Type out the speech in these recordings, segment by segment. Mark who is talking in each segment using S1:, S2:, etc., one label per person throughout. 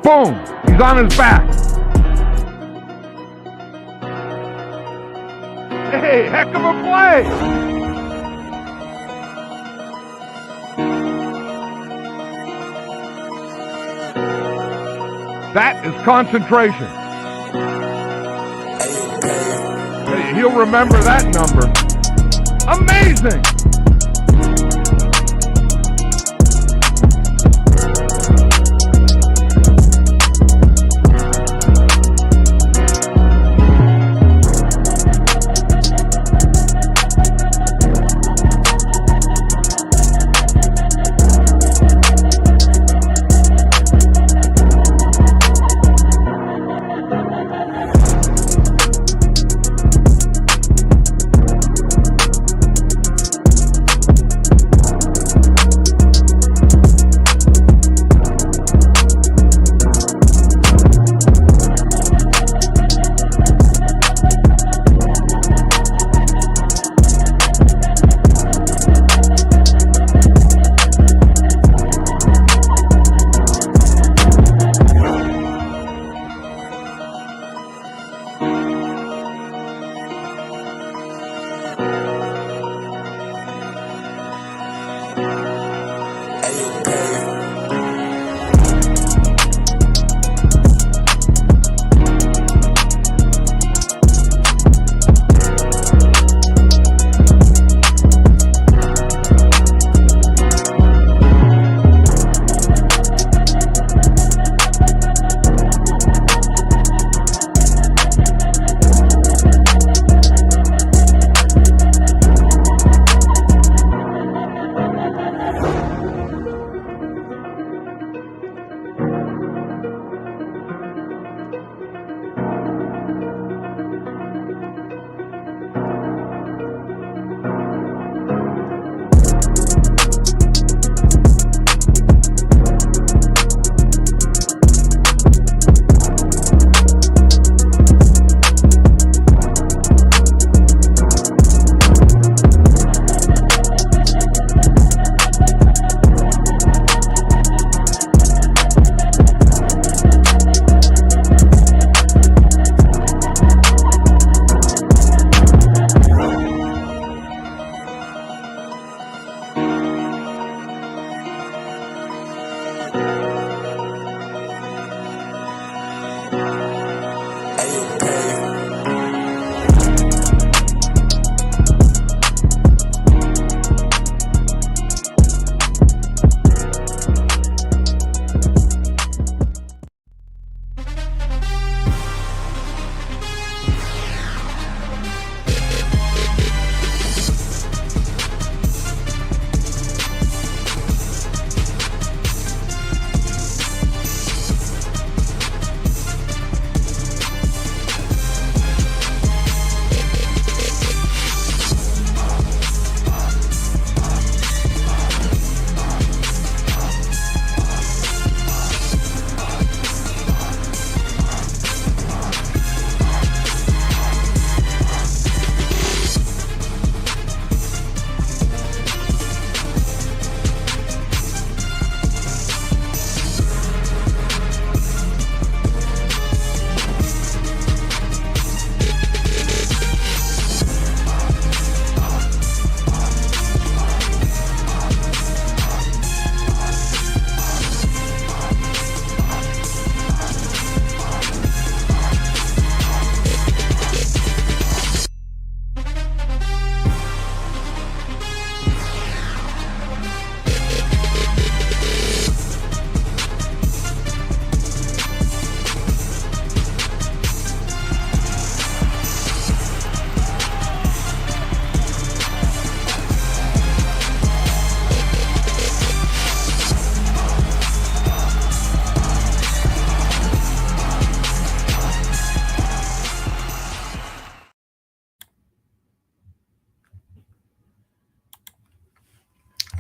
S1: Boom! He's on his back. Hey, heck of a play! That is concentration. Hey, he'll remember that number. Amazing!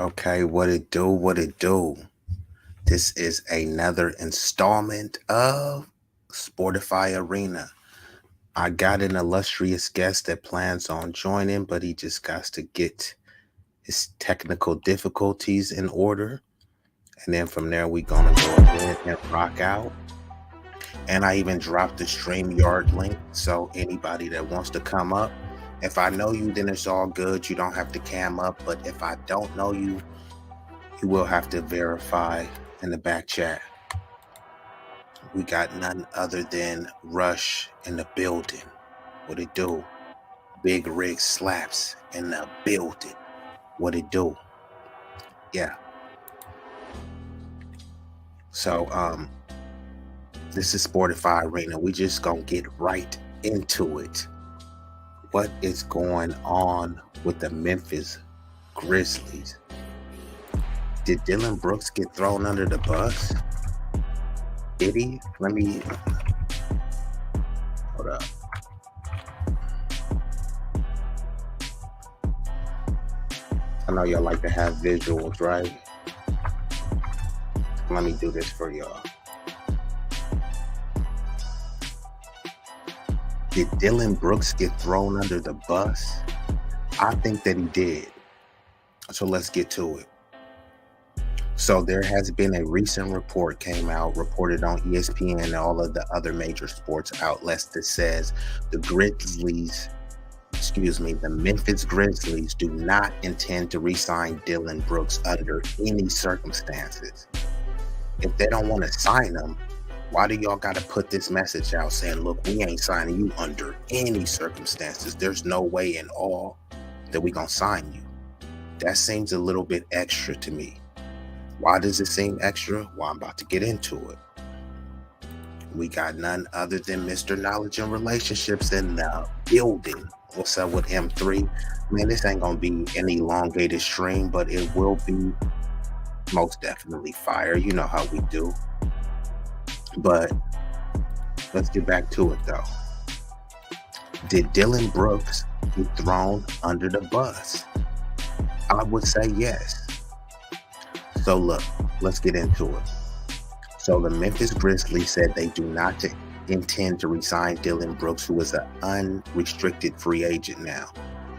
S2: Okay, what it do, what it do. This is another installment of Sportify Arena. I got an illustrious guest that plans on joining, but he just got to get his technical difficulties in order. And then from there, we're going to go ahead and rock out. And I even dropped the StreamYard link. So anybody that wants to come up, if I know you, then it's all good. You don't have to cam up. But if I don't know you, you will have to verify in the back chat. We got none other than Rush in the building. What it do? Big Rig Slaps in the building. What it do? Yeah. So this is Sportify Arena. We just gonna get right into it. What is going on with the Memphis Grizzlies? Did Dillon Brooks get thrown under the bus? Did he? Let me hold up. I know y'all like to have visuals, right? Let me do this for y'all. Did Dillon Brooks get thrown under the bus? I think that he did. So let's get to it. So there has been a recent report reported on ESPN and all of the other major sports outlets that says the Memphis Grizzlies do not intend to re-sign Dillon Brooks under any circumstances. If they don't want to sign him, why do y'all got to put this message out saying, look, we ain't signing you under any circumstances. There's no way in all that we gonna sign you. That seems a little bit extra to me. Why does it seem extra? Well, I'm about to get into it. We got none other than Mr. Knowledge and Relationships in the building. What's up with M3? Man, this ain't gonna be an elongated stream, but it will be most definitely fire. You know how we do. But let's get back to it though. Did Dillon Brooks get thrown under the bus? I would say yes. So look, let's get into it. So the Memphis Grizzlies said they do not intend to re-sign Dillon Brooks, who is an unrestricted free agent now.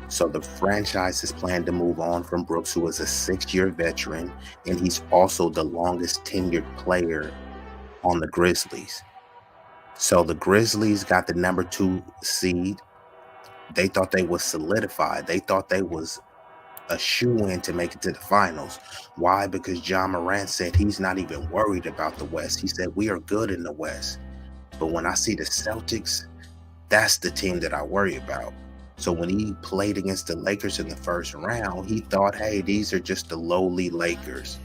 S2: So the franchise is planned to move on from Brooks, who is a 6-year veteran, and he's also the longest tenured player on the Grizzlies. So the Grizzlies got the number 2 seed. They thought they was solidified. They thought they was a shoe-in to make it to the finals. Why? Because John Morant said he's not even worried about the West. He said, we are good in the West. But when I see the Celtics, that's the team that I worry about. So when he played against the Lakers in the first round, he thought, hey, these are just the lowly Lakers.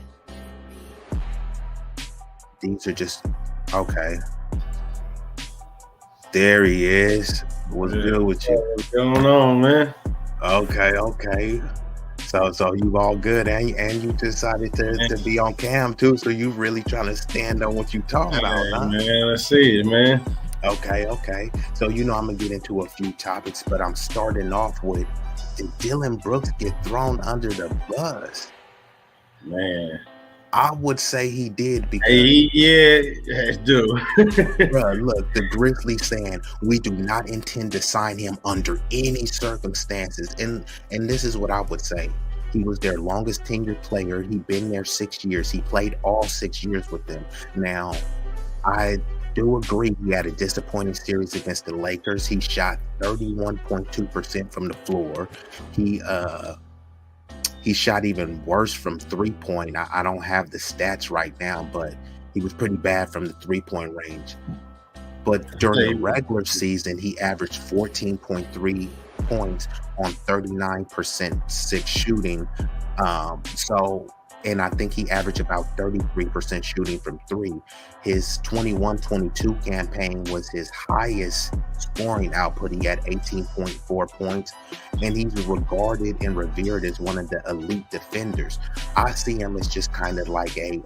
S2: These are just, okay. There he is. What's good with you?
S3: What's going on, man?
S2: Okay. So you all good, and you decided to be on cam too. So you really trying to stand on what you talking about, huh?
S3: Man, let's see it, man.
S2: Okay. So I'm gonna get into a few topics, but I'm starting off with, did Dillon Brooks get thrown under the bus?
S3: Man,
S2: I would say he did because
S3: do.
S2: Bro, look, the Grizzlies saying we do not intend to sign him under any circumstances, and this is what I would say. He was their longest tenured player. He'd been there 6 years. He played all 6 years with them. Now, I do agree he had a disappointing series against the Lakers. He shot 31.2% from the floor. He shot even worse from three-point. I don't have the stats right now, but he was pretty bad from the three-point range. But during the regular season, he averaged 14.3 points on 39% six shooting. And I think he averaged about 33% shooting from three. His 21-22 campaign was his highest scoring output. He had 18.4 points, and he's regarded and revered as one of the elite defenders. I see him as just kind of like a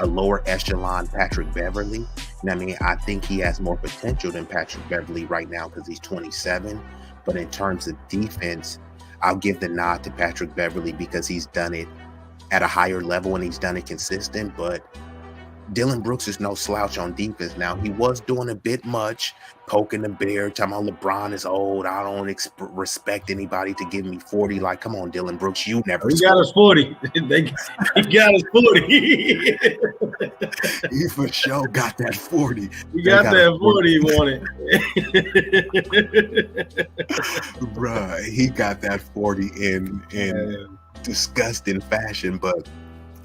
S2: lower echelon Patrick Beverly. You know what I mean? I think he has more potential than Patrick Beverly right now because he's 27. But in terms of defense, I'll give the nod to Patrick Beverly because he's done it at a higher level and he's done it consistent. But Dillon Brooks is no slouch on defense. Now, he was doing a bit much, poking the bear, talking about LeBron is old. I don't respect anybody to give me 40. Like, come on, Dillon Brooks, you never
S3: He
S2: scored.
S3: got us 40. He got us 40.
S2: He for sure got that 40.
S3: He got that 40 he wanted.
S2: Bruh, he got that 40 in disgusting fashion. But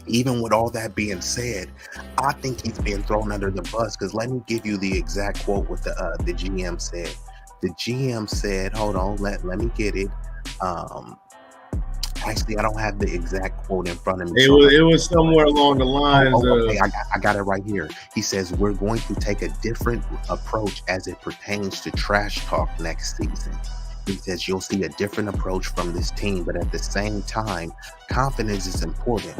S2: even with all that being said, I think he's being thrown under the bus, because let me give you the exact quote what the GM said. The GM said, hold on, let me get it. Actually, I don't have the exact quote in front of me.
S3: It was somewhere along the lines of...
S2: Okay, I got it right here. He says, we're going to take a different approach as it pertains to trash talk next season. He says, you'll see a different approach from this team, but at the same time, confidence is important.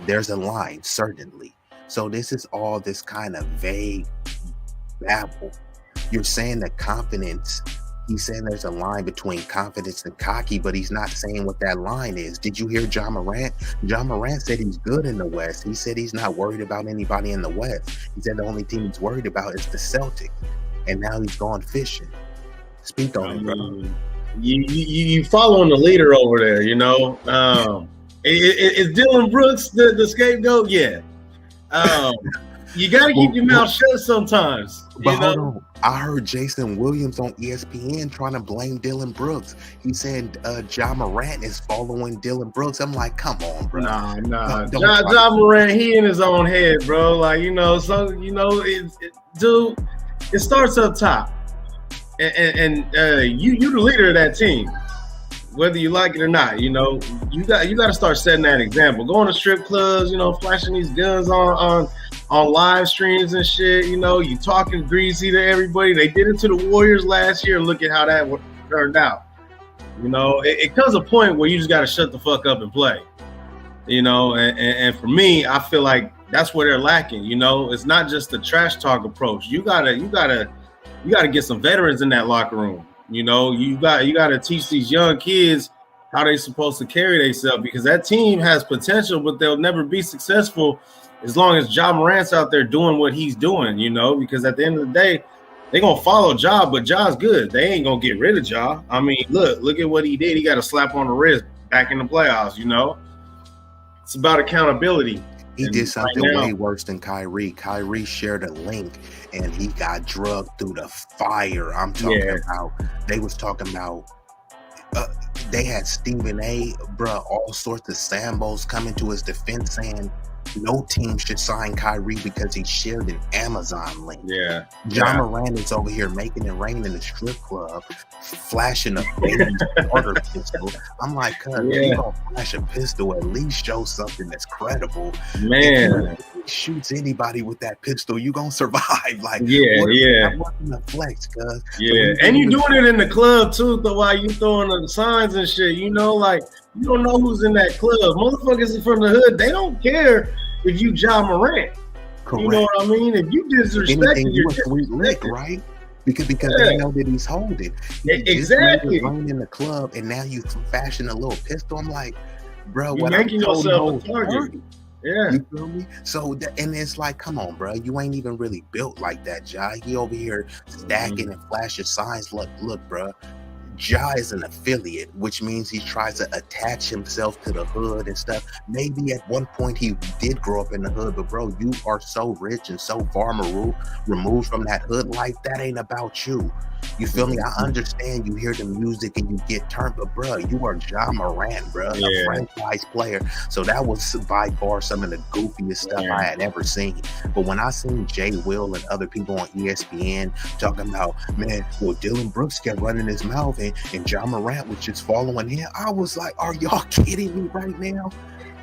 S2: There's a line, certainly. So this is all this kind of vague babble. You're saying that confidence, he's saying there's a line between confidence and cocky, but he's not saying what that line is. Did you hear John Morant? John Morant said he's good in the West. He said he's not worried about anybody in the West. He said the only team he's worried about is the Celtics. And now he's gone fishing. Speak on it, bro.
S3: You following the leader over there, you know? Is Dillon Brooks the scapegoat? Yeah. You got to keep your mouth shut sometimes.
S2: But hold on. I heard Jason Williams on ESPN trying to blame Dillon Brooks. He said John Morant is following Dillon Brooks. I'm like, come on, bro.
S3: Nah. John Morant, he in his own head, bro. Like, dude, it starts up top. And you the leader of that team. Whether you like it or not, you know, you got to start setting that example. Going to strip clubs, you know, flashing these guns on live streams and shit. You know, you talking greasy to everybody. They did it to the Warriors last year, and look at how that turned out. You know, it comes a point where you just got to shut the fuck up and play. You know, and for me, I feel like that's where they're lacking. You know, it's not just the trash talk approach. You gotta get some veterans in that locker room. You know, you got to teach these young kids how they're supposed to carry themselves, because that team has potential, but they'll never be successful as long as Ja Morant's out there doing what he's doing, you know, because at the end of the day, they're going to follow Ja, but Ja's good. They ain't going to get rid of Ja. I mean, look at what he did. He got a slap on the wrist back in the playoffs, you know. It's about accountability.
S2: He did something way worse than Kyrie. Kyrie shared a link and he got drugged through the fire. I'm talking about, they was talking about, they had Stephen A, bruh, all sorts of Sambos coming to his defense saying no team should sign Kyrie because he shared an Amazon link.
S3: Yeah.
S2: John Morant is over here making it rain in the strip club, flashing a baby starter pistol. I'm like, if you gonna flash a pistol, at least show something that's credible.
S3: Man.
S2: If he shoots anybody with that pistol, you gonna survive. Like,
S3: I'm
S2: working the flex, cuz.
S3: Yeah, so and you doing it in the club too, while you throwing the signs and shit. You know, like, you don't know who's in that club. Motherfuckers from the hood, they don't care if you Ja Morant. Correct. You know what I mean? If you disrespect it, you're a sweet lick,
S2: right? Because they know that he's holding.
S3: Exactly.
S2: Running in the club, and now you fashion a little pistol. I'm like, bro,
S3: you're making yourself a target. Yeah.
S2: You feel me? So, and it's like, come on, bro. You ain't even really built like that, Ja. He over here stacking and flashing signs. Look, bro. Ja is an affiliate, which means he tries to attach himself to the hood and stuff. Maybe at one point he did grow up in the hood, but bro, you are so rich and so far removed from that hood life. That ain't about you. You feel me? I understand you hear the music and you get turned, but bro, you are Ja Morant, bro, a franchise player. So that was by far some of the goofiest stuff I had ever seen. But when I seen Jay Will and other people on ESPN talking about, man, well, Dillon Brooks kept running his mouth and Ja Morant was just following him, I was like, are y'all kidding me right now?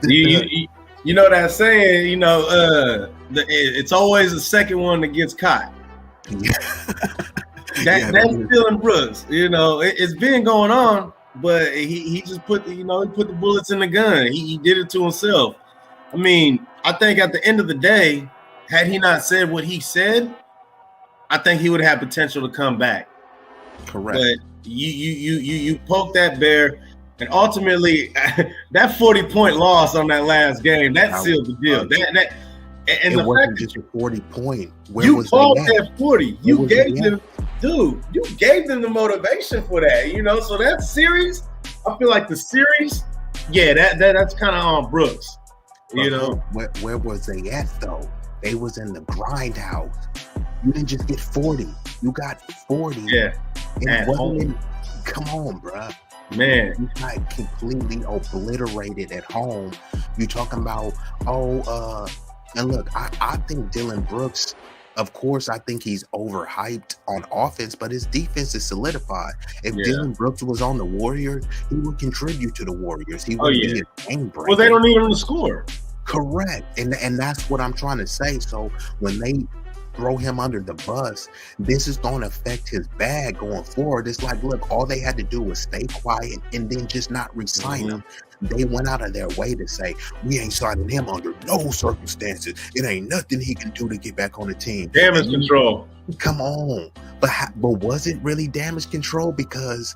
S3: You know that saying, you know, it's always the second one that gets caught. That's Dillon Brooks. You know, it's been going on, but he just put he put the bullets in the gun. He did it to himself. I mean, I think at the end of the day, had he not said what he said, I think he would have potential to come back.
S2: Correct.
S3: But you poke that bear, and ultimately that 40-point loss on that last game, that sealed the deal. And
S2: it
S3: the
S2: wasn't
S3: fact
S2: just a 40-point.
S3: that you called that 40, you gave them, dude, you gave them the motivation for that, you know. So that series, I feel like the series, that's kind of on Brooks, you know.
S2: Where was they at though? They was in the grind house. You didn't just get 40. You got 40.
S3: Yeah.
S2: It wasn't. Come on, bruh.
S3: Man,
S2: you got completely obliterated at home. You talking about and look, I think Dillon Brooks, of course, I think he's overhyped on offense, but his defense is solidified. If Dillon Brooks was on the Warriors, he would contribute to the Warriors. He would be a game breaker.
S3: Well, they don't need him to score.
S2: Correct, and that's what I'm trying to say. So when they throw him under the bus, this is going to affect his bag going forward. It's like, look, all they had to do was stay quiet and then just not re-sign him. They went out of their way to say, we ain't signing him under no circumstances. It ain't nothing he can do to get back on the team.
S3: Damage control.
S2: Come on. But was it really damage control? Because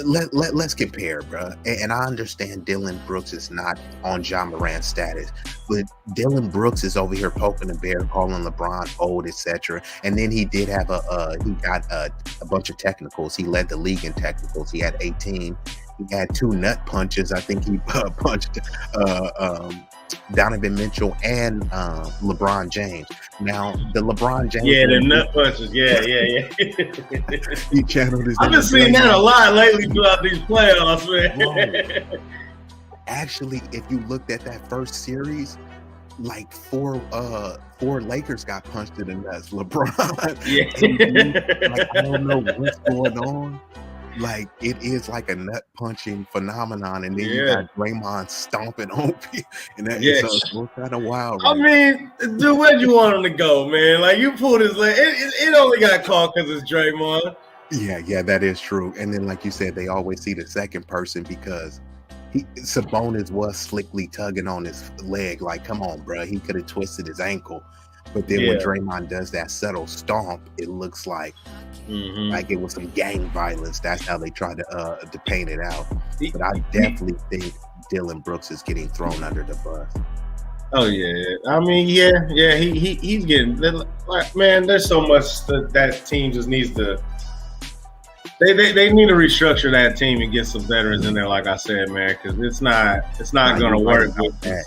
S2: let's compare, bro. And I understand Dillon Brooks is not on Ja Morant's status, but Dillon Brooks is over here poking the bear, calling LeBron old, etc. And then he did have he got a bunch of technicals. He led the league in technicals. He had 18. He had 2 nut punches. I think he punched Donovan Mitchell and LeBron James. Now the LeBron James,
S3: the nut punches,
S2: he channeled his.
S3: I've been seeing that a lot lately throughout these playoffs, man.
S2: Actually, if you looked at that first series, like four Lakers got punched in the nuts. LeBron, like, I don't know what's going on. Like, it is like a nut punching phenomenon, and then you got Draymond stomping on people, and that is kind of wild. Right?
S3: I mean, dude, where'd you want him to go, man? Like, you pulled his leg. It only got caught because it's Draymond.
S2: Yeah, that is true. And then, like you said, they always see the second person because Sabonis was slickly tugging on his leg. Like, come on, bro, he could have twisted his ankle. But then when Draymond does that subtle stomp, it looks like it was some gang violence. That's how they try to paint it out. But I definitely think Dillon Brooks is getting thrown under the bus.
S3: Oh yeah, I mean, he's getting, like, man. There's so much that team just needs to. They need to restructure that team and get some veterans in there, like I said, man, because it's not going to work with that.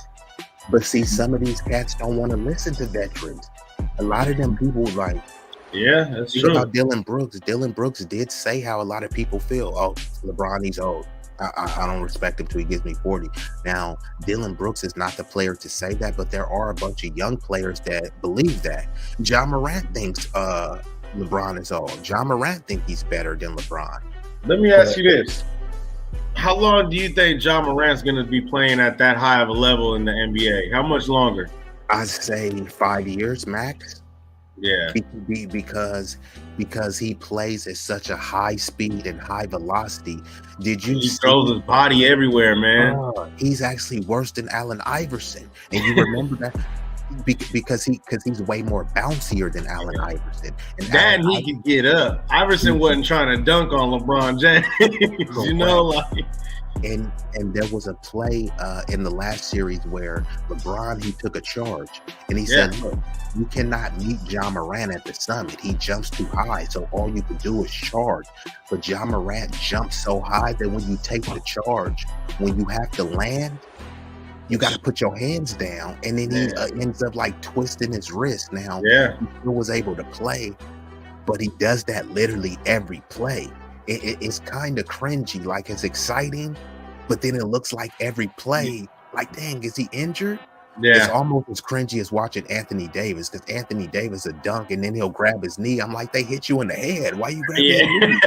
S2: But see, some of these cats don't want to listen to veterans. A lot of them people
S3: that's true.
S2: About Dillon Brooks. Dillon Brooks did say how a lot of people feel. Oh, LeBron, he's old. I don't respect him till he gives me 40. Now, Dillon Brooks is not the player to say that, but there are a bunch of young players that believe that. Ja Morant thinks LeBron is old. Ja Morant thinks he's better than LeBron.
S3: Let me ask you this. How long do you think Ja Morant's going to be playing at that high of a level in the NBA? How much longer?
S2: I'd say 5 years max.
S3: Yeah.
S2: Because he plays at such a high speed and high velocity. He
S3: throws his body everywhere, man.
S2: He's actually worse than Allen Iverson. And you remember that? Because he's way more bouncier than Allen Iverson.
S3: And he could get up. Iverson wasn't trying to dunk on LeBron James, you know, like.
S2: And there was a play in the last series where LeBron, he took a charge and he said, look, you cannot meet Ja Morant at the summit. He jumps too high, so all you can do is charge. But Ja Morant jumps so high that when you take the charge, when you have to land, you got to put your hands down, and then he ends up like twisting his wrist. Now, he still was able to play, but he does that literally every play. It's kind of cringy, like it's exciting, but then it looks like every play, like, dang, is he injured? Yeah. It's almost as cringy as watching Anthony Davis, because Anthony Davis will dunk and then he'll grab his knee. I'm like, they hit you in the head. Why you grabbing your knee?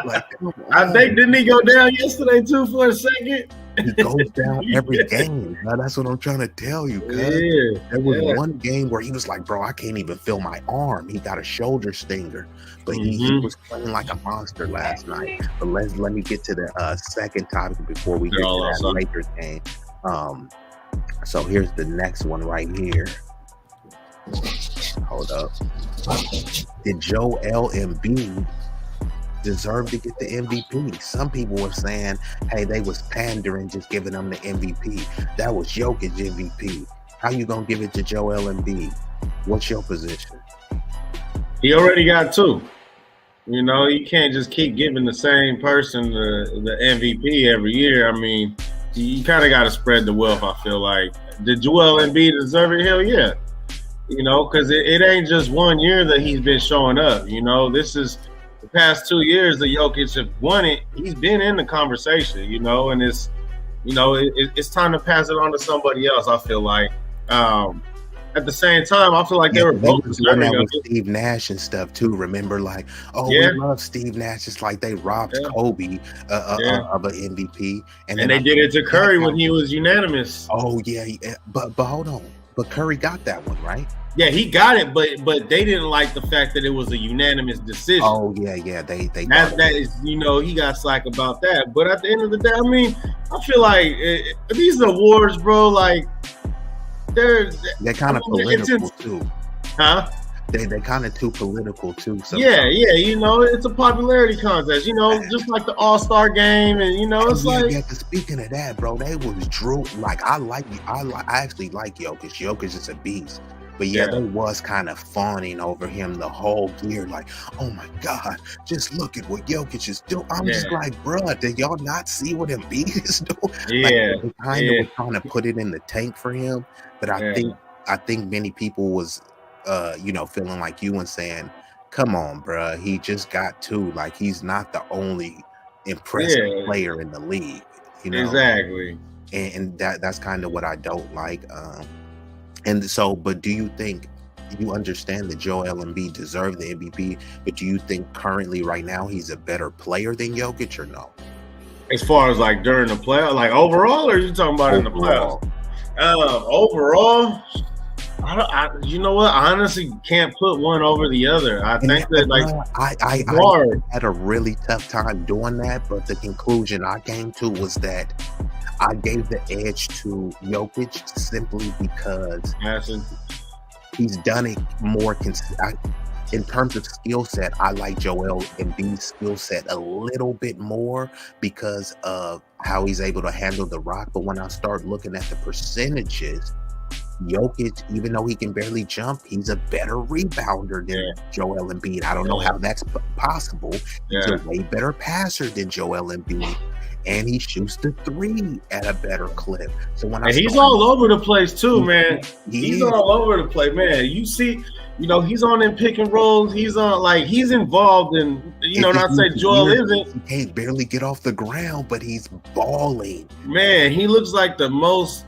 S2: Like,
S3: I think, didn't he go down yesterday too for a second?
S2: He goes down every game. Now, that's what I'm trying to tell you. There was one game where he was like, bro, I can't even feel my arm. He got a shoulder stinger, but he was playing like a monster last night. But let me get to the second topic before we get to that Lakers game. So here's the next one right here. Hold up. Did Joel Embiid deserve to get the MVP? Some people were saying, hey, they was pandering, just giving them the MVP. That was Jokic MVP. How you gonna give it to Joel Embiid? What's your position?
S3: He already got 2. You know, you can't just keep giving the same person the MVP every year. I mean, you kind of got to spread the wealth, I feel like. Did Joel Embiid deserve it? Hell yeah. You know, because it ain't just 1 year that he's been showing up. You know, this is the past 2 years that Jokic have won it. He's been in the conversation, you know, and it's time to pass it on to somebody else, I feel like. At the same time, I feel like they were both deserving of it.
S2: Steve Nash and stuff too. Remember, like, we love Steve Nash. It's like they robbed Kobe of an MVP,
S3: and they did it to Curry when he was unanimous.
S2: Oh yeah, but hold on, but Curry got that one, right?
S3: Yeah, he got it, but they didn't like the fact that it was a unanimous decision.
S2: Oh yeah, they
S3: that is, you know, he got slack about that. But at the end of the day, I mean, I feel like these awards, bro, like. They're
S2: kind of political too.
S3: Huh?
S2: They kind of too political too. Sometimes.
S3: Yeah, you know, it's a popularity contest, you know, just like the All-Star game, and you know, it's like.
S2: Yeah, speaking of that, bro, they was Drew. Like I actually like Jokic. Jokic is a beast. But they was kind of fawning over him the whole year, like, oh my God, just look at what Jokic is doing. I'm just like, bruh, did y'all not see what Embiid is doing?
S3: Yeah,
S2: like, they kind of was trying to put it in the tank for him. But I think many people was, feeling like you and saying, come on, bruh, he just got 2. Like, he's not the only impressive player in the league. You know?
S3: Exactly.
S2: And that's kind of what I don't like. And so, but do you think, you understand that Joel Embiid deserved the MVP, but do you think currently right now he's a better player than Jokic or no?
S3: As far as like during the playoff, like overall, or are you talking about in the playoffs? Overall, you know what? I honestly can't put one over the other. I think that like
S2: I had a really tough time doing that, but the conclusion I came to was that I gave the edge to Jokic simply because he's done it more in terms of skill set. I like Joel Embiid's skill set a little bit more because of how he's able to handle the rock. But when I start looking at the percentages, Jokic, even though he can barely jump, he's a better rebounder than Joel Embiid. I don't know how that's possible. He's a way better passer than Joel Embiid. And he shoots the 3 at a better clip. So when
S3: he's all over the place too, man. He's all over the place, man. You see, you know, he's on in pick and rolls. He's on, like, he's involved in, you know, not say Joel isn't.
S2: He can't barely get off the ground, but he's balling.
S3: Man, he looks like the most.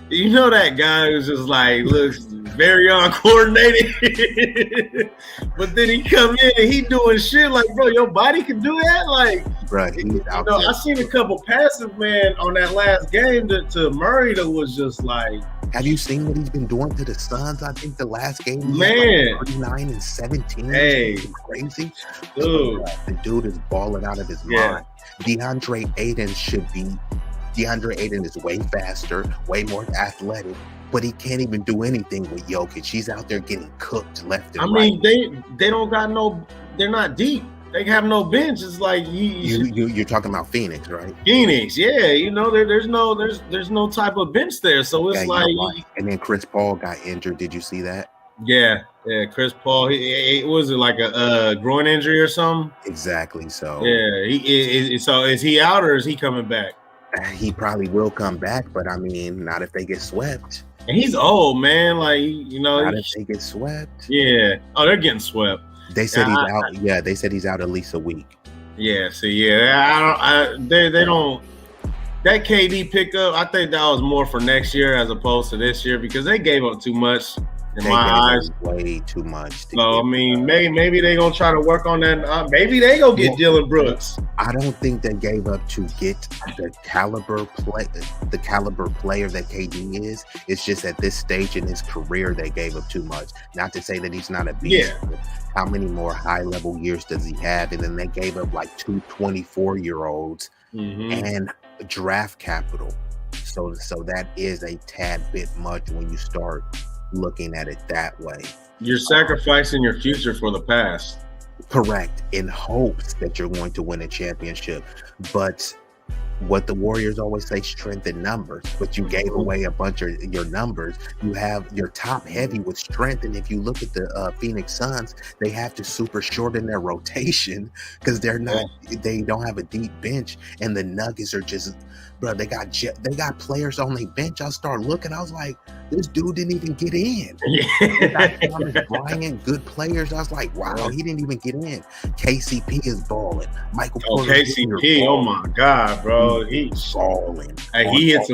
S3: You know, that guy who's just like looks very uncoordinated, but then he come in and he doing shit like, bro, your body can do that, like,
S2: right?
S3: You know, I seen a couple passes, man, on that last game to Murray that was just like.
S2: Have you seen what he's been doing to the Suns? I think the last game,
S3: man,
S2: like 39 and 17.
S3: Hey,
S2: crazy,
S3: dude.
S2: The dude is balling out of his mind. DeAndre Ayton is way faster, way more athletic, but he can't even do anything with Jokic. He's out there getting cooked left and right.
S3: I mean, they don't got they're not deep. They have no bench. It's like
S2: you're talking about Phoenix, right?
S3: Phoenix, you know, there's no type of bench there. So it's
S2: and then Chris Paul got injured. Did you see that?
S3: Yeah, Chris Paul. He was it like a groin injury or something?
S2: Exactly. So
S3: so is he out or is he coming back?
S2: He probably will come back, but I mean, not if they get swept.
S3: And he's old, man. Like, you know,
S2: not if they get swept.
S3: Yeah. Oh, they're getting swept.
S2: They said he's out. Yeah, they said he's out at least a week.
S3: Yeah. See, they don't. That KD pickup, I think that was more for next year as opposed to this year because they gave up too much. In my eyes,
S2: way too much.
S3: So I mean, maybe they gonna try to work on that. Maybe they gonna get Dillon Brooks.
S2: I don't think they gave up to get the caliber player that KD is. It's just at this stage in his career they gave up too much. Not to say that he's not a beast. Yeah. How many more high level years does he have? And then they gave up like 2 24-year-olds and draft capital. So that is a tad bit much when you start looking at it that way.
S3: You're sacrificing your future for the past.
S2: Correct, in hopes that you're going to win a championship. But what the Warriors always say, strength in numbers, but you gave away a bunch of your numbers. You have your top heavy with strength, and if you look at the Phoenix Suns, they have to super shorten their rotation because they don't have a deep bench, and the Nuggets are just, bro, they got players on their bench. I started looking, I was like, this dude didn't even get in. They got Thomas Bryant, good players. I was like, wow, he didn't even get in. KCP is balling. Michael Porter
S3: KCP, oh my God, bro, he's
S2: balling.
S3: Hey, he hit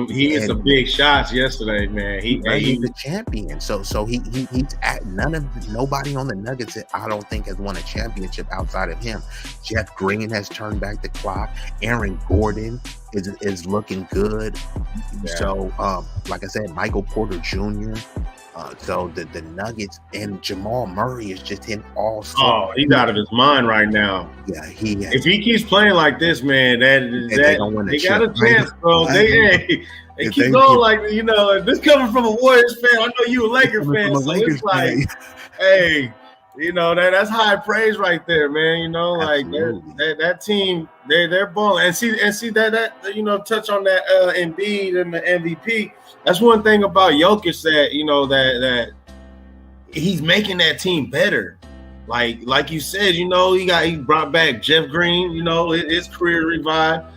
S3: some big shots yesterday, man.
S2: He's the champion. So he's at nobody on the Nuggets, I don't think, has won a championship outside of him. Jeff Green has turned back the clock. Aaron Gordon is looking good. Yeah. So like I said, Michael Porter Jr. So the Nuggets and Jamal Murray is just in all.
S3: Oh, he's out of his mind right now.
S2: Yeah,
S3: if he keeps playing like this, man, they got a chance, bro. They keep going like, you know. This coming from a Warriors fan. I know you a Laker fan, so it's like, hey, you know, that's high praise right there, man. You know, like that team, they're balling. And see that you know, touch on that Embiid and the MVP. That's one thing about Jokic that, you know, that he's making that team better. Like you said, you know, he brought back Jeff Green, you know, his career revived.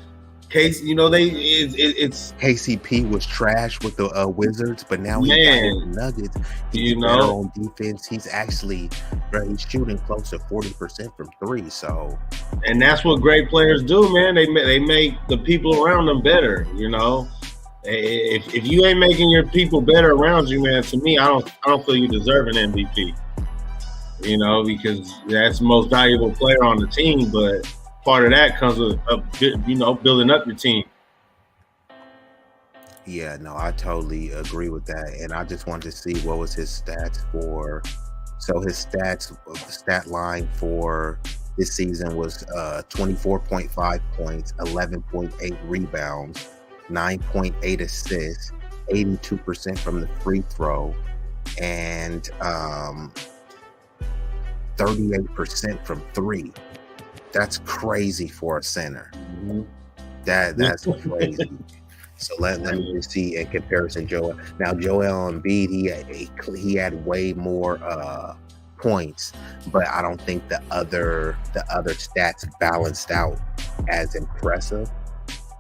S3: Case, you know, it's
S2: KCP was trash with the Wizards, but now he's got the Nuggets. He's better on defense. He's actually, bro, he's shooting close to 40% from three. So,
S3: and that's what great players do, man. They make the people around them better. You know, if you ain't making your people better around you, man, to me, I don't feel you deserve an MVP. You know, because that's the most valuable player on the team, but part of that comes with, you know, building up your team.
S2: Yeah, no, I totally agree with that. And I just wanted to see what was his stats for. So his stat line for this season was 24.5 points, 11.8 rebounds, 9.8 assists, 82% from the free throw, and 38% from three. That's crazy for a center. That's crazy. So let me just see in comparison, Joel. Now Joel Embiid, he had way more points, but I don't think the other stats balanced out as impressive.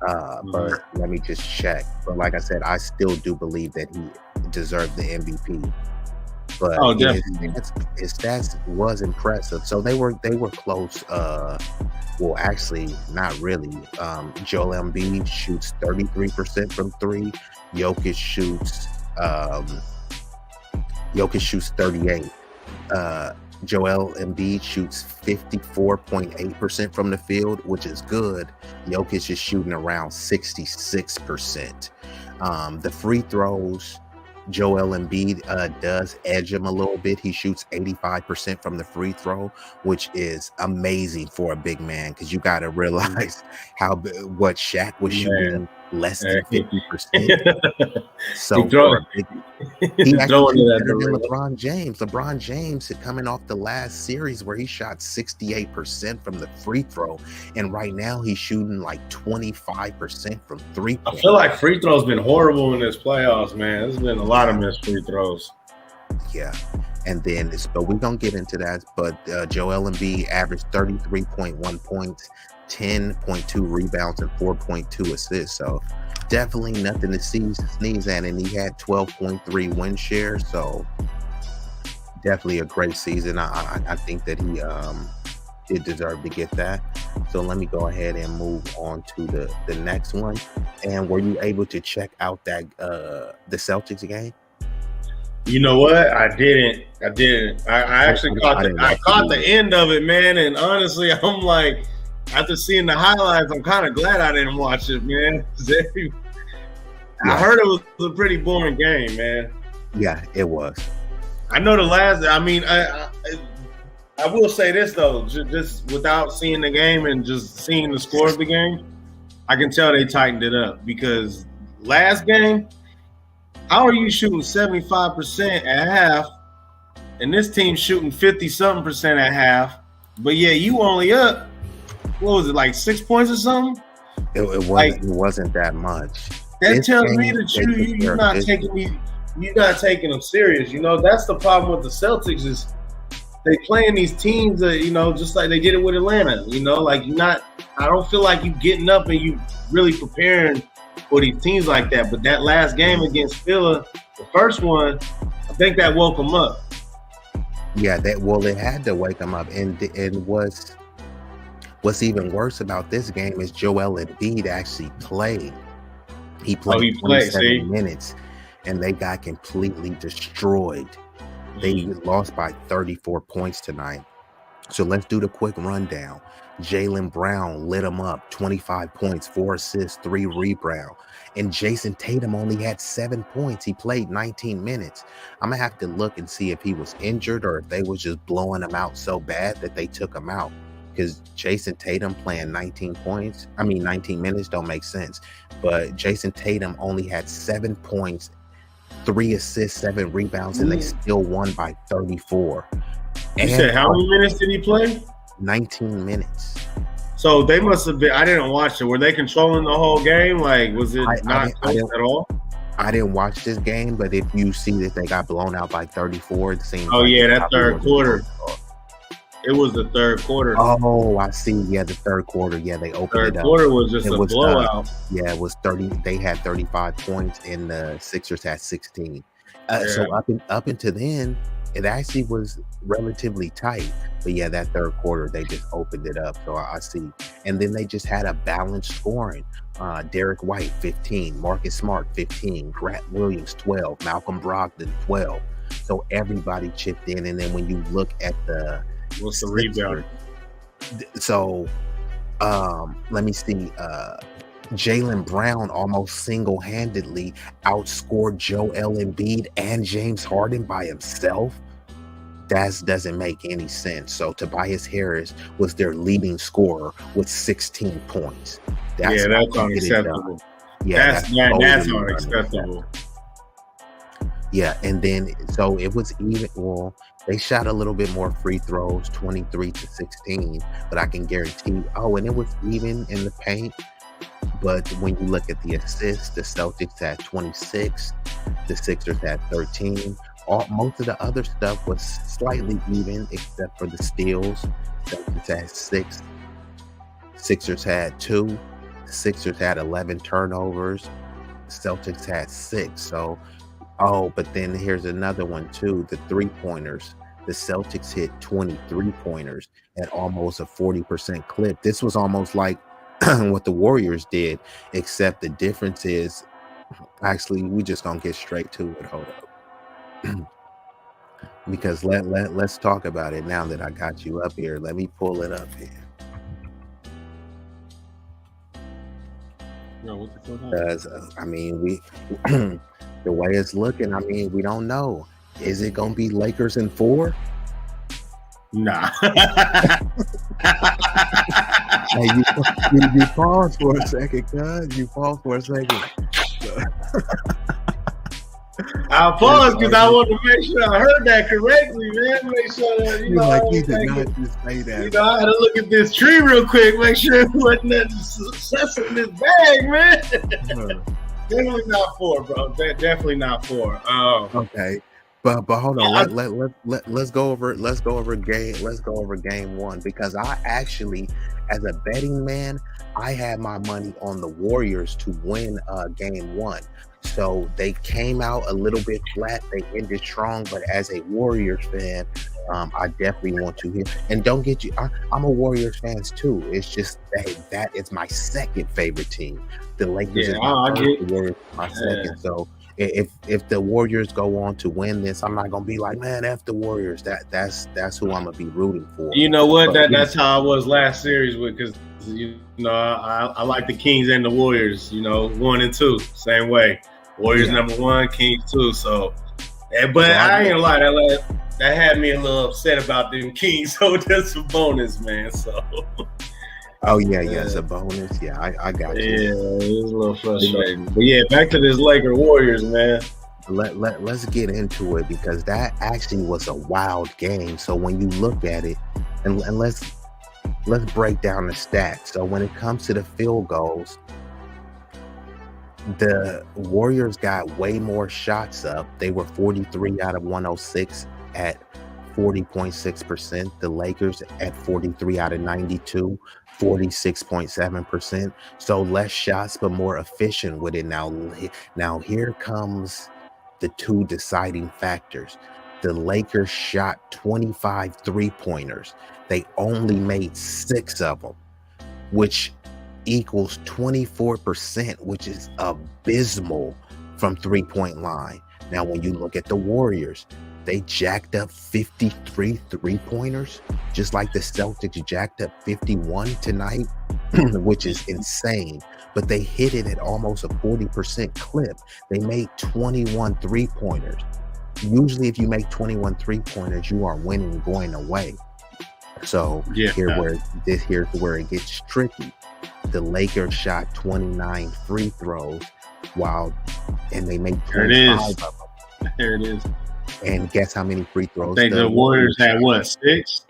S2: But let me just check. But like I said, I still do believe that he deserved the MVP. But his stats was impressive. So they were close. Well, actually, not really. Joel Embiid shoots 33% from three. Jokic shoots 38. Joel Embiid shoots 54.8% from the field, which is good. Jokic is shooting around 66%. The free throws, Joel Embiid does edge him a little bit. He shoots 85% from the free throw, which is amazing for a big man, because you got to realize what Shaq was shooting, less than 50%. So he actually better than LeBron James. LeBron James coming off the last series where he shot 68% from the free throw, and right now he's shooting like 25% from 3-point.
S3: I feel like free throws been horrible in this playoffs, man. There's been a lot of missed free throws.
S2: Yeah. And then, but we're going to get into that. But Joel Embiid averaged 33.1 points, 10.2 rebounds, and 4.2 assists. So definitely nothing to sneeze at. And he had 12.3 win share. So definitely a great season. I think that he did deserve to get that. So let me go ahead and move on to the next one. And were you able to check out that the Celtics game?
S3: You know what? I didn't. I actually caught the end of it, man. And honestly, I'm like, after seeing the highlights, I'm kind of glad I didn't watch it, man. I heard it was a pretty boring game, man.
S2: Yeah, it was.
S3: I know the last. I mean, I will say this though, just without seeing the game and just seeing the score of the game, I can tell they tightened it up, because last game, how are you shooting 75% at half, and this team shooting 50-something% at half? But yeah, you only up, what was it, like 6 points or something? Like,
S2: it wasn't that much.
S3: that
S2: This
S3: tells me
S2: game,
S3: that
S2: they took
S3: you're
S2: care
S3: not
S2: of
S3: taking
S2: business.
S3: you're not taking them serious. You know, that's the problem with the Celtics is they playing these teams that, you know, just like they did it with Atlanta. You know, like I don't feel like you getting up and you really preparing for these teams like that. But that last game against Philly, the first one, I think that woke them up.
S2: Yeah, it had to wake them up. And what's even worse about this game is Joel Embiid actually played. He played 27 minutes, and they got completely destroyed. They lost by 34 points tonight. So let's do the quick rundown. Jaylen Brown lit him up, 25 points, 4 assists, 3 rebounds. And Jason Tatum only had 7 points. He played 19 minutes. I'm going to have to look and see if he was injured or if they was just blowing him out so bad that they took him out. Because Jason Tatum playing 19 minutes don't make sense. But Jason Tatum only had 7 points, 3 assists, 7 rebounds, and they still won by 34.
S3: You said how many minutes did he play?
S2: 19 minutes.
S3: So they must have been. I didn't watch it. Were they controlling the whole game? Like, was it not close at all?
S2: I didn't watch this game, but if you see that they got blown out by 34, it seems.
S3: Oh, yeah, that third quarter. It was the third quarter.
S2: Oh, I see. Yeah, the third quarter. Yeah, they opened it up.
S3: Third quarter was just a blowout.
S2: Yeah, it was 30. They had 35 points, and the Sixers had 16. So up until then, it actually was relatively tight. But yeah, that third quarter, they just opened it up. So I see. And then they just had a balanced scoring. Derek White, 15. Marcus Smart, 15. Grant Williams, 12. Malcolm Brogdon, 12. So everybody chipped in. And then when you look at the
S3: what's the rebound?
S2: So let me see. Jaylen Brown almost single-handedly outscored Joel Embiid and James Harden by himself. That doesn't make any sense. So Tobias Harris was their leading scorer with 16 points.
S3: That's unacceptable.
S2: Yeah,
S3: that's unacceptable.
S2: Yeah, and then so it was even. Well, they shot a little bit more free throws, 23-16, but I can guarantee. Oh, and it was even in the paint. But when you look at the assists, the Celtics had 26, the Sixers had 13. Most of the other stuff was slightly even, except for the steals. Celtics had 6, Sixers had 2, the Sixers had 11 turnovers, the Celtics had 6. So, but then here's another one too, the 3-pointers. The Celtics hit 23 pointers at almost a 40% clip. This was almost like what the Warriors did, except the difference is, actually, we just gonna get straight to it. Hold up. Because let's talk about it now that I got you up here. Let me pull it up here. Because I mean, we the way it's looking, I mean, we don't know. Is it gonna be Lakers in 4?
S3: Nah.
S2: Hey, you pause for a second, cuz. You pause for a second.
S3: I paused because I want to make sure I heard that correctly, man. Make sure that, you know,
S2: like you did not just say that.
S3: You know, I had to look at this tree real quick, make sure it wasn't nothing success in this bag, man. Definitely not 4, bro. Definitely not 4.
S2: Okay. But hold on, let's go over game 1, because I actually, as a betting man, I had my money on the Warriors to win game 1. So they came out a little bit flat. They ended strong, but as a Warriors fan, I definitely want to hear. And don't get you, I'm a Warriors fan too. It's just that is my second favorite team. The Lakers is my first, the Warriors is my second. So if the Warriors go on to win this, I'm not gonna be like, man, F the Warriors. That's who I'm gonna be rooting for.
S3: You know what? That's how I was last series with, because you know I like the Kings and the Warriors. You know, 1 and 2, same way. Warriors number 1, Kings 2. So, but I ain't gonna lie, that had me a little upset about them Kings. So that's a bonus, man. So.
S2: Oh yeah, it's a bonus. Yeah, I got you.
S3: Yeah, it was a little frustrating. But yeah, back to this Laker Warriors, man.
S2: Let's get into it, because that actually was a wild game. So when you look at it, and let's let's break down the stats. So when it comes to the field goals, the Warriors got way more shots up. They were 43 out of 106 at 40.6%. The Lakers at 43 out of 92, 46.7%. So less shots, but more efficient with it. Now here comes the two deciding factors. The Lakers shot 25 three-pointers. They only made 6 of them, which equals 24%, which is abysmal from three-point line. Now, when you look at the Warriors, they jacked up 53 three-pointers, just like the Celtics jacked up 51 tonight, which is insane. But they hit it at almost a 40% clip. They made 21 three-pointers. Usually, if you make 21 three-pointers, you are winning going away. So here's where it gets tricky. The Lakers shot 29 free throws, and they made 25 of them.
S3: There it is.
S2: And guess how many free throws?
S3: I think the Warriors had what, 6?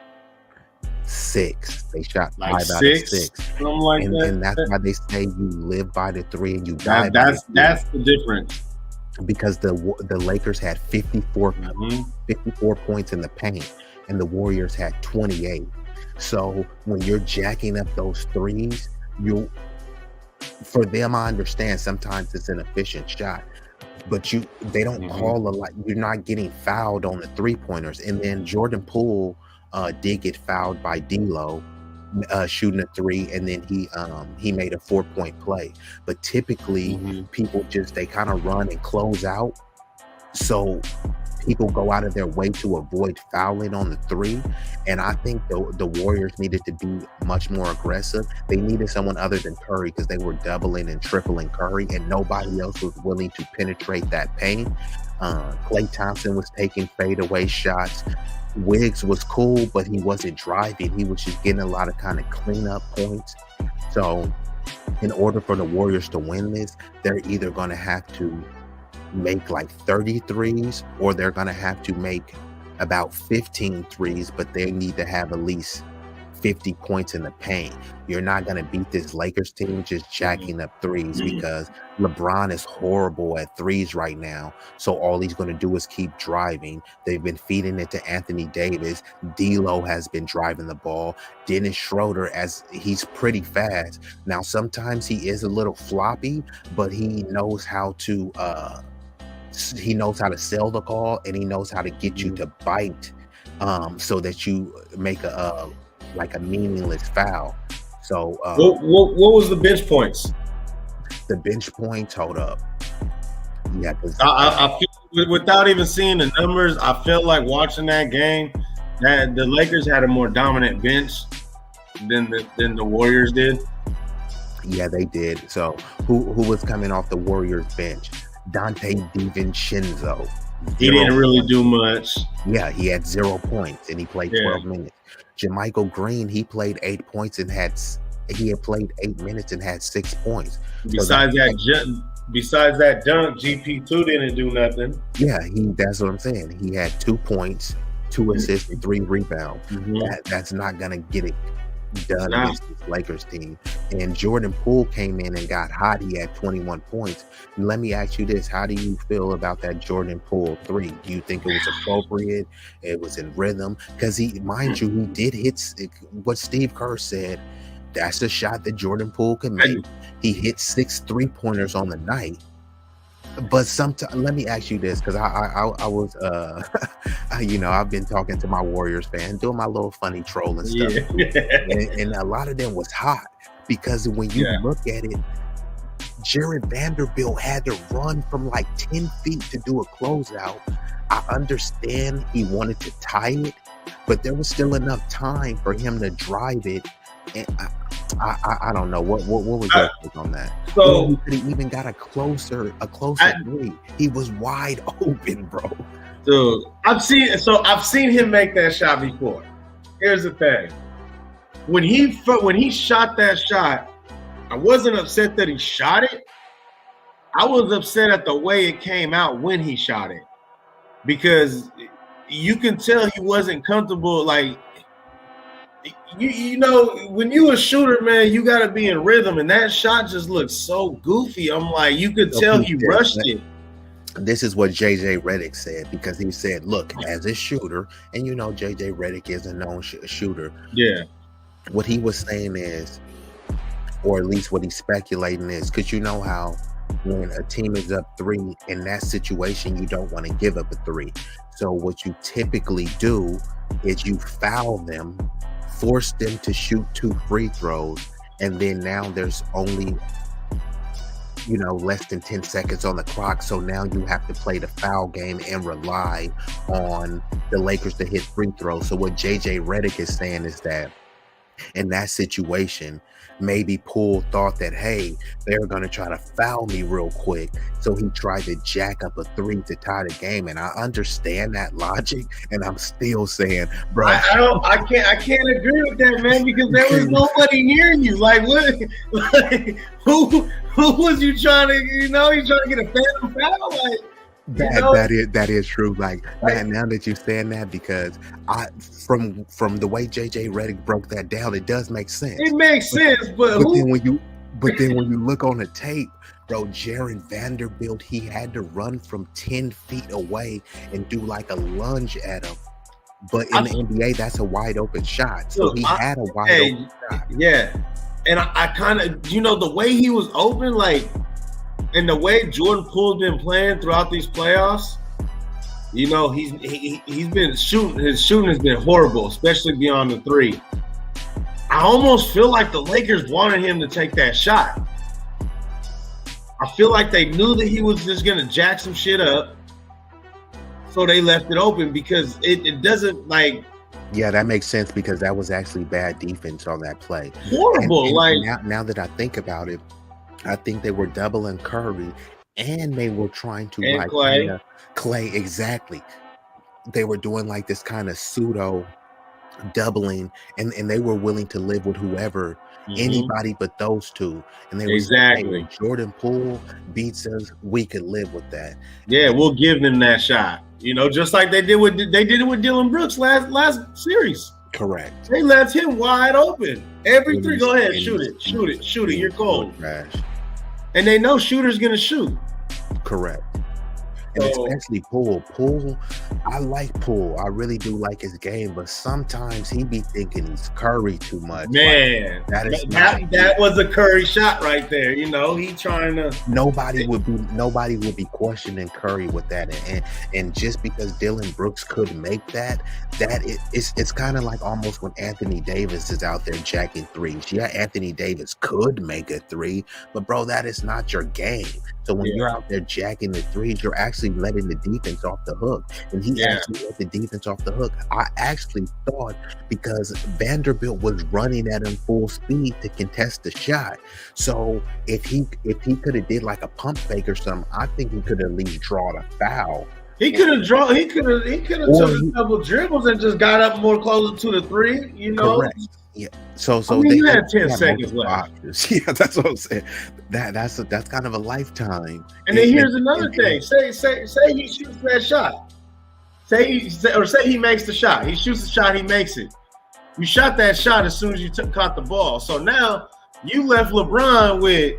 S2: 6. They shot
S3: like
S2: 5 out of 6.
S3: Something like that.
S2: And that's why they say you live by the 3 and you die by the 3.
S3: That's the difference.
S2: Because the Lakers had 54 points in the paint, and the Warriors had 28. So when you're jacking up those threes, for them, I understand sometimes it's an efficient shot, but they don't call a lot. You're not getting fouled on the 3-pointers. And then Jordan Poole did get fouled by Dillon shooting a 3, and then he made a 4-point play. But typically people they kind of run and close out, so people go out of their way to avoid fouling on the 3. And I think the Warriors needed to be much more aggressive. They needed someone other than Curry, because they were doubling and tripling Curry, and nobody else was willing to penetrate that paint. Klay Thompson was taking fadeaway shots. Wiggs was cool, but he wasn't driving. He was just getting a lot of kind of cleanup points. So in order for the Warriors to win this, they're either going to have to make like 30 threes, or they're going to have to make about 15 threes, but they need to have at least 50 points in the paint. You're not going to beat this Lakers team just jacking up threes, because LeBron is horrible at threes right now. So all he's going to do is keep driving. They've been feeding it to Anthony Davis. D'Lo has been driving the ball. Dennis Schroeder, as he's pretty fast. Now, sometimes he is a little floppy, but he knows how to sell the call, and he knows how to get you to bite, so that you make a meaningless foul. So
S3: what was the bench points?
S2: The bench points, hold up. Yeah,
S3: I feel, without even seeing the numbers, I felt like watching that game that the Lakers had a more dominant bench than the Warriors did.
S2: Yeah, they did. So who was coming off the Warriors bench? Dante DiVincenzo.
S3: He didn't really do much.
S2: Yeah, he had 0 points, and he played 12 minutes. Jermichael Green, he played 8 points and had played 8 minutes and had 6 points.
S3: Besides that dunk, GP2 didn't do nothing.
S2: Yeah, that's what I'm saying. He had 2 points, 2 assists, and 3 rebounds. That's not gonna get it done against this Lakers team. And Jordan Poole came in and got hot. He had 21 points. And let me ask you this: how do you feel about that Jordan Poole 3? Do you think it was appropriate? It was in rhythm? Because he did hit what Steve Kerr said. That's the shot that Jordan Poole can make. He hit 6 3-pointers on the night. But sometimes, let me ask you this, because I was, I've been talking to my Warriors fan, doing my little funny trolling stuff, and a lot of them was hot, because when you look at it, Jared Vanderbilt had to run from like 10 feet to do a closeout. I understand he wanted to tie it, but there was still enough time for him to drive it. And I don't know what was your take on that.
S3: So
S2: he could have even got a closer three. He was wide open, bro.
S3: Dude, I've seen him make that shot before. Here's the thing: when he shot that shot, I wasn't upset that he shot it. I was upset at the way it came out when he shot it, because you can tell he wasn't comfortable. Like, You know, when you a shooter, man, you got to be in rhythm, and that shot just looks so goofy. I'm like, you could tell he rushed it.
S2: This is what JJ Redick said, because he said, look, as a shooter, and you know JJ Redick is a known shooter.
S3: Yeah.
S2: What he was saying is, or at least what he's speculating is, because you know how when a team is up 3, in that situation, you don't want to give up a 3. So what you typically do is you foul them, force them to shoot 2 free throws, and then now there's only less than 10 seconds on the clock. So now you have to play the foul game and rely on the Lakers to hit free throws. So what JJ Redick is saying is that in that situation, maybe Poole thought that, hey, they're going to try to foul me real quick. So he tried to jack up a 3 to tie the game. And I understand that logic. And I'm still saying, bro,
S3: I can't agree with that, man, because there was nobody near you. Like, what? Like, who was you trying to, you trying to get a phantom foul? Like,
S2: that is true. Like, man, now that you're saying that, because from the way JJ Redick broke that down, it does make sense.
S3: It makes sense, but
S2: then when you look on the tape, bro, Jared Vanderbilt, he had to run from 10 feet away and do like a lunge at him. But in the NBA, that's a wide open shot. So he had a wide open shot.
S3: Yeah. And I kind of, the way he was open, like, and the way Jordan Poole's been playing throughout these playoffs, he's been shooting. His shooting has been horrible, especially beyond the 3. I almost feel like the Lakers wanted him to take that shot. I feel like they knew that he was just going to jack some shit up, so they left it open, because it doesn't, like...
S2: Yeah, that makes sense, because that was actually bad defense on that play.
S3: Horrible.
S2: And now that I think about it, I think they were doubling Curry, and they were trying to Clay, exactly. They were doing like this kind of pseudo doubling, and they were willing to live with whoever, anybody but those 2. And they were saying, hey, Jordan Poole beats us, we could live with that.
S3: Yeah, we'll give them that shot. Just like they did it with Dillon Brooks last series.
S2: Correct.
S3: They left him wide open. Every 3, go ahead, shoot it. You're cold.
S2: Trash.
S3: And they know shooter's gonna shoot.
S2: Correct. And especially Poole. I like Poole. I really do like his game, but sometimes he be thinking he's Curry too much.
S3: Man,
S2: like,
S3: that was a Curry shot right there. He trying to.
S2: Nobody would be questioning Curry with that, and just because Dillon Brooks could make it's kind of like almost when Anthony Davis is out there jacking 3s. Yeah, Anthony Davis could make a 3, but bro, that is not your game. So when you're out there jacking the 3s, you're actually letting the defense off the hook. And he actually let the defense off the hook. I actually thought, because Vanderbilt was running at him full speed to contest the shot. So if he could have did like a pump fake or something, I think he could at least draw a foul.
S3: He could have took a couple dribbles and just got up more closer to the 3,
S2: Correct. Yeah. So
S3: you had 10 seconds left.
S2: Yeah, that's what I'm saying. That's kind of a lifetime.
S3: And then here's another thing. Say he shoots that shot. Say he makes the shot. He shoots the shot. He makes it. You shot that shot as soon as you caught the ball. So now you left LeBron with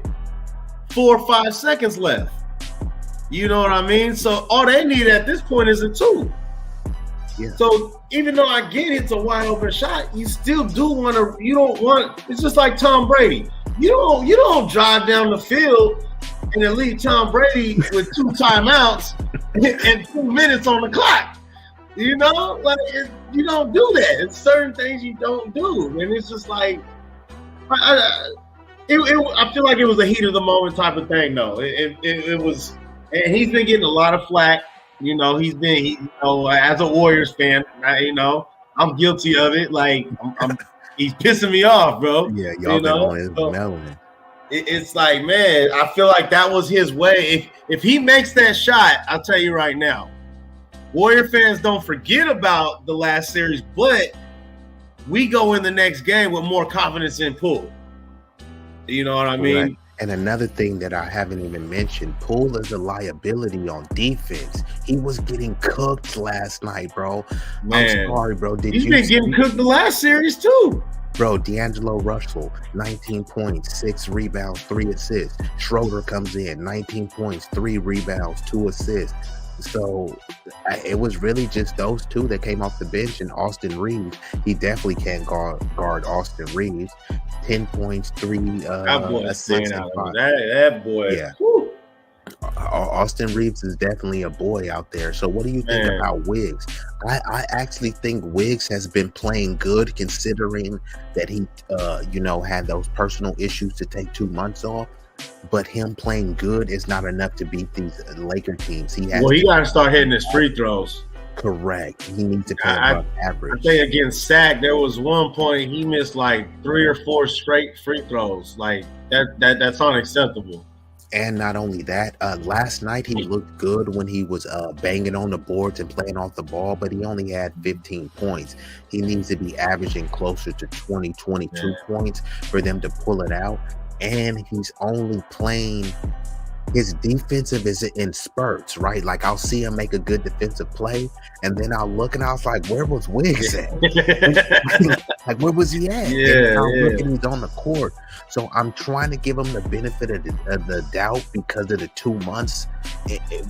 S3: 4 or 5 seconds left. You know what I mean? So all they need at this point is a 2. Yeah. So even though I get it's a wide open shot, you still do want to. You don't want. It's just like Tom Brady. You don't drive down the field and then leave Tom Brady with 2 timeouts and 2 minutes on the clock. You don't do that. It's certain things you don't do, and it's just like I feel like it was a heat of the moment type of thing, though. It was, and he's been getting a lot of flack. He's been, as a Warriors fan, I'm guilty of it. Like, he's pissing me off, bro.
S2: Yeah, y'all been on his melon.
S3: It's like, man, I feel like that was his way. If he makes that shot, I'll tell you right now, Warrior fans don't forget about the last series, but we go in the next game with more confidence in Poole. You know what I mean?
S2: And another thing that I haven't even mentioned, Poole is a liability on defense. He was getting cooked last night, bro.
S3: Man,
S2: I'm sorry, bro.
S3: He's been getting cooked the last series too.
S2: Bro, D'Angelo Russell, 19 points, 6 rebounds, 3 assists. Schroeder comes in, 19 points, 3 rebounds, 2 assists. So it was really just those two that came off the bench, and Austin Reeves. He definitely can't guard Austin Reeves. 10 points, 3 assists.
S3: That boy.
S2: Yeah. Austin Reeves is definitely a boy out there. So what do you think about Wiggs? I actually think Wiggs has been playing good, considering that he had those personal issues to take 2 months off. But him playing good is not enough to beat these Laker teams. He got
S3: to start hitting his free throws.
S2: Correct. He needs to play above average.
S3: I think against Sac, there was one point he missed like 3 or 4 straight free throws. Like that's unacceptable.
S2: And not only that, last night he looked good when he was banging on the boards and playing off the ball, but he only had 15 points. He needs to be averaging closer to 20, 22 points for them to pull it out. And he's only playing, his defensive is in spurts, right? Like I'll see him make a good defensive play, and then I'll look and I was like, where was Wiggs at? Like, where was he at? And I'm looking, he's on the court. So I'm trying to give him the benefit of the doubt because of the 2 months.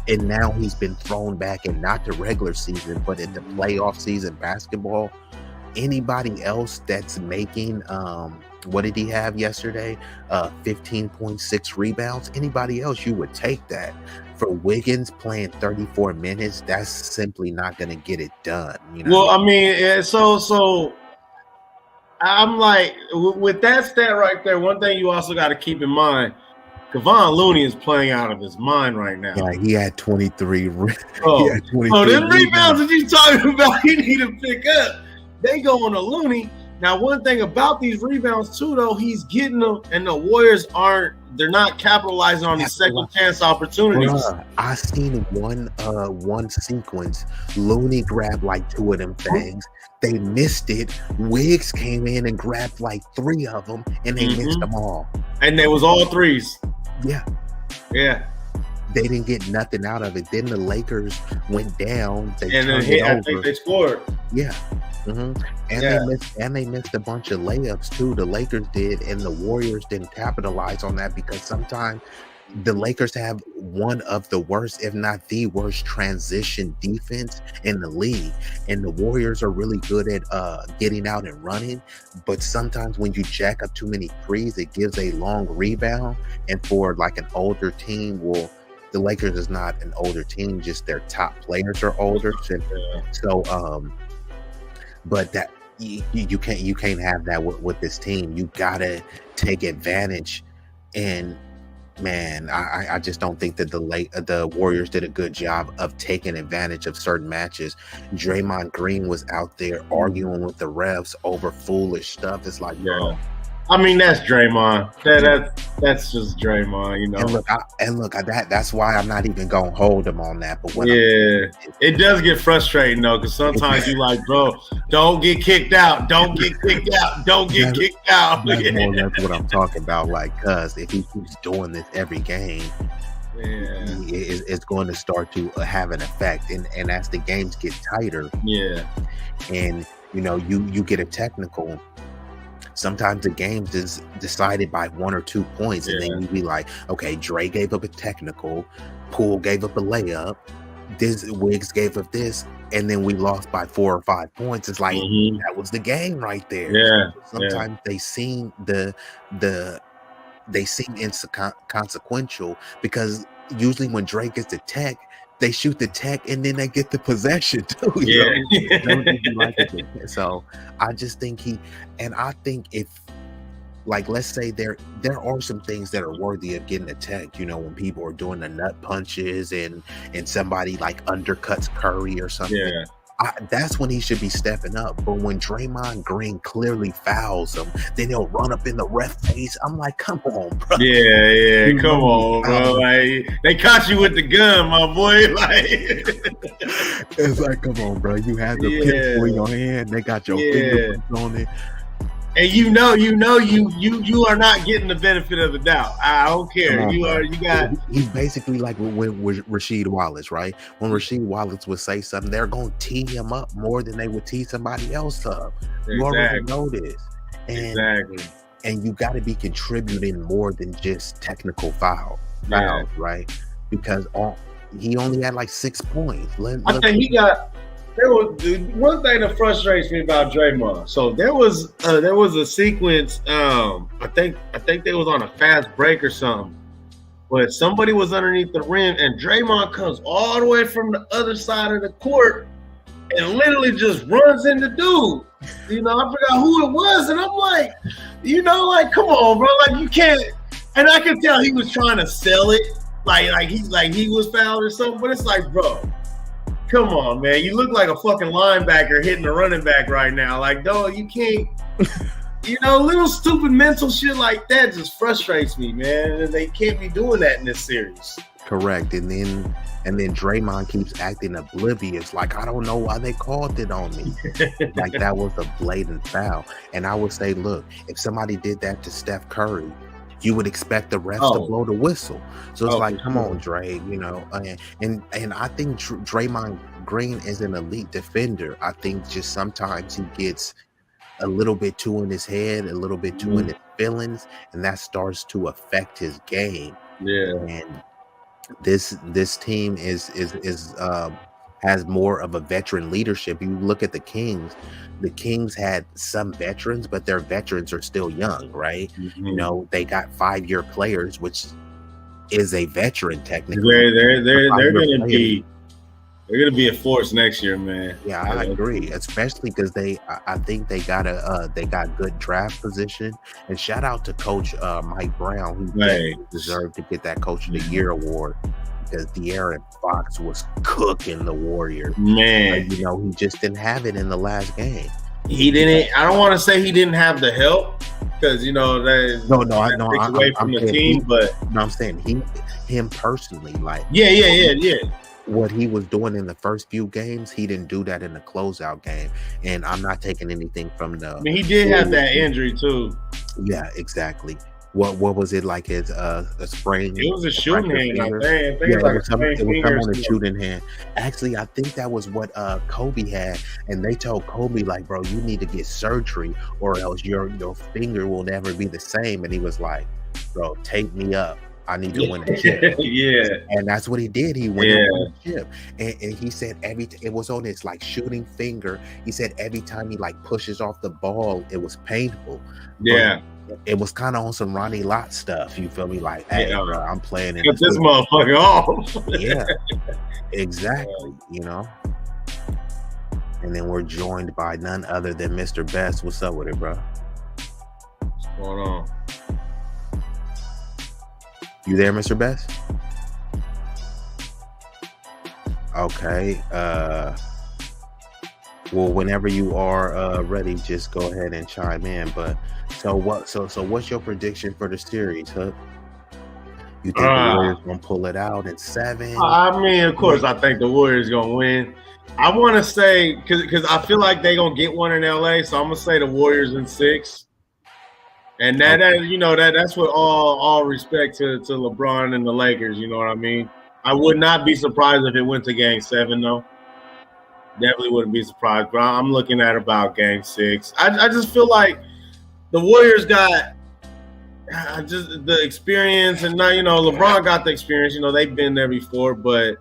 S2: And now he's been thrown back in not the regular season, but in the playoff season basketball. Anybody else that's making what did he have yesterday? 15.6 rebounds. Anybody else, you would take that. For Wiggins playing 34 minutes, that's simply not going to get it done.
S3: Well, I mean, so I'm like, with that stat right there, one thing you also got to keep in mind, Kevon Looney is playing out of his mind right now.
S2: Yeah, he had 23.
S3: Them rebounds that you talking about, he need to pick up. They go on to Looney. Now, one thing about these rebounds too, though, he's getting them, and the Warriors they're not capitalizing on these second chance opportunities.
S2: I seen one sequence. Looney grabbed like 2 of them things. They missed it. Wiggs came in and grabbed like 3 of them, and they missed them all.
S3: And they was all threes.
S2: Yeah. They didn't get nothing out of it. Then the Lakers went down. I
S3: think they scored.
S2: Yeah. And they missed a bunch of layups too. The Lakers did, and the Warriors didn't capitalize on that because sometimes the Lakers have one of the worst, if not the worst, transition defense in the league. And the Warriors are really good at getting out and running. But sometimes when you jack up too many threes, it gives a long rebound. And for like an older team, the Lakers is not an older team, just their top players are older. But that you can't have that with this team. You gotta take advantage. And man, I just don't think that the Warriors did a good job of taking advantage of certain matches. Draymond Green was out there arguing with the refs over foolish stuff. It's like, bro.
S3: I mean, that's Draymond. That's just Draymond,
S2: And look, that's why I'm not even gonna hold him on that. But
S3: it does get frustrating though, because sometimes you like, bro, don't get kicked out, don't get kicked out, don't get kicked out.
S2: That's what I'm talking about. Like, cause if he keeps doing this every game, it's going to start to have an effect. And as the games get tighter, and you get a technical. Sometimes the games is decided by 1 or 2 points, and then you be like, okay, Dre gave up a technical, Poole gave up a layup, Wiggs gave up this, and then we lost by 4 or 5 points. It's like that was the game right there. Sometimes they seem inconsequential because usually when Dre gets the tech, they shoot the tech and then they get the possession too. So I just think I think if, like, let's say there are some things that are worthy of getting a tech, when people are doing the nut punches and somebody like undercuts Curry or something. That's when he should be stepping up. But when Draymond Green clearly fouls him, then he'll run up in the ref face. I'm like, come on, bro.
S3: Come on, bro. Like, they caught you with the gun, my boy. Like,
S2: it's like, come on, bro. You had the pistol in your hand. They got your fingerprints on it.
S3: And you are not getting the benefit of the doubt. I don't care.
S2: He's basically like with Rasheed Wallace, right? When Rasheed Wallace would say something, they're gonna tee him up more than they would tee somebody else up. You already know this. And you got to be contributing more than just technical fouls, right? Because he only had like 6 points.
S3: I think he got. There was one thing that frustrates me about Draymond. So there was a sequence. I think they was on a fast break or something, but somebody was underneath the rim, and Draymond comes all the way from the other side of the court and literally just runs into dude. You know, I forgot who it was, and I'm like, come on, bro, like you can't. And I could tell he was trying to sell it, like he was fouled or something. But it's like, bro. Come on, man. You look like a fucking linebacker hitting a running back right now. Like, dog, you can't, little stupid mental shit like that just frustrates me, man. And they can't be doing that in this series.
S2: Correct. And then Draymond keeps acting oblivious. Like, I don't know why they called it on me. Like, that was a blatant foul. And I would say, look, if somebody did that to Steph Curry, you would expect the refs to blow the whistle. So it's like, come on, Dre, and I think Draymond Green is an elite defender. I think just sometimes he gets a little bit too in his head, a little bit too in his feelings, and that starts to affect his game.
S3: Yeah.
S2: And this team has more of a veteran leadership. You look at the Kings. The Kings had some veterans, but their veterans are still young, right? Mm-hmm. They got 5-year players, which is a veteran technically.
S3: They're gonna be a force next year, man.
S2: Yeah, I agree, especially because I think they got good draft position. And shout out to Coach Mike Brown, who deserved to get that Coach of the Year award. Because De'Aaron Fox was cooking the Warriors.
S3: Man.
S2: He just didn't have it in the last game.
S3: He didn't. I don't want to say he didn't have the help because that takes away from the team. But
S2: I'm saying him personally, like
S3: yeah.
S2: What he was doing in the first few games, he didn't do that in the closeout game. And I'm not taking anything from the.
S3: I mean, he did have that injury too.
S2: Yeah, exactly. What was it like? His a sprain?
S3: It was a shooting hand. I think
S2: it was someone on a shooting hand. Actually, I think that was what Kobe had, and they told Kobe like, "Bro, you need to get surgery, or else your finger will never be the same." And he was like, "Bro, tape me up. I need to win a chip."
S3: Yeah,
S2: and that's what he did. He won a chip, and he said it was on his like shooting finger. He said every time he like pushes off the ball, it was painful.
S3: Yeah.
S2: But it was kind of on some Ronnie Lott stuff. You feel me? Like, hey, bro, I'm playing in
S3: this motherfucker off.
S2: Yeah, exactly. And then we're joined by none other than Mr. Best. What's up with it, bro?
S3: What's going on?
S2: You there, Mr. Best? Okay. Well, whenever you are ready, just go ahead and chime in. But so what's your prediction for the series, Hook? You think the Warriors gonna pull it out in 7?
S3: I mean, of course, I think the Warriors gonna win. I want to say because I feel like they gonna get one in LA, so I'm gonna say the Warriors in 6. And that's what all respect to LeBron and the Lakers. You know what I mean? I would not be surprised if it went to Game 7 though. Definitely wouldn't be surprised, but I'm looking at about Game 6. I just feel like the Warriors got just the experience, and now LeBron got the experience. They've been there before, but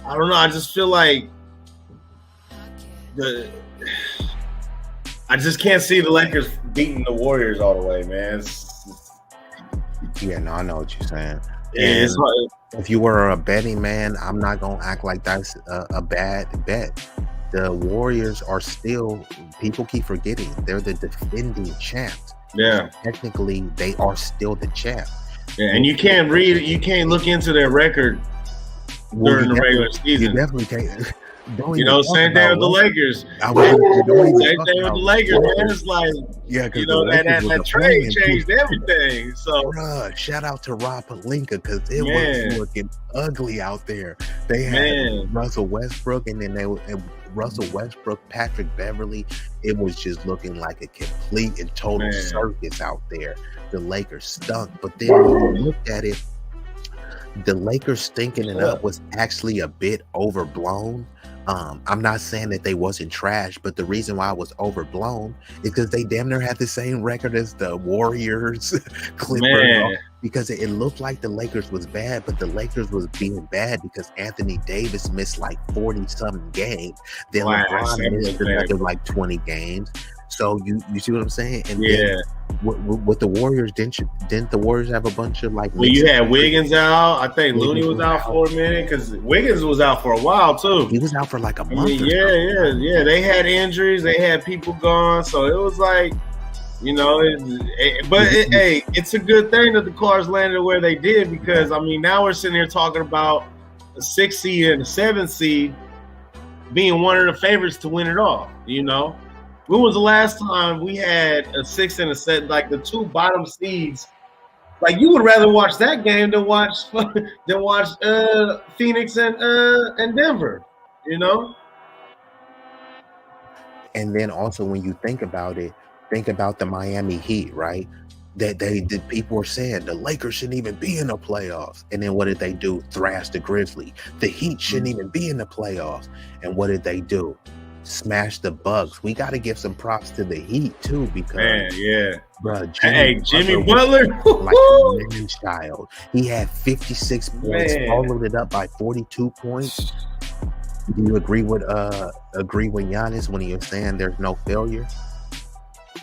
S3: I don't know. I just feel like I just can't see the Lakers beating the Warriors all the way, man.
S2: Yeah, no, I know what you're saying.
S3: Yeah, it's like,
S2: if you were a betting man, I'm not going to act like that's a bad bet. The Warriors are still, people keep forgetting, they're the defending champs.
S3: Yeah.
S2: Technically, they are still the champs.
S3: Yeah, and you can't look into their record during the regular season.
S2: You definitely can't. Don't
S3: You
S2: even
S3: know,
S2: talk
S3: same thing
S2: about
S3: with the
S2: Westbrook.
S3: Lakers.
S2: I was gonna say, don't even
S3: Same
S2: talk
S3: thing with
S2: about
S3: the Lakers, man.
S2: Lakers.
S3: It's like,
S2: Yeah,
S3: you
S2: because the
S3: know,
S2: Lakers was
S3: that
S2: a
S3: trade
S2: plan
S3: changed
S2: too.
S3: everything. So,
S2: Bruh, shout out to Rob Pelinka because it was
S3: man,
S2: looking ugly out there. They had
S3: man,
S2: Russell Westbrook, and then Russell Westbrook, Patrick Beverly. It was just looking like a complete and total
S3: man.
S2: circus out there. The Lakers stunk, but then when you looked at it, the Lakers stinking it up was actually a bit overblown. I'm not saying that they wasn't trash, but the reason why it was overblown is because they damn near had the same record as the Warriors, Clippers, because it looked like the Lakers was bad, but the Lakers was being bad because Anthony Davis missed like 40-something games. Then LeBron missed another like 20 games. So you see what I'm saying? And then with the Warriors, didn't the Warriors have a bunch of like?
S3: Well, you had Wiggins out. I think Looney was out for a minute because Wiggins was out for a while too.
S2: He was out for like a month.
S3: Yeah. They had injuries. They had people gone. So it was like, you know, hey, it's a good thing that the Cars landed where they did because I mean now we're sitting here talking about a 6th seed and a 7th seed being one of the favorites to win it all. You know. When was the last time we had a 6 and a 7, like the 2 bottom seeds? Like you would rather watch that game than watch Phoenix and Denver, you know?
S2: And then also when you think about it, think about the Miami Heat, right? That people were saying the Lakers shouldn't even be in the playoffs. And then what did they do? Thrash the Grizzlies. The Heat shouldn't even be in the playoffs. And what did they do? Smash the Bucks. We got to give some props to the Heat too because bro,
S3: Jimmy Butler
S2: like a man child. He had 56 points, followed it up by 42 points. Do you agree with Giannis when he was saying there's no failure?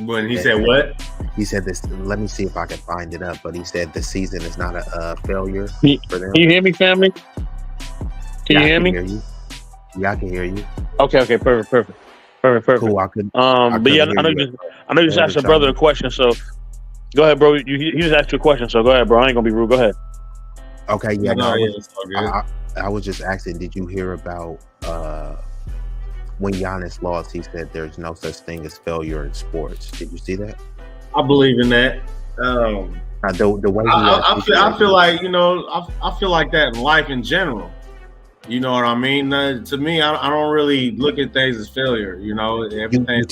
S3: When he said what?
S2: He said this. Let me see if I can find it up. But he said the season is not a failure for them.
S4: Can you hear me, family? Can you hear me?
S2: Yeah, I can hear you.
S4: Okay, perfect.
S2: Cool.
S4: But yeah, I know you just asked your brother a question, so go ahead, bro. He just asked you a question, so go ahead, bro. I ain't gonna be rude. Go ahead.
S2: Okay, I was just asking, did you hear about when Giannis lost? He said there's no such thing as failure in sports. Did you see that?
S3: I believe in that.
S2: The way
S3: I feel like, you know, I feel like that in life in general. You know what I mean? To me, I don't really look at things as failure. You know, everything.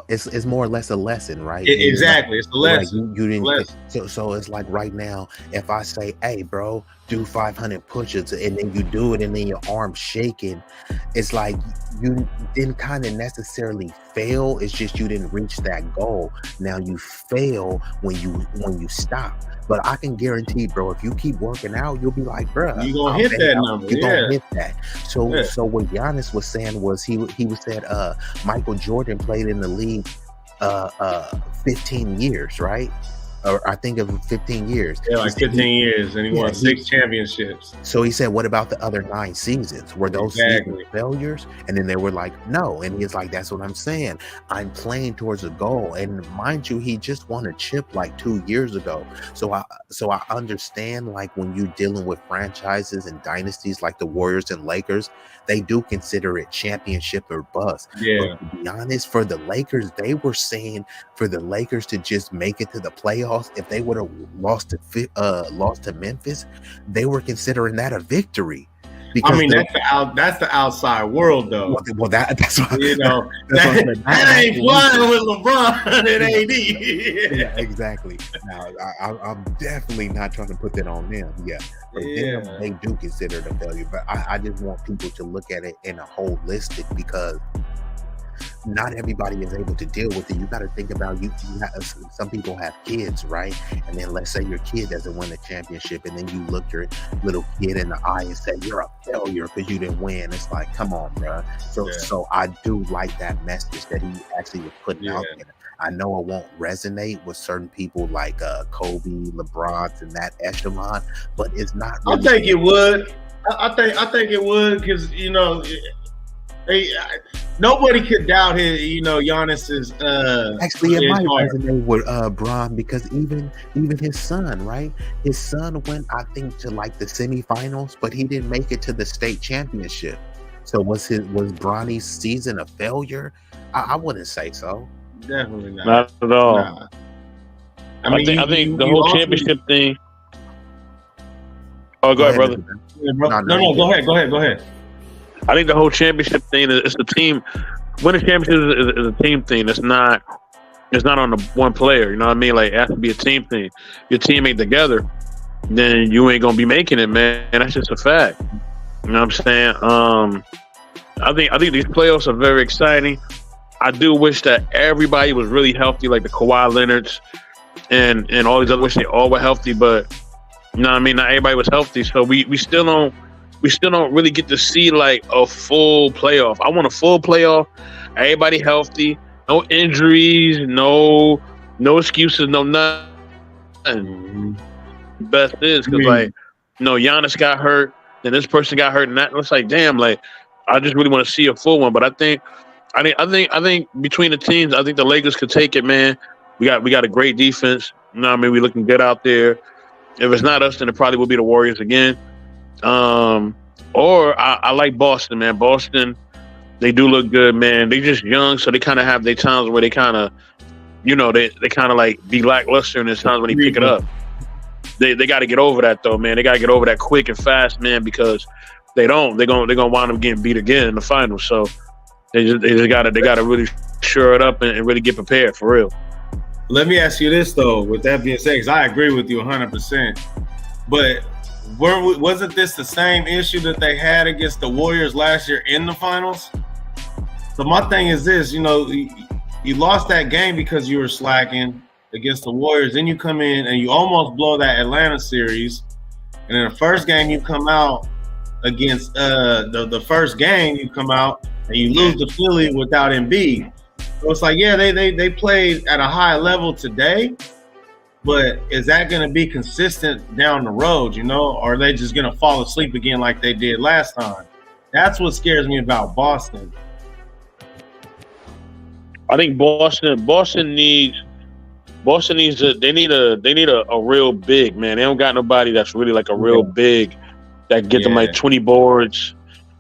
S2: It's more or less a lesson, right?
S3: Exactly, it's a lesson.
S2: Like you didn't. So it's like right now, if I say, "Hey, bro, do 500 push-ups," and then you do it, and then your arm's shaking, it's like you didn't kind of necessarily fail. It's just you didn't reach that goal. Now you fail when you stop. But I can guarantee, bro, if you keep working out, you'll be like, bro,
S3: you're gonna hit that number.
S2: You're gonna hit that. So what Giannis was saying was he said Michael Jordan played in the league 15 years, right? Or I think of 15 years.
S3: Yeah, like 15 years, and he won 6 championships.
S2: So he said, what about the other 9 seasons? Were those seasons failures? And then they were like, no. And he's like, that's what I'm saying. I'm playing towards a goal. And mind you, he just won a chip like 2 years ago. So I understand, like, when you're dealing with franchises and dynasties like the Warriors and Lakers, they do consider it championship or bust.
S3: Yeah.
S2: But to be honest, for the Lakers, they were saying for the Lakers to just make it to the playoffs, if they would have lost to Memphis, they were considering that a victory. Because
S3: I mean, that's the outside world, though.
S2: Well, that's what,
S3: you know. That ain't flying with LeBron and AD.
S2: Yeah, exactly. Now, I'm definitely not trying to put that on them. Yeah, for them, they do consider it a failure. But I just want people to look at it in a holistic, because not everybody is able to deal with it. You got to think about some people have kids, right? And then let's say your kid doesn't win a championship, and then you look your little kid in the eye and say you're a failure because you didn't win. It's like, come on, bro. So I do like that message that he actually was putting out there. I know it won't resonate with certain people like Kobe, LeBron, and that echelon, but it's not. Really
S3: I think it would. I think it would, because you know. Nobody could doubt his, Giannis's.
S2: Actually, it might resonate with Bron, because even his son, right? His son went, I think, to like the semifinals, but he didn't make it to the state championship. So was Bronny's season a failure? I wouldn't say so.
S3: Definitely not.
S4: Not at all.
S3: Nah.
S4: I think the whole championship thing. Oh, go ahead, brother.
S3: No, go ahead.
S4: I think the whole championship thing is the team. Winning championship is a team thing. It's not on the one player. You know what I mean? Like, it has to be a team thing. Your team ain't together, then you ain't gonna be making it, man. That's just a fact. You know what I'm saying? I think these playoffs are very exciting. I do wish that everybody was really healthy, like the Kawhi Leonards and all these other. Wish they all were healthy, but you know what I mean? Not everybody was healthy, so we still don't really get to see like a full playoff. I want a full playoff. Everybody healthy, no injuries, no excuses, no nothing. The best is because Giannis got hurt, then this person got hurt, and that it's like, damn, like I just really want to see a full one. But I think between the teams, I think the Lakers could take it, man. We got a great defense. You know what I mean? We looking good out there. If it's not us, then it probably will be the Warriors again. Or I like Boston, man. Boston, they do look good, man. They just young, so they kind of have their times where they kind of, they kind of like be lackluster, and there's times when they pick it up. They got to get over that though, man. They got to get over that quick and fast, man, because they're gonna wind up getting beat again in the finals. So they gotta really shore it up and really get prepared for real.
S3: Let me ask you this though. With that being said, because I agree with you 100%, but wasn't this the same issue that they had against the Warriors last year in the finals? So my thing is this, you lost that game because you were slacking against the Warriors. Then you come in and you almost blow that Atlanta series. And in the first game you come out against the first game you come out and you lose to Philly without Embiid. So it's like, yeah, they played at a high level today, but is that going to be consistent down the road, or are they just going to fall asleep again like they did last time? That's what scares me about Boston.
S4: I think Boston needs a real big, man. They don't got nobody that's really like a real big that get them like 20 boards.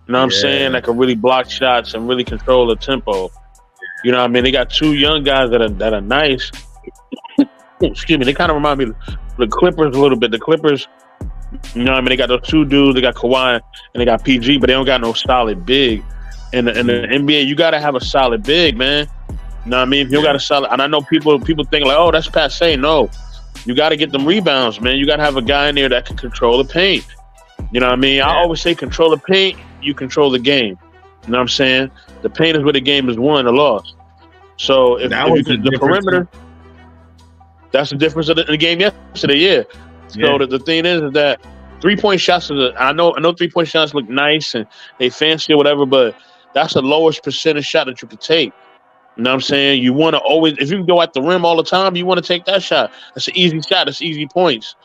S4: You know what I'm saying? That can really block shots and really control the tempo. You know what I mean? They got two young guys that are nice. Excuse me. They kind of remind me of the Clippers a little bit. The Clippers, you know what I mean? They got those two dudes. They got Kawhi and they got PG, but they don't got no solid big. In the NBA, you got to have a solid big, man. You know what I mean? If you got a solid, and I know people think like, oh, that's passe. No, you got to get them rebounds, man. You got to have a guy in there that can control the paint. You know what I mean? I always say control the paint, you control the game. You know what I'm saying? The paint is where the game is won or lost. So if the perimeter, that's the difference of the game yesterday. Yeah. So the thing is that 3-point shots I know 3-point shots look nice and they fancy or whatever, but that's the lowest percentage shot that you could take. You know what I'm saying? You want to always, if you can go at the rim all the time, you want to take that shot. That's an easy shot. That's easy points.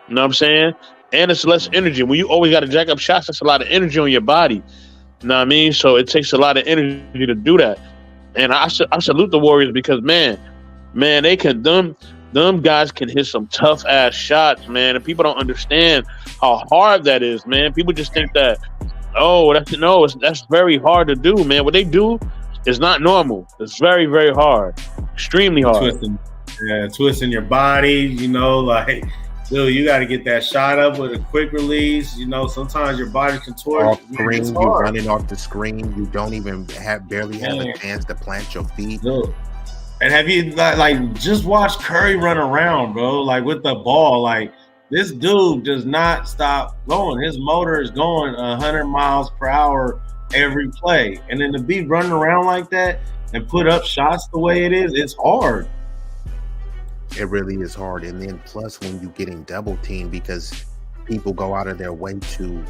S4: You know what I'm saying? And it's less energy. When you always got to jack up shots, that's a lot of energy on your body. You know what I mean? So it takes a lot of energy to do that. And I salute the Warriors because, man, they can, them guys can hit some tough ass shots, man. And people don't understand how hard that is, man. People just think that, that's very hard to do, man. What they do is not normal. It's very, very hard. Extremely hard.
S3: Twisting your body, like, dude, you got to get that shot up with a quick release. Sometimes your body contorts.
S2: Off screen, you're running off the screen. You don't even barely have a chance to plant your feet.
S3: Dude. And have you just watch Curry run around, bro? Like with the ball, like this dude does not stop going. His motor is going 100 miles per hour every play, and then to be running around like that and put up shots the way it is, it's hard.
S2: It really is hard. And then plus when you're getting double teamed, because people go out of their way to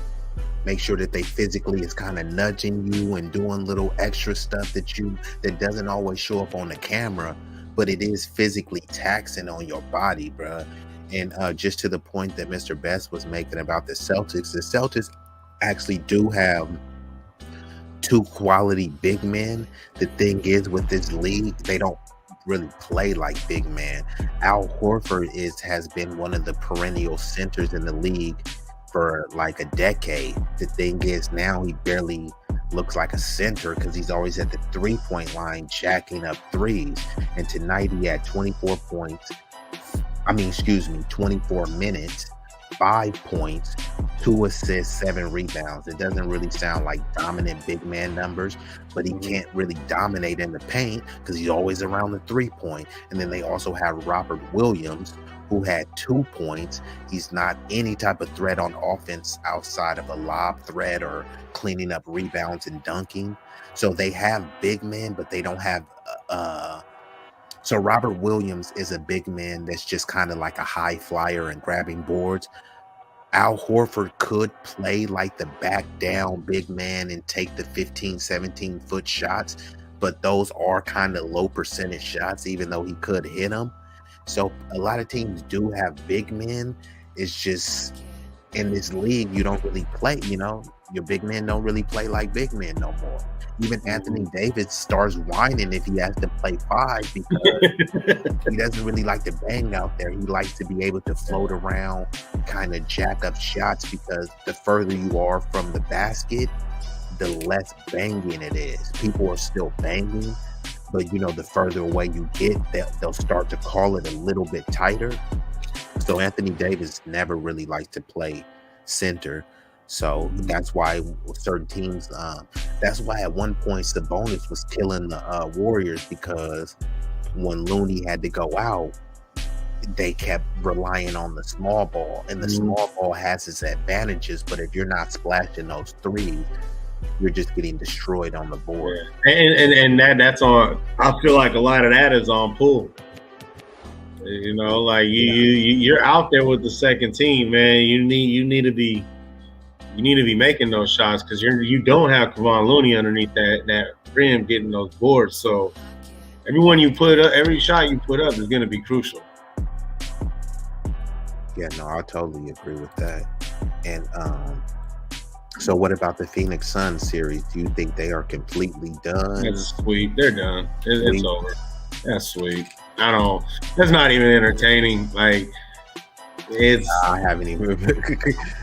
S2: make sure that they physically is kind of nudging you and doing little extra stuff that doesn't always show up on the camera, but it is physically taxing on your body, bruh. And just to the point that Mr. Best was making about the Celtics actually do have two quality big men. The thing is with this league, they don't really play like big man. Al Horford has been one of the perennial centers in the league for like a decade. The thing is now he barely looks like a center because he's always at the 3-point line jacking up threes. And tonight he had 24 minutes, 5 points, 2 assists, 7 rebounds. It doesn't really sound like dominant big man numbers, but he can't really dominate in the paint because he's always around the 3-point. And then they also have Robert Williams, who had 2 points. He's not any type of threat on offense outside of a lob threat or cleaning up rebounds and dunking. So they have big men, but they don't have so Robert Williams is a big man that's just kind of like a high flyer and grabbing boards. Al Horford could play like the back down big man and take the 15, 17 foot shots, but those are kind of low percentage shots, even though he could hit them. So a lot of teams do have big men. It's just in this league, you don't really play, your big men don't really play like big men no more. Even Anthony Davis starts whining if he has to play 5 because he doesn't really like to bang out there. He likes to be able to float around, kind of jack up shots, because the further you are from the basket, the less banging it is. People are still banging, but the further away you get, they'll start to call it a little bit tighter. So Anthony Davis never really likes to play center. So that's why certain teams, that's why at one point Sabonis was killing the Warriors, because when Looney had to go out, they kept relying on the small ball, and the small ball has its advantages, but if you're not splashing those threes, you're just getting destroyed on the board.
S3: And that's on, I feel like a lot of that is on Poole. You're out there with the second team, man. You need to be making those shots, because you don't have Kevon Looney underneath that rim getting those boards. So every shot you put up is going to be crucial.
S2: Yeah, no, I totally agree with that. And so what about the Phoenix Suns series? Do you think they are completely done?
S3: It's sweet. They're done. It's over. That's sweet. That's not even entertaining. Like,
S2: I haven't even.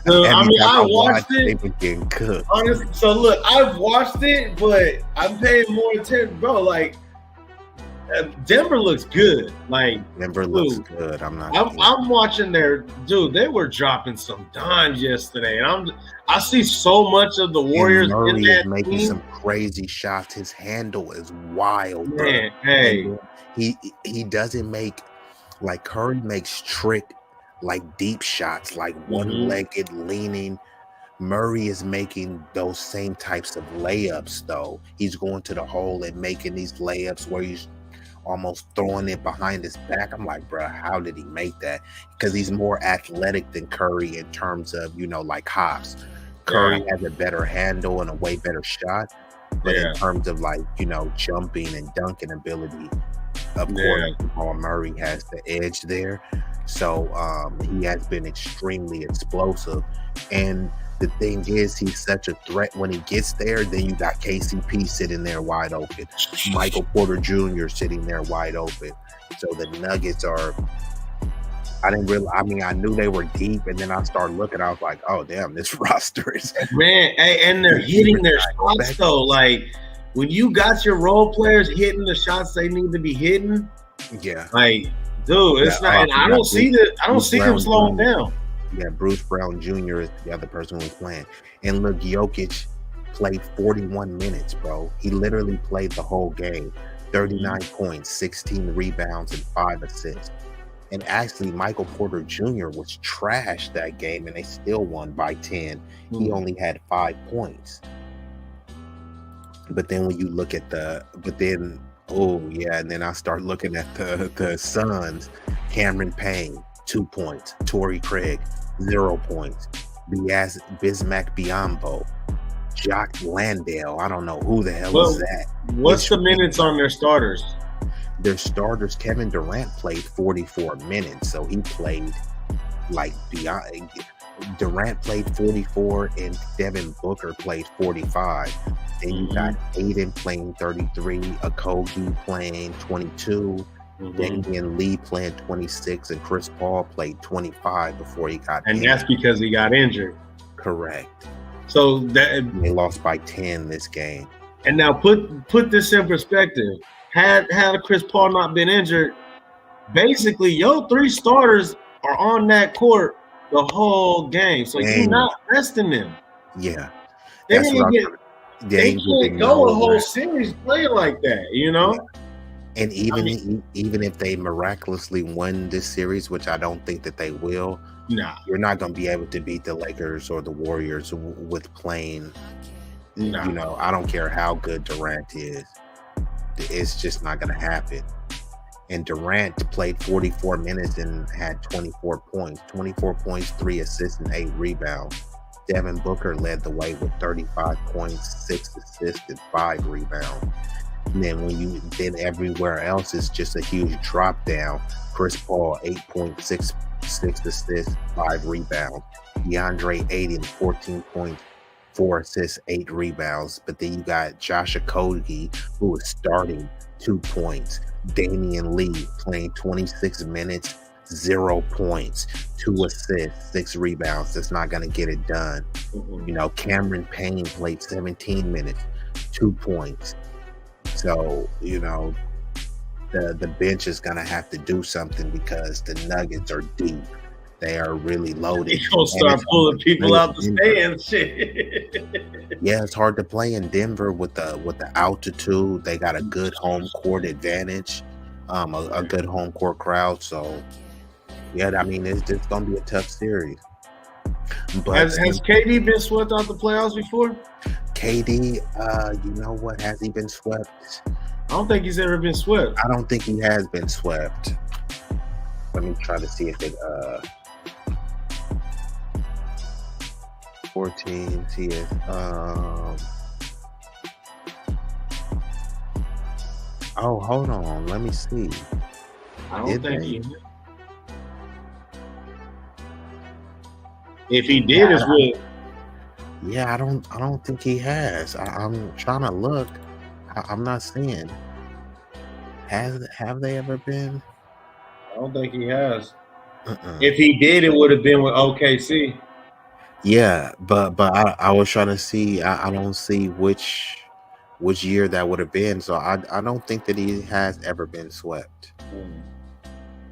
S3: I watched it.
S2: They've been getting cooked.
S3: Honestly, so look, I've watched it, but I'm paying more attention, bro. Like, Denver looks good. Like,
S2: Denver looks good.
S3: I'm watching they were dropping some dimes yesterday, and I see so much of the Warriors.
S2: And Murray is making some crazy shots. His handle is wild,
S3: man.
S2: Bro.
S3: Hey,
S2: he doesn't make, like, Curry makes trick, like, deep shots, like one-legged leaning. Murray is making those same types of layups, though. He's going to the hole and making these layups where he's almost throwing it behind his back. I'm like, bro, how did he make that? Because he's more athletic than Curry in terms of, like hops. Curry has a better handle and a way better shot. But in terms of, like, jumping and dunking ability, of course, Jamal Murray has the edge there. So he has been extremely explosive. And the thing is, he's such a threat when he gets there. Then you got KCP sitting there wide open, Michael Porter Jr. sitting there wide open. So the Nuggets are, I knew they were deep, and then I started looking, I was like, oh damn, this roster is,
S3: man. Hey, and they're hitting their shots though. Like, when you got your role players hitting the shots they need to be hitting, like, dude, it's not. And I don't see them slowing down.
S2: Yeah, Bruce Brown Jr. is the other person who's playing. And look, Jokic played 41 minutes, bro. He literally played the whole game. 39 points, 16 rebounds, and 5 assists. And actually, Michael Porter Jr. was trashed that game, and they still won by 10. He only had 5 points. But then when you look at and then I start looking at the Suns. Cameron Payne, 2 points. Torrey Craig, 0 points. Bismack Biyombo, Jock Landale. I don't know who the hell is that.
S3: What's the minutes on their starters?
S2: Their starters, Kevin Durant played 44 minutes, so he played like beyond. Durant played 44 and Devin Booker played 45. Then you got Aiden playing 33, Okogie playing 22, Damian Lee playing 26, and Chris Paul played 25 before he got injured.
S3: That's because he got injured.
S2: Correct.
S3: So that
S2: They lost by 10 this game.
S3: and now put this in perspective. Had Chris Paul not been injured, basically your 3 starters are on that court the whole game. So you're not resting them.
S2: Yeah.
S3: They
S2: That's what
S3: they can't go a whole series playing like that, you know?
S2: Yeah. And even if they miraculously win this series, which I don't think that they will, you're not going to be able to beat the Lakers or the Warriors with playing. You know, I don't care how good Durant is. It's just not going to happen. And Durant played 44 minutes and had 24 points. 24 points, 3 assists, and 8 rebounds. Devin Booker led the way with 35 points, 6 assists, and 5 rebounds. And then everywhere else is just a huge drop down. Chris Paul, 8.6 assists, 5 rebounds. DeAndre Ayton, 14 points, 4 assists, 8 rebounds. But then you got Josh Okogie, who is starting, 2 points. Damian Lee playing 26 minutes, 0 points, 2 assists, 6 rebounds. That's not going to get it done. You know, Cameron Payne played 17 minutes, 2 points. So, you know, the bench is going to have to do something because the Nuggets are deep. They are really loaded.
S3: They're going to start pulling people out the stands. Shit.
S2: Yeah, it's hard to play in Denver with the altitude. They got a good home court advantage, a good home court crowd. So, yeah, I mean, it's just going to be a tough series. But
S3: has KD been swept out the playoffs before?
S2: KD, you know what? Has he been swept?
S3: I don't think he's ever been swept.
S2: I don't think he has been swept. Let me try to see if it 14 he is oh, hold on, let me see.
S3: I don't think he. If he did, it's with.
S2: Yeah, I don't think he has. I'm trying to look. I'm not seeing. Have they ever been?
S3: I don't think he has. If he did, it would have been with OKC.
S2: Yeah, but I was trying to see. I don't see which year that would have been. So I don't think that he has ever been swept.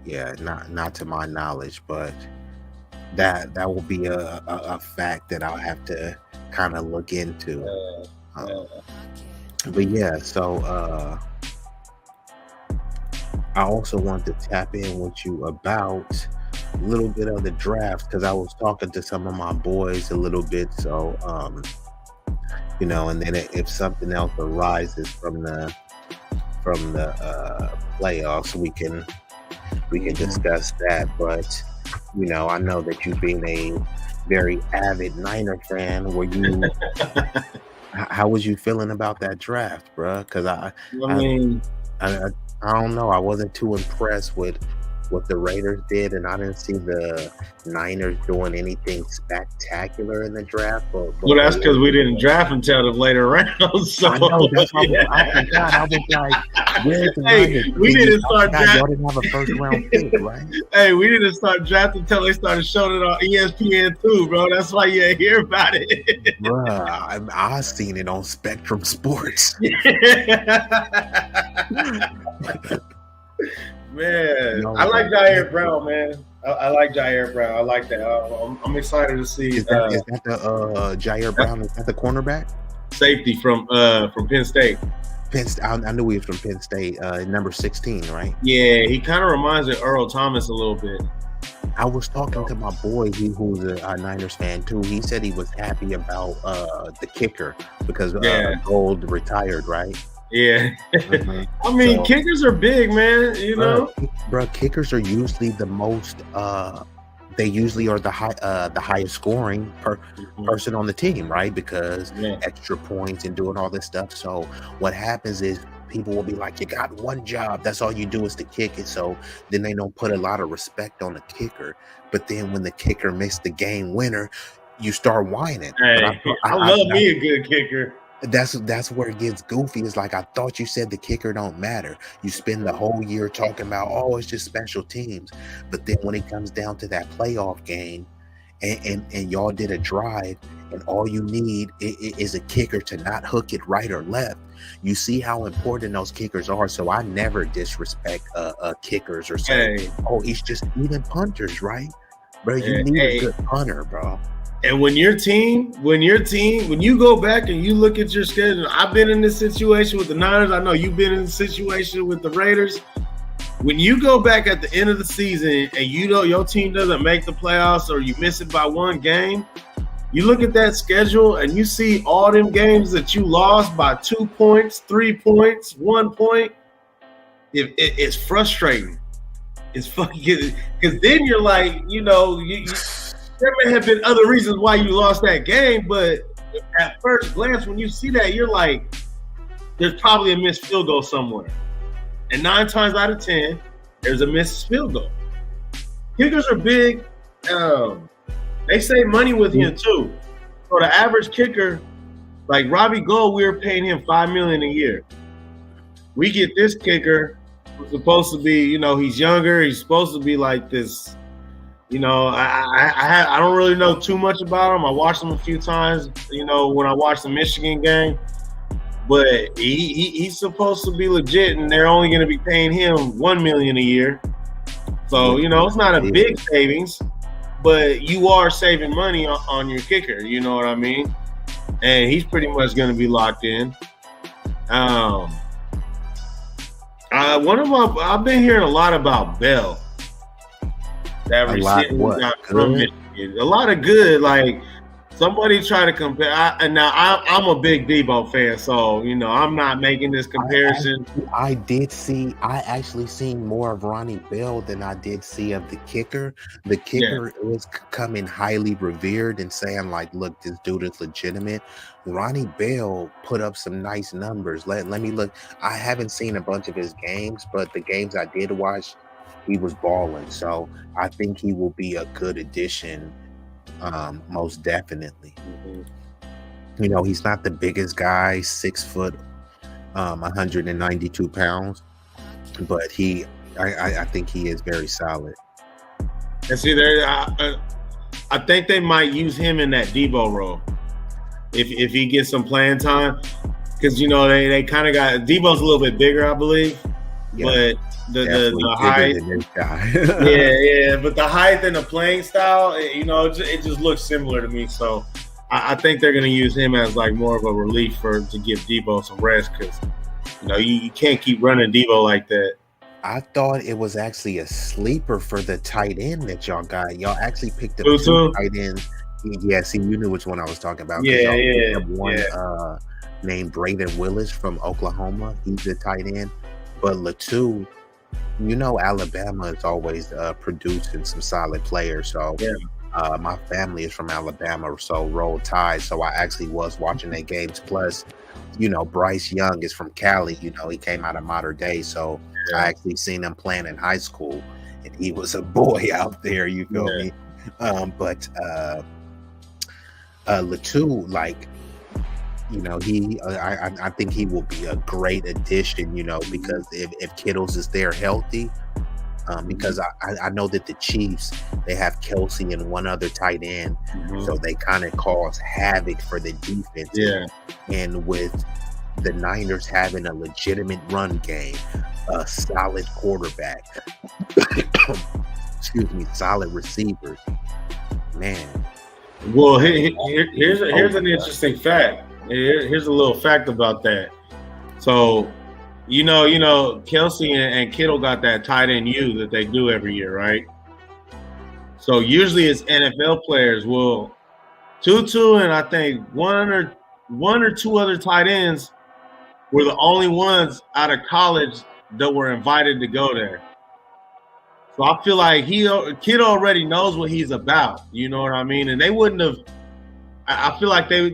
S2: Yeah, not to my knowledge, but that will be a fact that I'll have to kind of look into. But yeah, so I also wanted to tap in with you about a little bit of the draft because I was talking to some of my boys a little bit. So you know, and then if something else arises from the playoffs, we can discuss that. But you know, I know that you being a very avid Niner fan, were you? How was you feeling about that draft, bro? Because I don't know. I wasn't too impressed with what the Raiders did, and I didn't see the Niners doing anything spectacular in the draft. But
S3: well, that's because we didn't draft until the later rounds. So
S2: I know that's why I forgot. I was like, "Where's the Niners?"
S3: We didn't start drafting.
S2: Y'all didn't have a first round pick, right?
S3: Hey, we didn't start drafting until they started showing it on ESPN too, bro. That's why you ain't hear about it,
S2: Bruh, I seen it on Spectrum Sports.
S3: Man, I like Jair Brown, man. I like Jair Brown. I like that. I'm excited to see.
S2: Is that the Jair Brown? Is that the cornerback?
S3: Safety from Penn State.
S2: I knew he was from Penn State. Number 16, right?
S3: Yeah, he kind of reminds me of Earl Thomas a little bit.
S2: I was talking to my boy, who's a Niners fan too. He said he was happy about the kicker because Gold retired, right?
S3: Yeah.
S2: Mm-hmm.
S3: I mean, kickers are big, man. You know,
S2: bro. Kickers are usually the most. They usually are the highest scoring person on the team, right? Because extra points and doing all this stuff. So what happens is people will be like, "You got one job. That's all you do is to kick it." So then they don't put a lot of respect on the kicker. But then when the kicker missed the game winner, you start whining.
S3: Hey, I love me a good kicker.
S2: That's where it gets goofy. It's like, I thought you said the kicker don't matter. You spend the whole year talking about, oh, it's just special teams. But then when it comes down to that playoff game, and y'all did a drive, and all you need is a kicker to not hook it right or left. You see how important those kickers are. So I never disrespect kickers or say, oh, he's just even punters, right? Bro, you need a good punter, bro.
S3: And when you go back and you look at your schedule, I've been in this situation with the Niners. I know you've been in this situation with the Raiders. When you go back at the end of the season and you know your team doesn't make the playoffs or you miss it by one game, you look at that schedule and you see all them games that you lost by 2 points, 3 points, 1 point. It's frustrating. It's fucking because then you're like, there may have been other reasons why you lost that game, but at first glance, when you see that, you're like, there's probably a missed field goal somewhere. And 9 times out of 10, there's a missed field goal. Kickers are big. They save money with him too. So the average kicker, like Robbie Gould, we were paying him $5 million a year. We get this kicker who's supposed to be, he's younger. He's supposed to be like this. I don't really know too much about him. I watched him a few times. When I watched the Michigan game. But he's supposed to be legit, and they're only going to be paying him $1 million a year. So it's not a big savings, but you are saving money on your kicker. You know what I mean? And he's pretty much going to be locked in. I've been hearing a lot about Bell. That receiver got from Michigan. A lot of good, like. Somebody try to compare. I'm a big Debo fan, so I'm not making this comparison.
S2: I actually seen more of Ronnie Bell than I did see of the kicker. The kicker was coming highly revered and saying like, "Look, this dude is legitimate." Ronnie Bell put up some nice numbers. Let me look. I haven't seen a bunch of his games, but the games I did watch, he was balling. So I think he will be a good addition. Most definitely. He's not the biggest guy, 6 foot, 192 pounds, but I think he is very solid.
S3: And see, I think they might use him in that Debo role if he gets some playing time, because they kind of got Debo's a little bit bigger, I believe, but. The height, but the height and the playing style, it just looks similar to me. So I think they're going to use him as like more of a relief to give Debo some rest, because you can't keep running Debo like that.
S2: I thought it was actually a sleeper for the tight end that y'all got. Y'all actually picked up 2 tight ends. Yeah, see, you knew which one I was talking about. One named Braden Willis from Oklahoma. He's the tight end, but Latu. Alabama is always producing some solid players. So my family is from Alabama, so Roll Tide. So I actually was watching their games. Plus, Bryce Young is from Cali. He came out of Mater Dei. So I actually seen him playing in high school, and he was a boy out there. You feel me? But Latu, like, I think he will be a great addition, because if Kittles is there healthy, because I know that the Chiefs, they have Kelsey and one other tight end, so they kind of cause havoc for the defense. And with the Niners having a legitimate run game, a solid quarterback, solid receivers, man.
S3: Well, here's an interesting fact. Here's a little fact about that. So, Kelsey and Kittle got that tight end U that they do every year, right? So usually it's NFL players. Well, Tutu and I think one or two other tight ends were the only ones out of college that were invited to go there. So I feel like Kittle already knows what he's about. You know what I mean? And they wouldn't have. I feel like they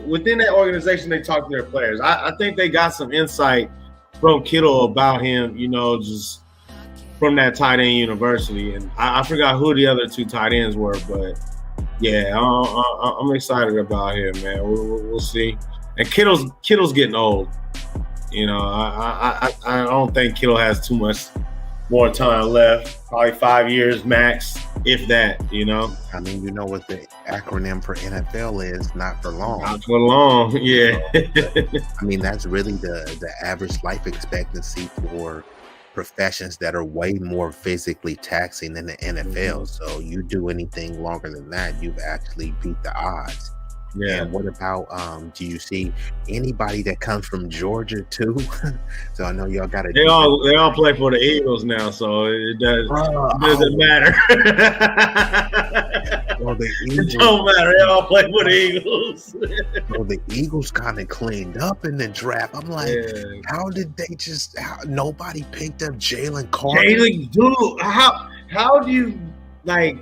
S3: within that organization, they talk to their players. I think they got some insight from Kittle about him, just from that tight end university. And I forgot who the other 2 tight ends were, but yeah, I'm excited about him, man. We'll see. And Kittle's getting old. I don't think Kittle has too much more time left. Probably 5 years max. if that, you know.
S2: I mean, you know what the acronym for NFL is? Not for long.
S3: Not for long, yeah.
S2: I mean, that's really the average life expectancy for professions that are way more physically taxing than the NFL. So you do anything longer than that, you've actually beat the odds.
S3: Yeah.
S2: And what about do you see anybody that comes from Georgia too? So I know y'all got to.
S3: They all play for the Eagles now, so it doesn't matter.
S2: Well, the Eagles,
S3: it don't matter. They all play for the Eagles.
S2: Well, the Eagles kind of cleaned up in the draft. I'm like, how did they just? Nobody picked up Jalen Carter.
S3: Jalen, dude, how do you like?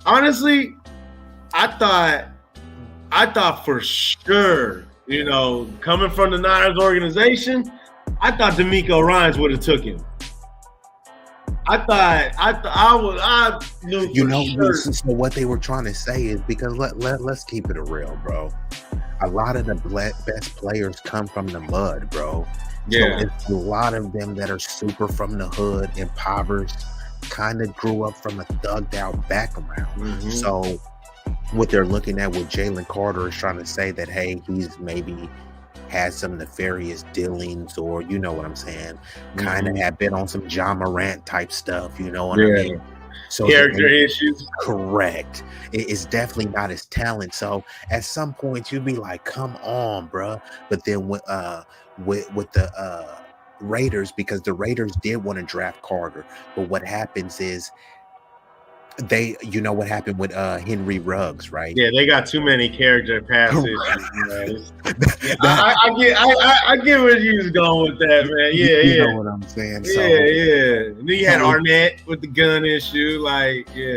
S3: Honestly, I thought for sure, you know, coming from the Niners organization, I thought D'Amico Ryans would have took him. I knew.
S2: You know,
S3: sure.
S2: So what they were trying to say is because let's keep it real, bro. A lot of the best players come from the mud, bro.
S3: Yeah.
S2: So it's a lot of them that are super from the hood, impoverished, kind of grew up from a thugged out background.
S3: Mm-hmm.
S2: So what they're looking at with Jalen Carter is trying to say that, hey, he's maybe had some nefarious dealings, or you know what I'm saying, kind of had been on some John Morant type stuff, you know what I mean? So
S3: character issues.
S2: Correct. It's definitely not his talent. So at some point you'd be like, come on, bro. But then with the Raiders, because the Raiders did want to draft Carter, but what happens is you know what happened with Henry Ruggs, right?
S3: Yeah, they got too many character passes. I get where you was going with that, man. Yeah,
S2: you know what I'm saying. So,
S3: yeah. And then you had Arnett with the gun issue,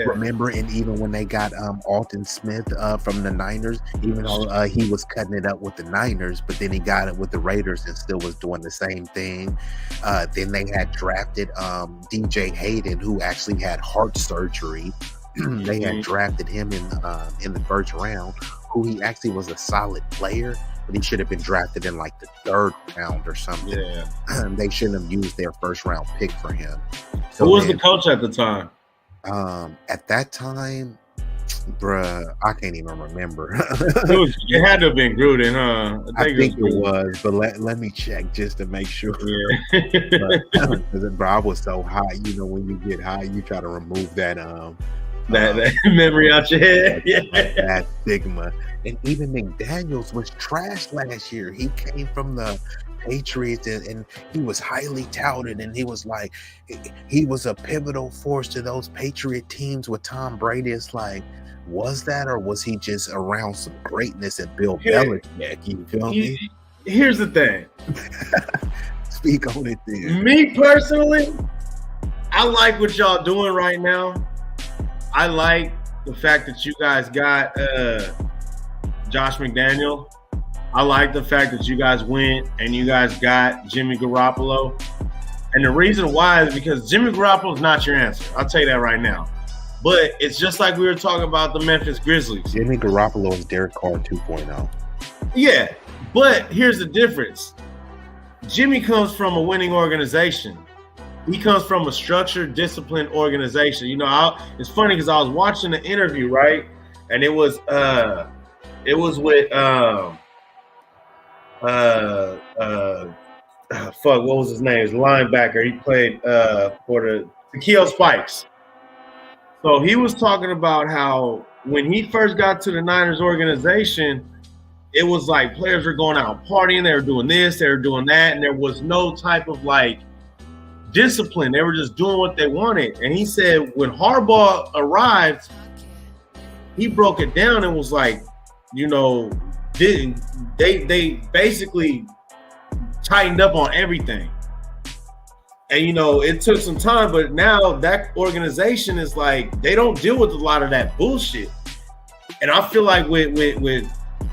S2: Remember, and even when they got Alton Smith from the Niners, even though he was cutting it up with the Niners, but then he got it with the Raiders and still was doing the same thing. Then they had drafted DJ Hayden, who actually had heart surgery. They had drafted him in the first round, who he actually was a solid player, but he should have been drafted in like the third round or something.
S3: Yeah.
S2: They shouldn't have used their first round pick for him. So
S3: who was the coach at the time?
S2: At that time, bruh, I can't even remember.
S3: It had to have been Gruden, huh?
S2: I think it was, but let me check just to make sure.
S3: Yeah.
S2: Bro, I was so high. You know, when you get high, you try to remove that
S3: that memory out your head.
S2: That stigma. And even McDaniels was trash last year. He came from the Patriots and he was highly touted, and he was like, he was a pivotal force to those Patriot teams with Tom Brady. It's like, was that, or was he just around some greatness at Bill Belichick? You feel me?
S3: Here's the thing.
S2: Speak on it then.
S3: Me personally, I like what y'all doing right now. I like the fact that you guys got Josh McDaniel. I like the fact that you guys went and you guys got Jimmy Garoppolo. And the reason why is because Jimmy Garoppolo is not your answer. I'll tell you that right now. But it's just like we were talking about the Memphis Grizzlies.
S2: Jimmy Garoppolo is Derek Carr 2.0.
S3: Yeah, but here's the difference. Jimmy comes from a winning organization. He comes from a structured, disciplined organization. You know, it's funny because I was watching the interview, right? And it was with what was his name? His linebacker. He played for the Keo Spikes. So he was talking about how when he first got to the Niners organization, it was like players were going out partying, they were doing this, they were doing that, and there was no type of like discipline. They were just doing what they wanted. And he said when Harbaugh arrived, he broke it down and was like, you know, they basically tightened up on everything. And, you know, it took some time, but now that organization is like, they don't deal with a lot of that bullshit. And I feel like with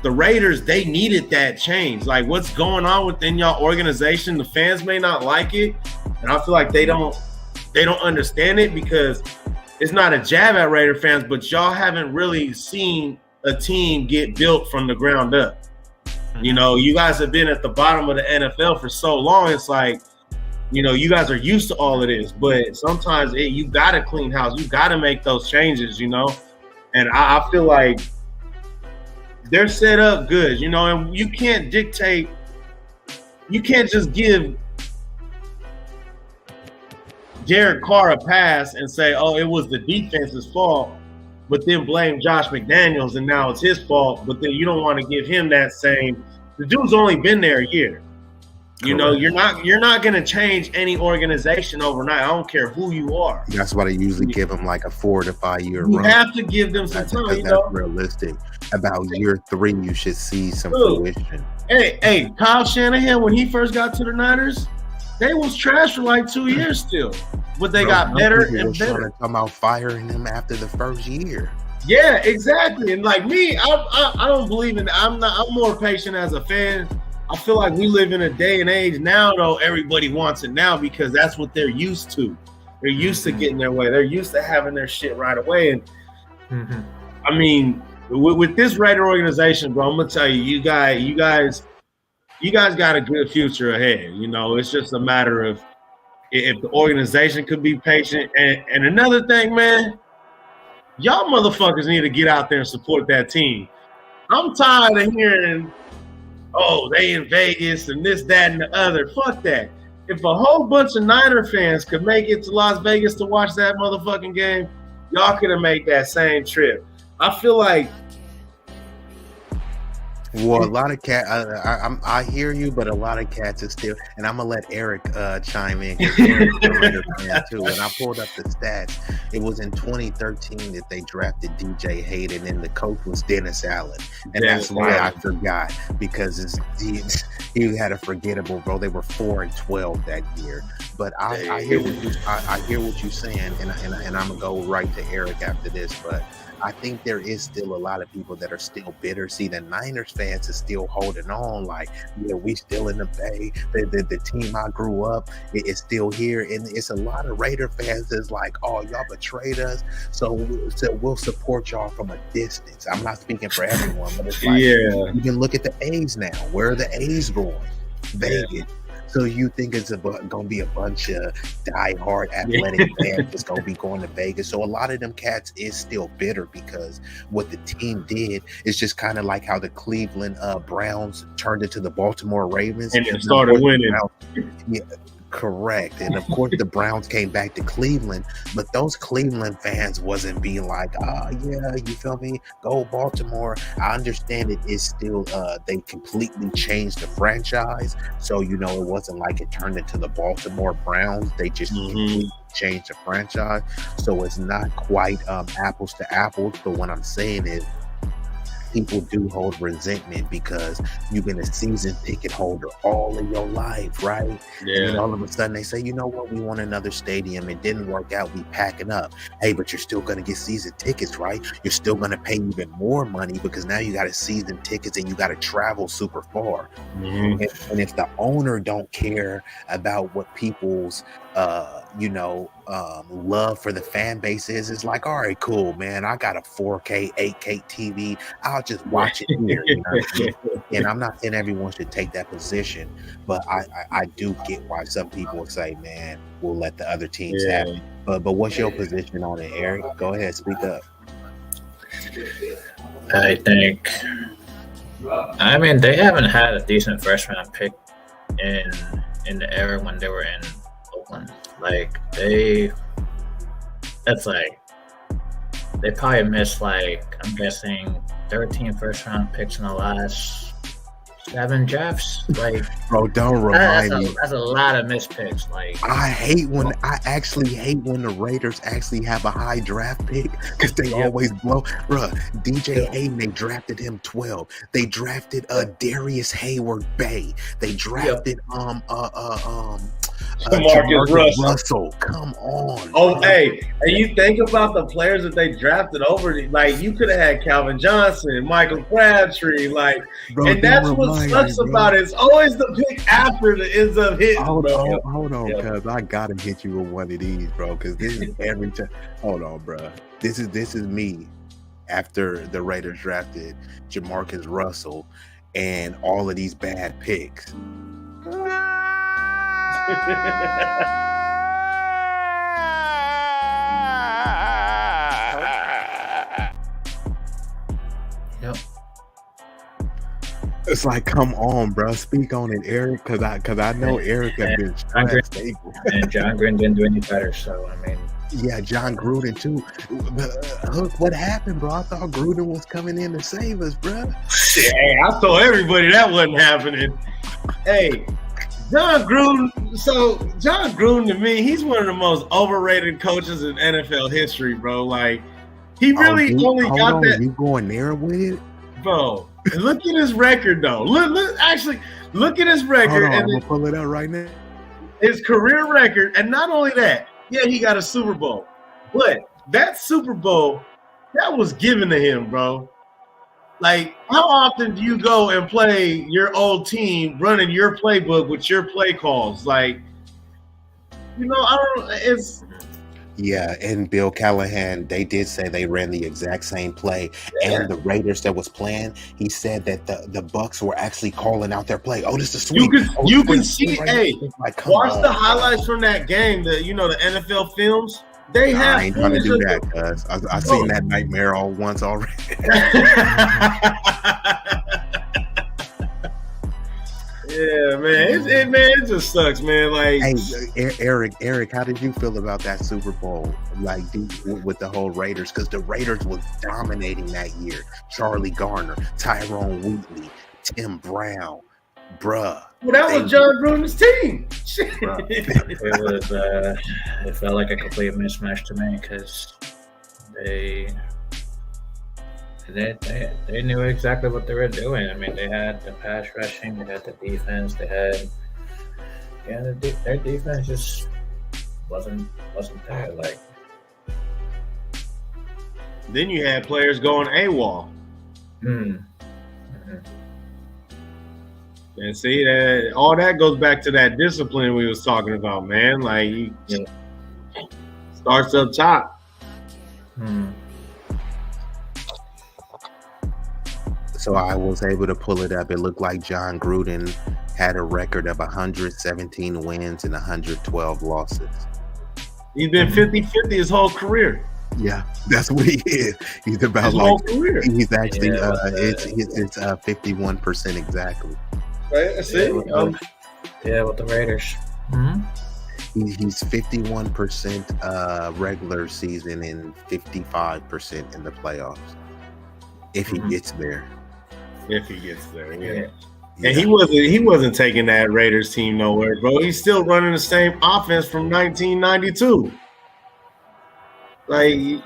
S3: the Raiders, they needed that change. Like what's going on within y'all organization, the fans may not like it. And I feel like they don't understand it because it's not a jab at Raider fans, but y'all haven't really seen a team get built from the ground up. You know, you guys have been at the bottom of the NFL for so long. It's like, You know, you guys are used to all of this, but sometimes you got to clean house. You got to make those changes, you know? And I feel like they're set up good, you know, and you can't dictate. You can't just give Derek Carr a pass and say, oh, it was the defense's fault, but then blame Josh McDaniels and now it's his fault. But then you don't want to give him that same. The dude's only been there a year. You know, you're not going to change any organization overnight. I don't care who you are.
S2: That's why they usually give them like a 4 to 5 year run.
S3: You have to give them some time.
S2: That's realistic. About year 3, you should see some fruition.
S3: Hey, Kyle Shanahan, when he first got to the Niners, they was trash for like 2 years still, but they got better and better.
S2: Talking about firing him after the first year.
S3: Yeah, exactly. And like me, I don't believe in. I'm more patient as a fan. I feel like we live in a day and age now, though, everybody wants it now because that's what they're used to. They're used to getting their way. They're used to having their shit right away. And I mean, with this Raider organization, bro, I'm gonna tell you, you guys got a good future ahead. You know, it's just a matter of if the organization could be patient. And another thing, man, y'all motherfuckers need to get out there and support that team. I'm tired of hearing, oh, they in Vegas and this, that, and the other. Fuck that. If a whole bunch of Niner fans could make it to Las Vegas to watch that motherfucking game, y'all could have made that same trip. I feel like.
S2: Well, a lot of cats. I hear you, but a lot of cats are still. And I'm gonna let Eric chime in because Eric's a Raider fan too. And I pulled up the stats. It was in 2013 that they drafted DJ Hayden, and the coach was Dennis Allen. And that's why I forgot because he had a forgettable, bro. They were 4-12 that year. But I hear what you're saying, and I'm gonna go right to Eric after this, but. I think there is still a lot of people that are still bitter. See, the Niners fans are still holding on like, yeah, we still in the Bay. The team I grew up is still here. And it's a lot of Raider fans that's like, oh, y'all betrayed us. So we'll support y'all from a distance. I'm not speaking for everyone, but it's like, you can look at the A's now. Where are the A's going? Vegas. So you think it's going to be a bunch of diehard athletic fans that's going to be going to Vegas. So a lot of them cats is still bitter because what the team did is just kind of like how the Cleveland Browns turned into the Baltimore Ravens.
S3: And it started winning.
S2: Correct. And of course the Browns came back to Cleveland, but those Cleveland fans wasn't being like, yeah, you feel me? Go Baltimore. I understand it is still they completely changed the franchise. So, you know, it wasn't like it turned into the Baltimore Browns. They just completely changed the franchise. So it's not quite apples to apples. But what I'm saying is people do hold resentment because you've been a season ticket holder all of your life, right? Yeah. And then all of a sudden they say, you know what, we want another stadium. It didn't work out. We packing up. Hey, but you're still going to get season tickets, right? You're still going to pay even more money because now you got a season tickets and you got to travel super far. And if the owner don't care about what people's love for the fan base is, it's like, all right, cool, man. I got a 4K, 8K TV. I'll just watch it here. You know what I mean? And I'm not saying everyone should take that position, but I do get why some people will say, man, we'll let the other teams have it. But what's your position on it, Eric? Go ahead, speak up.
S5: I think, I mean, they haven't had a decent first round pick in the era when they were in Oakland. Like they probably missed, like, I'm guessing 13 first round picks in the last 7 drafts. Like,
S2: bro, don't remind me.
S5: That's a lot of missed picks. Like,
S2: I actually hate when the Raiders actually have a high draft pick because they always blow. Bruh, DJ Hayden, they drafted him 12. They drafted Darius Hayward Bay. They drafted
S3: Marcus
S2: Russell. Come on.
S3: Oh, hey, and you think about the players that they drafted over, like, you could have had Calvin Johnson, Michael Crabtree, like, bro, and that's what sucks about it. It's always the pick after that ends up hitting.
S2: Hold on, cuz I gotta hit you with one of these, bro, because this is every time. Hold on, bro. This is me after the Raiders drafted Jamarcus Russell and all of these bad picks.
S5: Yep.
S2: It's like, come on, bro. Speak on it, Eric, because I know Eric has been stressed.
S5: And John Green didn't do any better. So I mean,
S2: yeah, John Gruden too. Hook, what happened, bro? I thought Gruden was coming in to save us, bro.
S3: Hey, I told everybody that wasn't happening. Hey, John Gruden. So John Gruden, to me, he's one of the most overrated coaches in NFL history, bro. Like, he really only got that.
S2: You going there with it,
S3: bro? Look at his record, though. Look at his record.
S2: Hold on,
S3: and
S2: I'm gonna pull it up right now.
S3: His career record, and not only that, yeah, he got a Super Bowl, but that Super Bowl, that was given to him, bro. Like, how often do you go and play your old team running your playbook with your play calls? Like, you know, I don't. It's.
S2: Yeah, and Bill Callahan, they did say they ran the exact same play. Yeah. And the Raiders that was playing, he said that the Bucs were actually calling out their play. Oh, this is sweet.
S3: You can see, hey, like, watch the highlights from that game, the NFL films. They have.
S2: I ain't gonna do that, cuz I've seen that nightmare all once already.
S3: Yeah, man. It just sucks, man. Like,
S2: hey, Eric, how did you feel about that Super Bowl? Like, with the whole Raiders, because the Raiders was dominating that year. Charlie Garner, Tyrone Wheatley, Tim Brown, bruh.
S3: Well, that was John Gruden's team.
S5: It felt like a complete mismatch to me because they knew exactly what they were doing. I mean, they had the pass rushing, they had the defense, their defense just wasn't there. Like,
S3: then you had players going AWOL.
S5: Mm-hmm.
S3: And see that all that goes back to that discipline we was talking about, man. Like, starts up top.
S5: Hmm.
S2: So I was able to pull it up. It looked like John Gruden had a record of 117 wins and 112 losses.
S3: He's been 50-50 his whole career.
S2: Yeah, that's what he is. He's about
S3: his whole career.
S2: He's actually it's 51% exactly.
S3: Right, that's it.
S5: With the Raiders. Mm-hmm.
S2: He's 51% regular season and 55% in the playoffs. If he gets there.
S3: If he gets there, yeah. And he wasn't taking that Raiders team nowhere, bro. He's still running the same offense from 1992. Like,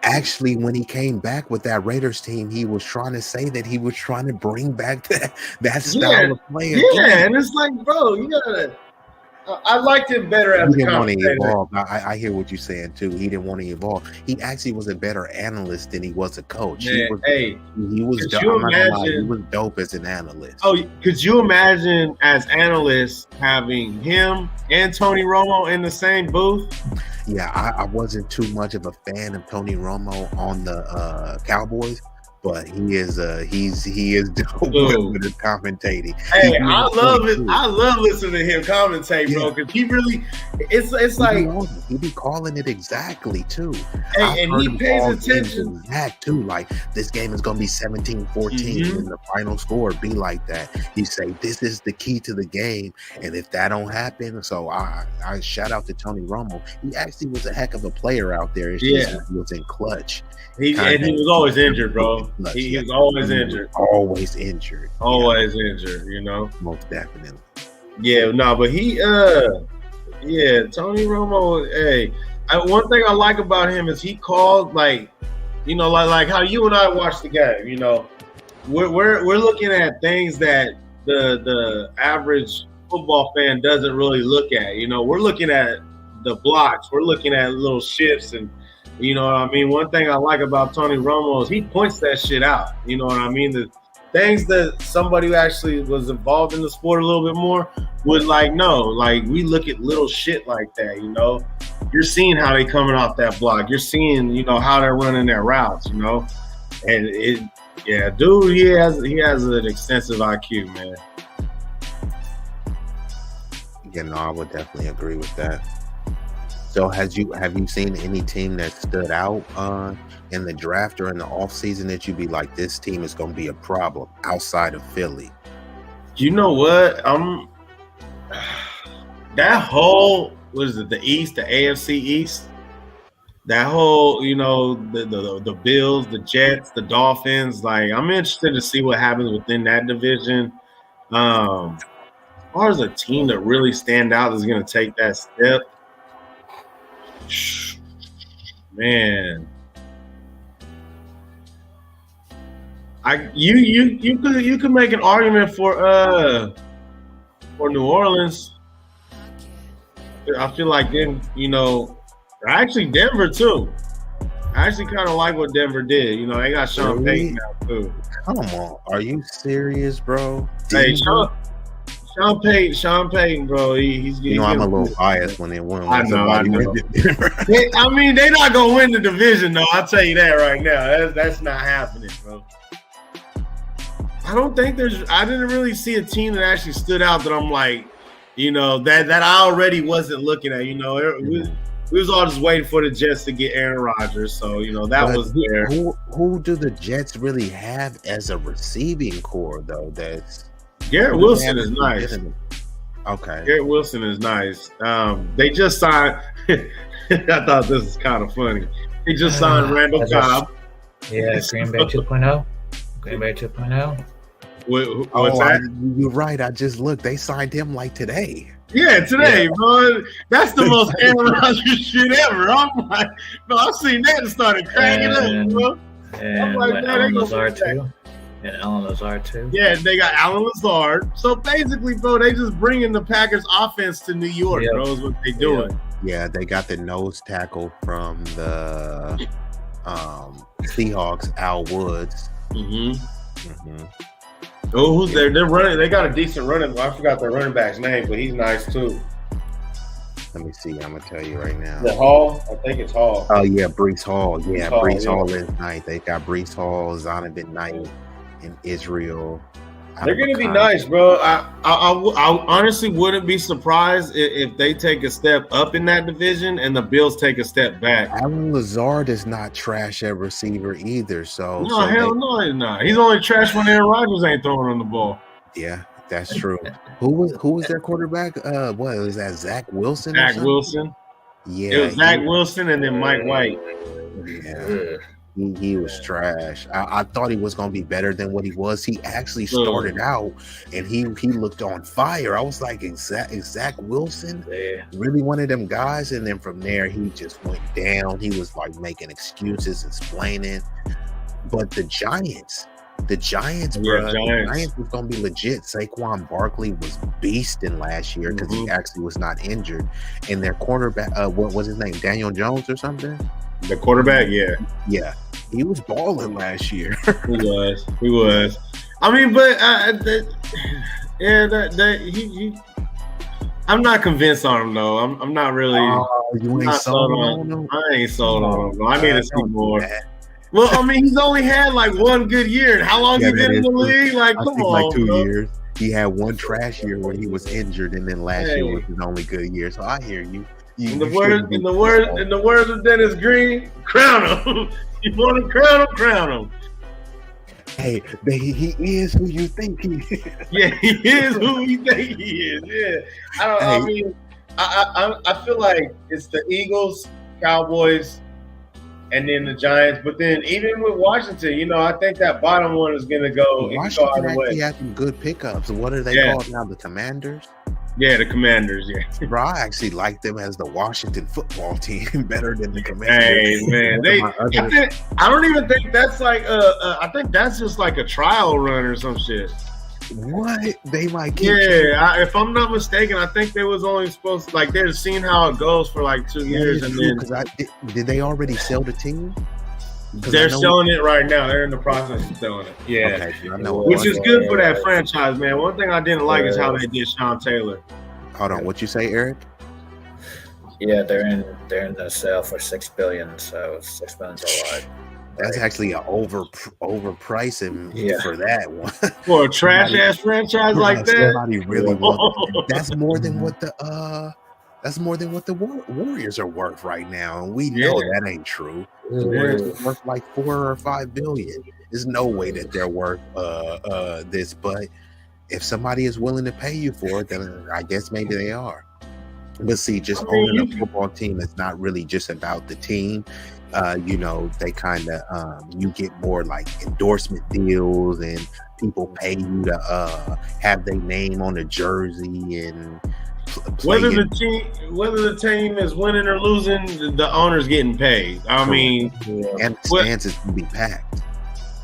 S2: actually, when he came back with that Raiders team, he was trying to say that he was trying to bring back that style of play.
S3: Yeah, and it's like, bro, you gotta. I liked him better as a
S2: commentator. He didn't want to evolve. I hear what you're saying too. He didn't want to evolve. He actually was a better analyst than he was a coach.
S3: Yeah,
S2: he was dope as an analyst.
S3: Oh, could you imagine as analysts having him and Tony Romo in the same booth?
S2: Yeah, I wasn't too much of a fan of Tony Romo on the Cowboys. But he is dope with his commentating.
S3: Hey, I love it. I love listening to him commentate, bro, because he really, it's like
S2: he be calling it exactly too.
S3: Hey, and he pays attention.
S2: That too, like this game is gonna be 17-14, and the final score be like that. He say this is the key to the game, and if that don't happen, so I shout out to Tony Romo. He actually was a heck of a player out there. He was in clutch.
S3: He was always injured, bro. He was always injured.
S2: Always injured.
S3: Always injured, you know?
S2: Most definitely.
S3: Yeah, no, but Tony Romo, hey, one thing I like about him is he called, like how you and I watch the game, you know, we're looking at things that the average football fan doesn't really look at, you know. We're looking at the blocks, we're looking at little shifts, and you know what I mean? One thing I like about Tony Romo is he points that shit out. You know what I mean? The things that somebody who actually was involved in the sport a little bit more would know. Like, we look at little shit like that, you know? You're seeing how they coming off that block. You're seeing, you know, how they're running their routes, you know? And dude, he has an extensive IQ, man.
S2: Yeah, no, I would definitely agree with that. So have you seen any team that stood out in the draft or in the offseason that you'd be like, this team is going to be a problem outside of Philly?
S3: You know what? That whole, what is it, the East, the AFC East? That whole, the Bills, the Jets, the Dolphins. Like, I'm interested to see what happens within that division. As far as a team that really stand out is going to take that step, man. You could make an argument for New Orleans. I feel like then, actually Denver too. I actually kind of like what Denver did. They got Sean Payton now too.
S2: Come on, are you serious, bro?
S3: Hey, Sean Payton, bro. He's
S2: I'm a little biased when they win.
S3: I know. I mean, they're not gonna win the division, though. I'll tell you that right now. That's not happening, bro. I don't think I didn't really see a team that actually stood out that I'm like, that I already wasn't looking at. We was all just waiting for the Jets to get Aaron Rodgers, so that was there.
S2: Who do the Jets really have as a receiving core though? That's
S3: Garrett Wilson is nice.
S2: Okay,
S3: Garrett Wilson is nice. They just signed. I thought this was kind of funny. They just signed Randall Cobb.
S5: Yeah, Green Bay 2.0. Green Bay 2.0.
S3: What's that?
S2: You're right. I just looked. They signed him like today.
S3: Yeah, today, bro. That's the most Aaron Rodgers shit ever. I'm like, bro, I've seen that and started cracking up, bro.
S5: And
S3: like,
S5: Alan Lazard too. And Alan Lazard too.
S3: Yeah, they got Alan Lazard. So basically, bro, they just bringing the Packers offense to New York, bro, is what they doing.
S2: Yeah, they got the nose tackle from the Seahawks, Al Woods.
S3: Oh, who's there? They're running. They got a decent running. I forgot their running back's name, but he's nice too.
S2: Let me see. I'm gonna tell you right now.
S3: The Hall? I think it's Hall.
S2: Oh yeah, Brees Hall. Yeah, Brees Hall
S3: yeah.
S2: is nice. They got Brees Hall, Zonovan Knight, and Israel.
S3: They're gonna be nice, bro. I honestly wouldn't be surprised if they take a step up in that division and the Bills take a step back.
S2: Alan Lazard is not trash at receiver either. So
S3: no, no, he's not. He's only trash when Aaron Rodgers ain't throwing on the ball.
S2: Yeah, that's true. Who was their quarterback? What was that? Zach Wilson?
S3: Zach Wilson.
S2: Yeah,
S3: it was Zach Wilson and then Mike White.
S2: Yeah. He was trash. I thought he was going to be better than what he was. He actually started out and he looked on fire. I was like, is Zach Wilson really one of them guys? And then from there, he just went down. He was like making excuses, explaining. But the Giants, bro, the Giants was going to be legit. Saquon Barkley was beasting last year because he actually was not injured. And their quarterback, what was his name? Daniel Jones or something?
S3: The quarterback, yeah.
S2: He was balling last year.
S3: He was. I mean, but I'm not convinced on him though. I'm not really.
S2: You ain't sold on him?
S3: I ain't sold on him. I need to see more. Well, I mean, he's only had like one good year. And how long he been in the league? Like, come on,
S2: like 2 years. He had one trash year where he was injured, and then last year was his only good year. So I hear you.
S3: In the words of Dennis Green, crown him. You want to crown him.
S2: Hey, he is who you think he is.
S3: Yeah, he is who we think he is. Yeah, I feel like it's the Eagles, Cowboys, and then the Giants. But then even with Washington, I think that bottom one is going to go.
S2: Washington actually had some good pickups. What are they called now? The Commanders.
S3: Yeah, the Commanders, yeah.
S2: Bro, I actually like them as the Washington football team better than the Commanders.
S3: Hey, man. I don't even think that's like I think that's just like a trial run or some shit.
S2: What? They might keep
S3: if I'm not mistaken, I think they was only supposed to, like, they're seeing how it goes for like 2 years. And then
S2: did they already sell the team?
S3: They're selling it right now. They're in the process of selling it. Yeah. Okay, which is good for that franchise, man. One thing I didn't like is how they did Sean Taylor.
S2: Hold on, what you say, Eric?
S5: Yeah, they're in the sale for $6 billion, so $6 billion's a lot.
S2: That's actually an overpricing for that one.
S3: For a trash ass franchise like that,
S2: somebody really wants. That's more than what the Warriors are worth right now, and we know that ain't true. The Warriors are worth like $4 or $5 billion. There's no way that they're worth this, but if somebody is willing to pay you for it, then I guess maybe they are. But see, just owning a football team is not really just about the team. They kind of you get more like endorsement deals, and people pay you to have their name on the jersey and
S3: whether the team is winning or losing, the owner's getting paid. I mean,
S2: and the stands is to be packed.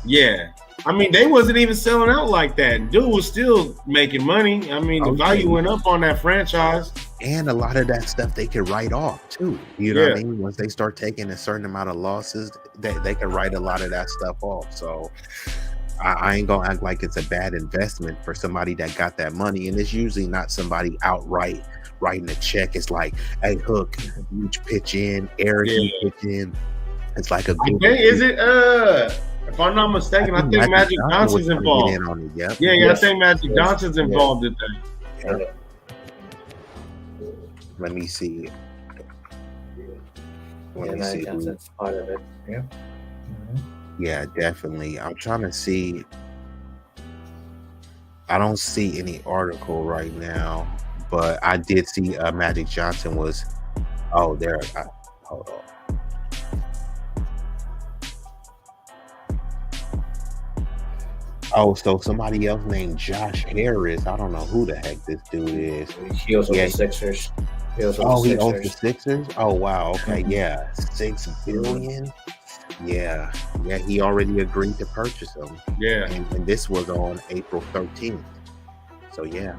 S3: Yeah. I mean, they wasn't even selling out like that. Dude was still making money. I mean, the value went up on that franchise.
S2: And a lot of that stuff they could write off too. You know what I mean? Once they start taking a certain amount of losses, they can write a lot of that stuff off. So I ain't gonna act like it's a bad investment for somebody that got that money. And it's usually not somebody outright writing a check. It's like, hey, Hook, you pitch in, Eric, you pitch in. It's like a good.
S3: Is it if I'm not mistaken, I think Magic Johnson's involved. I think Magic Johnson's involved in that.
S2: Yeah. Let me see.
S5: Magic Johnson's part of it. Yeah. Mm-hmm.
S2: Yeah, definitely. I'm trying to see. I don't see any article right now, but I did see Magic Johnson was. Oh, there. Hold on. Oh, so somebody else named Josh Harris. I don't know who the heck this dude is.
S5: He was with the Sixers.
S2: He owns the Sixers? Oh, wow. Okay, yeah. $6 billion. Yeah. He already agreed to purchase them.
S3: Yeah.
S2: And this was on April 13th. So, yeah.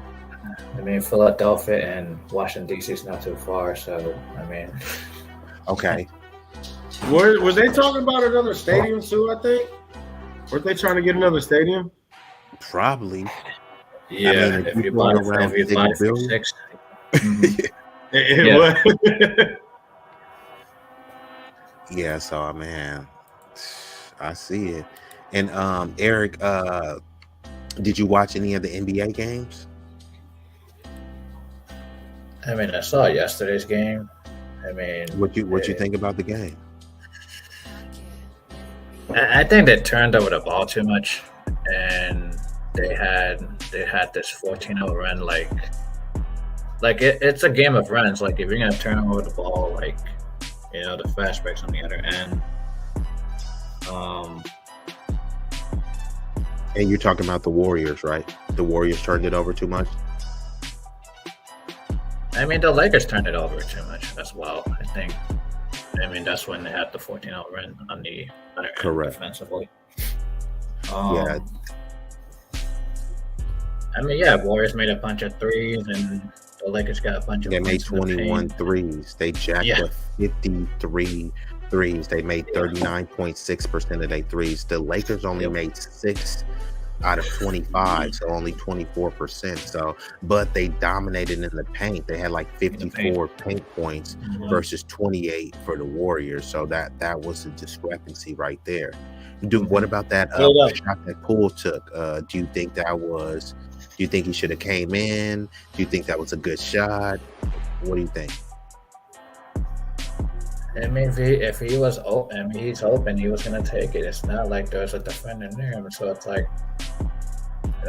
S5: I mean, Philadelphia and Washington, D.C. is not too far. So, I mean.
S2: Okay.
S3: Were they talking about another stadium too, I think? Weren't they trying to get another stadium?
S2: Probably.
S5: Yeah,
S2: I mean,
S5: if you bought it for $6
S3: billion.
S2: Yeah, so man, I see it. And Eric, did you watch any of the NBA games?
S5: I mean, I saw yesterday's game. I mean,
S2: what you think about the game?
S5: I think they turned over the ball too much, and they had this 14-0 run. Like it's a game of runs. Like if you're gonna turn over the ball, like the fast breaks on the other end.
S2: And you're talking about the Warriors, right? The Warriors turned it over too much.
S5: I mean, the Lakers turned it over too much as well. I think. I mean, that's when they had the 14-0 run on the other end defensively.
S2: Yeah.
S5: I mean, Warriors made a bunch of threes, and the Lakers got a bunch of.
S2: They made 21 threes. They jacked up 53 threes. They made 39.6% of their threes. The Lakers only made 6 out of 25, so only 24%. So, but they dominated in the paint. They had like 54 paint points versus 28 for the Warriors. So that was a discrepancy right there. What about that shot that Poole took? Do you think he should have came in? Do you think that was a good shot? What do you think?
S5: I mean, if he was open, he's open, he was going to take it. It's not like there's a defender near him. So it's like,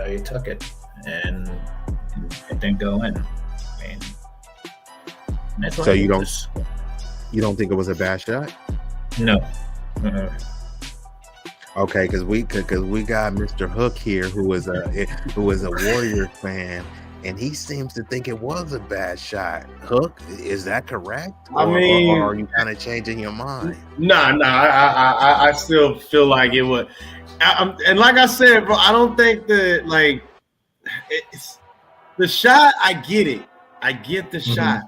S5: he took it and it didn't go in. I mean,
S2: so you don't think it was a bad shot?
S5: No.
S2: Okay, because we got Mr. Hook here, who is a Warriors fan, and he seems to think it was a bad shot. Hook, is that correct? Or are you kind of changing your mind?
S3: Nah. I still feel like it was. And like I said, bro, I don't think that it's the shot. I get it. I get the shot.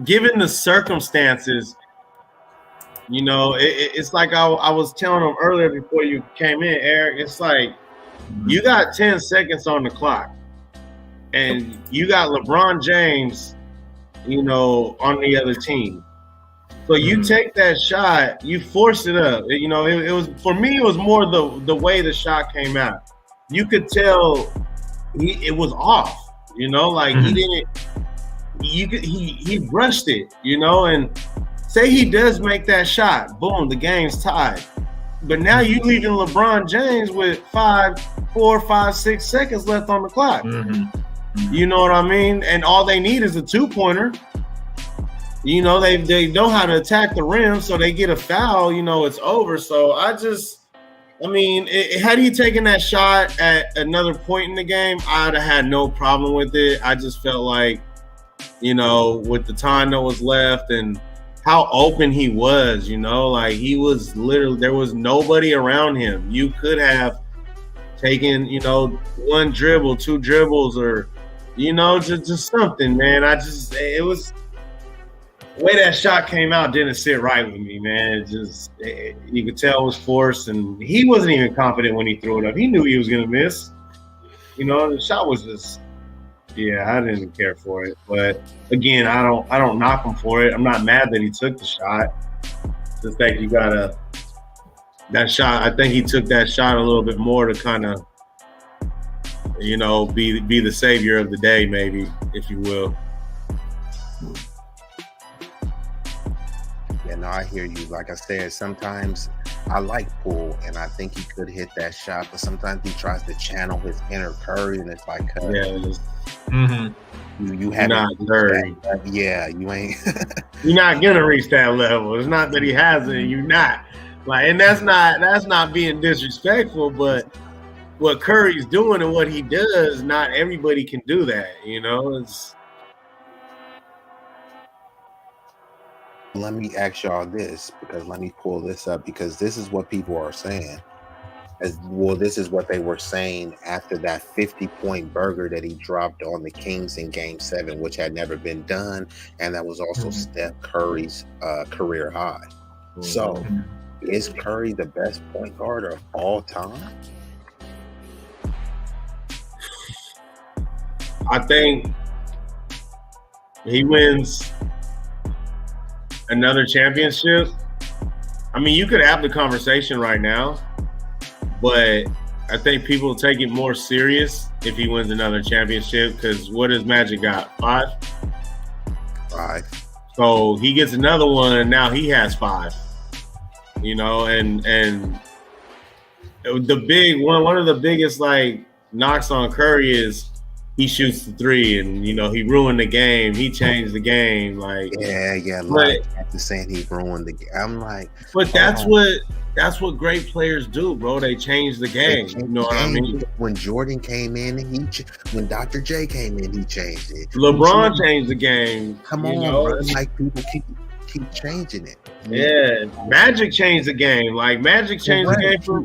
S3: Given the circumstances. It's like I was telling him earlier before you came in, Eric. It's like you got 10 seconds on the clock, and you got LeBron James, on the other team. So you take that shot, you force it up. You know, it was for me. It was more the way the shot came out. You could tell it was off. You know, like he didn't. He brushed it. You know, and say he does make that shot, boom, the game's tied. But now you leaving LeBron James with 4, 5, 6 seconds left on the clock. You know what I mean? And all they need is a 2-pointer. You know, they know how to attack the rim, so they get a foul, you know, it's over. So had he taken that shot at another point in the game, I'd have had no problem with it. I just felt like, you know, with the time that was left and how open he was, you know, like he was literally, there was nobody around him. You could have taken, you know, 1 dribble, 2 dribbles, or, you know, just something, man. It was, the way that shot came out didn't sit right with me, man. You could tell it was forced, and he wasn't even confident when he threw it up. He knew he was going to miss. You know, the shot was just, yeah, I didn't care for it. But again, I don't knock him for it. I'm not mad that he took the shot. Just that you gotta, that shot, I think he took that shot a little bit more to kind of, you know, be the savior of the day, maybe, if you will.
S2: Yeah, no, I hear you. Like I said, sometimes I like Poole, and I think he could hit that shot, but sometimes he tries to channel his inner Curry, and it's like, you haven't Curry. Yeah, you ain't.
S3: You're not gonna reach that level. It's not that he hasn't. You're not. Like, and that's not being disrespectful, but what Curry's doing and what he does, not everybody can do that. You know, it's.
S2: Let me ask y'all this, because let me pull this up, because this is what people are saying. This is what they were saying after that 50-point burger that he dropped on the Kings in Game 7, which had never been done, and that was also Steph Curry's career high. So, is Curry the best point guard of all time?
S3: I think he wins another championship. I mean, you could have the conversation right now, but I think people take it more serious if he wins another championship, because what has Magic got? 5?
S2: 5.
S3: So he gets another one, and now he has 5. You know, and the big one of the biggest like knocks on Curry is he shoots the 3, and you know he ruined the game. He changed the game. Like
S2: Like after saying he ruined the game, I'm like,
S3: but that's what great players do, bro. They change the game. You know what I mean?
S2: When Jordan came in, when Dr. J came in, he changed it.
S3: LeBron changed the game.
S2: Come on, bro. Like people keep changing it.
S3: Yeah, Magic changed the game. Like Magic changed the game for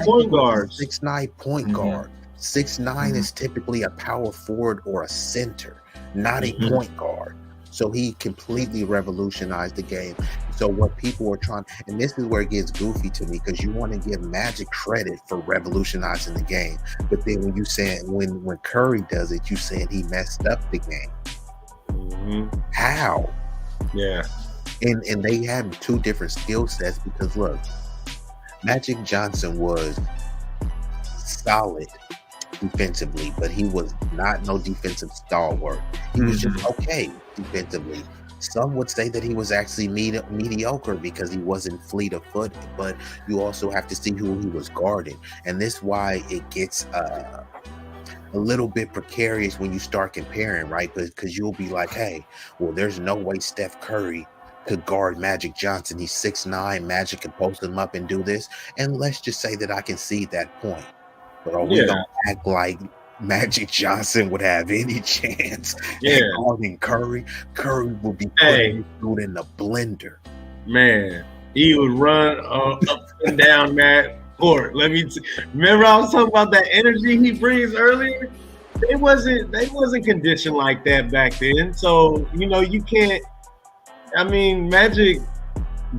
S3: point guards.
S2: 6'9" point guard. 6'9" is typically a power forward or a center, not a point guard. So he completely revolutionized the game. So what people are trying, and this is where it gets goofy to me, because you want to give Magic credit for revolutionizing the game, but then when you saying when Curry does it, you saying he messed up the game. How?
S3: Yeah.
S2: And they have 2 different skill sets, because look, Magic Johnson was solid defensively, but he was not no defensive stalwart. He was just okay defensively. Some would say that he was actually mediocre because he wasn't fleet of foot, but you also have to see who he was guarding. And this is why it gets a little bit precarious when you start comparing, right? Because you'll be like, hey, well, there's no way Steph Curry could guard Magic Johnson. He's 6'9". Magic can post him up and do this. And let's just say that I can see that point. But we don't act like Magic Johnson would have any chance at guarding Curry. Curry would be putting dude in the blender.
S3: Man, he would run up and down that court. Remember I was talking about that energy he brings earlier? They wasn't conditioned like that back then. So, you know, you can't. I mean, Magic,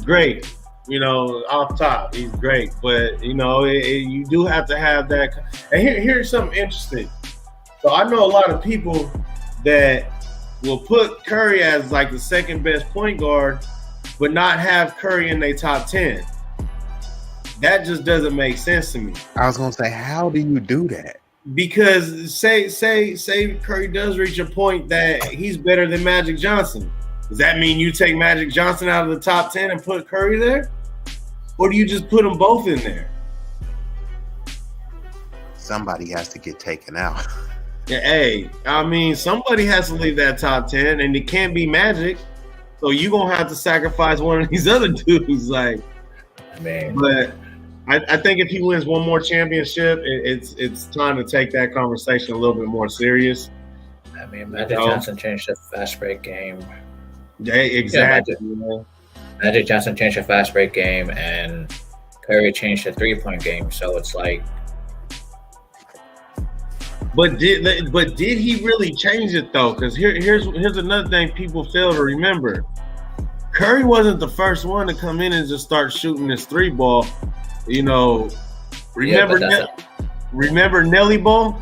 S3: great. You know, off top, he's great, but you know, you do have to have that. And here's something interesting. So I know a lot of people that will put Curry as like the second best point guard, but not have Curry in their top 10. That just doesn't make sense to me.
S2: I was gonna say, how do you do that?
S3: Because say Curry does reach a point that he's better than Magic Johnson. Does that mean you take Magic Johnson out of the top 10 and put Curry there? Or do you just put them both in there?
S2: Somebody has to get taken out.
S3: Yeah, hey, I mean, somebody has to leave that top 10, and it can't be Magic. So you're going to have to sacrifice one of these other dudes. Like, but I think if he wins one more championship, it's time to take that conversation a little bit more serious.
S5: I mean, Magic Johnson changed the fast break game.
S3: Yeah, exactly.
S5: Magic Johnson changed the fast break game, and Curry changed the 3-point game. So it's like,
S3: but did he really change it though? Because here's another thing people fail to remember. Curry wasn't the first one to come in and just start shooting this 3-ball. You know, remember Nelly Ball?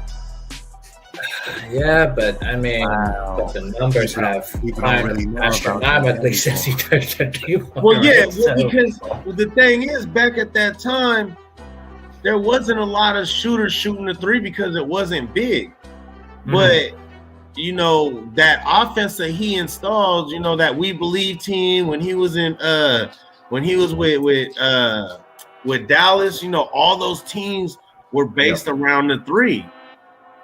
S5: Yeah, but I mean, but the numbers have climbed astronomically since he touched the 3-ball.
S3: Well, yeah, because the thing is, back at that time, there wasn't a lot of shooters shooting the 3 because it wasn't big. Mm-hmm. But you know, that offense that he installed, you know, that We Believe team when he was in with Dallas, you know, all those teams were based around the 3.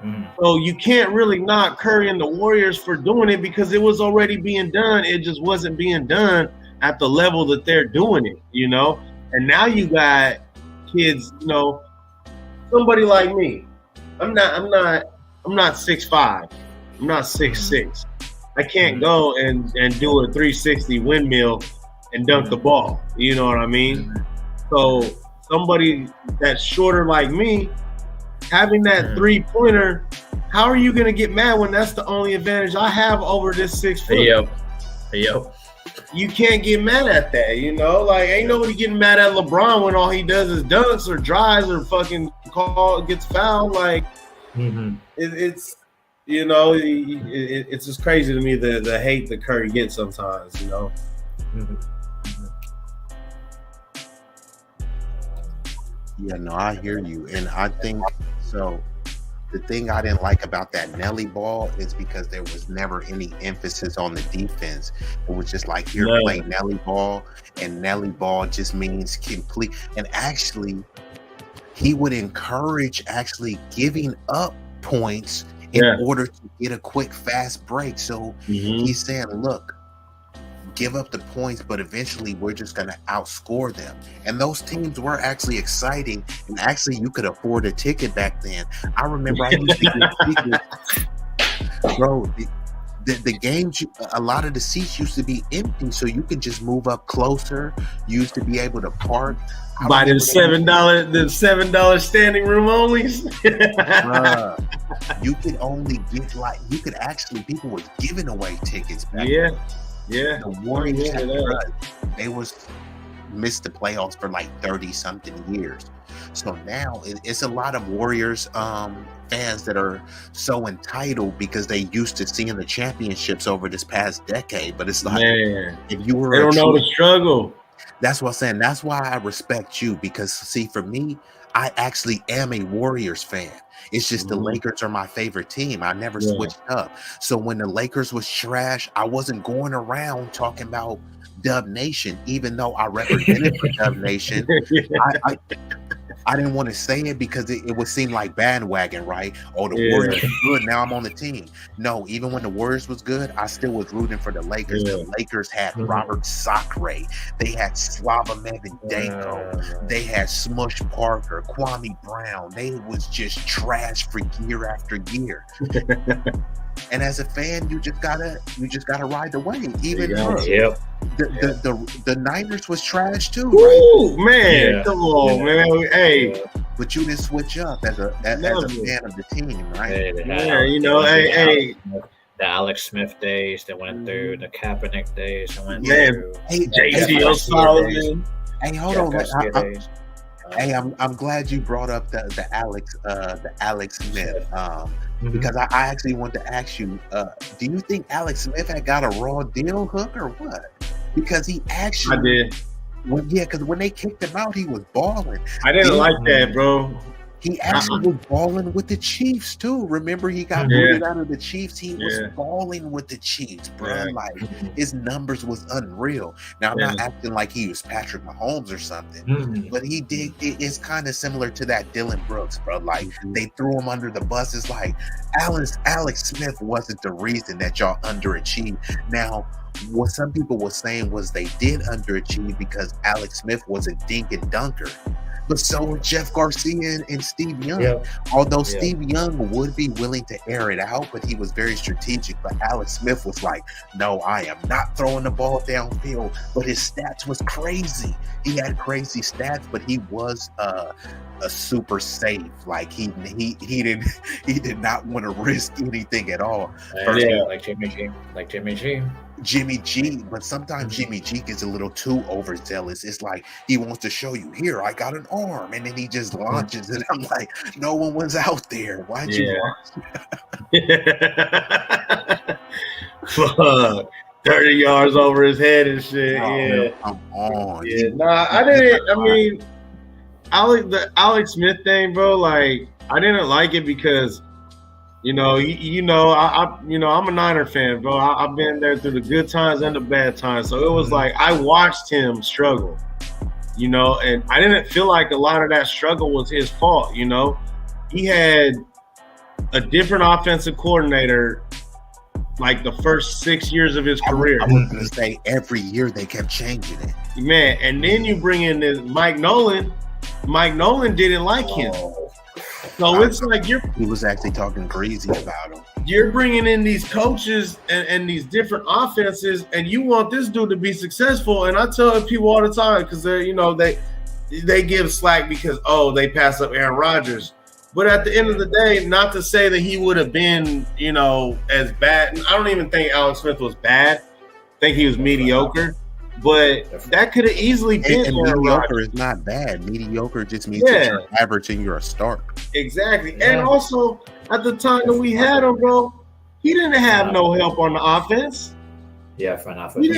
S3: Mm. So you can't really knock Curry and the Warriors for doing it because it was already being done. It just wasn't being done at the level that they're doing it, you know. And now you got kids, you know, somebody like me. I'm not 6'5". I'm not 6'6". I can't go and do a 360 windmill and dunk the ball. You know what I mean? So somebody that's shorter like me, having that 3-pointer, how are you going to get mad when that's the only advantage I have over this 6 foot?
S5: Yo.
S3: You can't get mad at that, you know? Like, ain't nobody getting mad at LeBron when all he does is dunks or drives or fucking gets fouled. Like, it's you know, it's just crazy to me the hate that Curry gets sometimes, you know?
S2: Yeah, no, I hear you. And I think so. The thing I didn't like about that Nelly ball is because there was never any emphasis on the defense. It was just like, here, play Nelly ball, and Nelly ball just means complete. And actually, he would encourage actually giving up points in order to get a quick, fast break. So he's saying, look, give up the points, but eventually we're just going to outscore them. And those teams were actually exciting, and actually you could afford a ticket back then. I remember I used to get tickets. Bro, the games, a lot of the seats used to be empty, so you could just move up closer. You used to be able to park.
S3: Buy them $7 standing room only.
S2: You could only get people was giving away tickets back then.
S3: Yeah,
S2: the Warriors they missed the playoffs for like 30-something years. So now it's a lot of Warriors fans that are so entitled because they used to seeing the championships over this past decade. But it's like, if you were,
S3: they don't know the struggle.
S2: That's what I'm saying. That's why I respect you, because see, for me, I actually am a Warriors fan. It's just the Lakers are my favorite team. I never switched up. So when the Lakers was trash, I wasn't going around talking about Dub Nation, even though I represented for Dub Nation. I didn't want to say it because it would seem like bandwagon, right? Oh, the Warriors are good. Now I'm on the team. No, even when the Warriors was good, I still was rooting for the Lakers. The Lakers had Robert Sacre. They had Slava Medvedenko. They had Smush Parker, Kwame Brown. They was just trash for year after year. And as a fan, you just gotta ride the wave. Even the Niners was trash too.
S3: Ooh, right? Man, come on, man. Hey,
S2: but you didn't switch up as a fan of the team, right?
S3: You know, hey.
S5: The Alex Smith days that went through, the Kaepernick days that went through.
S3: Hey, J.C. O'Sullivan.
S2: Hey, hold on. Hey, I'm glad you brought up the Alex Smith. Because I actually want to ask you, do you think Alex Smith had got a raw deal hook or what? because he actually.
S3: I did.
S2: Because when they kicked him out, he was balling.
S3: I didn't like that, bro.
S2: He actually was balling with the Chiefs too. Remember, he got booted out of the Chiefs. He was balling with the Chiefs, bro.
S3: Yeah.
S2: Like his numbers was unreal. Now I'm not acting like he was Patrick Mahomes or something, but he did. It's kind of similar to that Dillon Brooks, bro. Like they threw him under the bus. It's like Alex Smith wasn't the reason that y'all underachieved. Now, what some people were saying was they did underachieve because Alex Smith was a dink and dunker. But so were Jeff Garcia and Steve Young. Yep. Although Steve Young would be willing to air it out, but he was very strategic. But Alex Smith was like, no, I am not throwing the ball downfield. But his stats was crazy. He had crazy stats, but he was a super safe. Like he did not want to risk anything at all.
S5: Like Jimmy G.
S2: Jimmy G, but sometimes Jimmy G gets a little too overzealous. It's like he wants to show you, here, I got an arm, and then he just launches it. I'm like, no one was out there. Why'd you launch?
S3: Fuck. 30 yards over his head and shit.
S2: Come on.
S3: Yeah, nah, I didn't. I mean, the Alex Smith thing, bro. Like, I didn't like it because, I'm a Niner fan, bro. I've been there through the good times and the bad times. So it was like I watched him struggle, and I didn't feel like a lot of that struggle was his fault. He had a different offensive coordinator like the first 6 years of his career.
S2: I was going to say every year they kept changing it.
S3: Man, and then you bring in this Mike Nolan. Mike Nolan didn't like him. So it's like
S2: he was actually talking crazy about him.
S3: You're bringing in these coaches and these different offenses, and you want this dude to be successful. And I tell people all the time because they give slack because they pass up Aaron Rodgers. But at the end of the day, not to say that he would have been as bad. I don't even think Alex Smith was bad. I think he was mediocre. But that could have easily been.
S2: And mediocre is not bad. Mediocre just means that you're average and you're a start.
S3: Exactly. Yeah. And also, at the time that we had him, bro, he didn't have no help on the offense.
S5: Yeah, for an offense.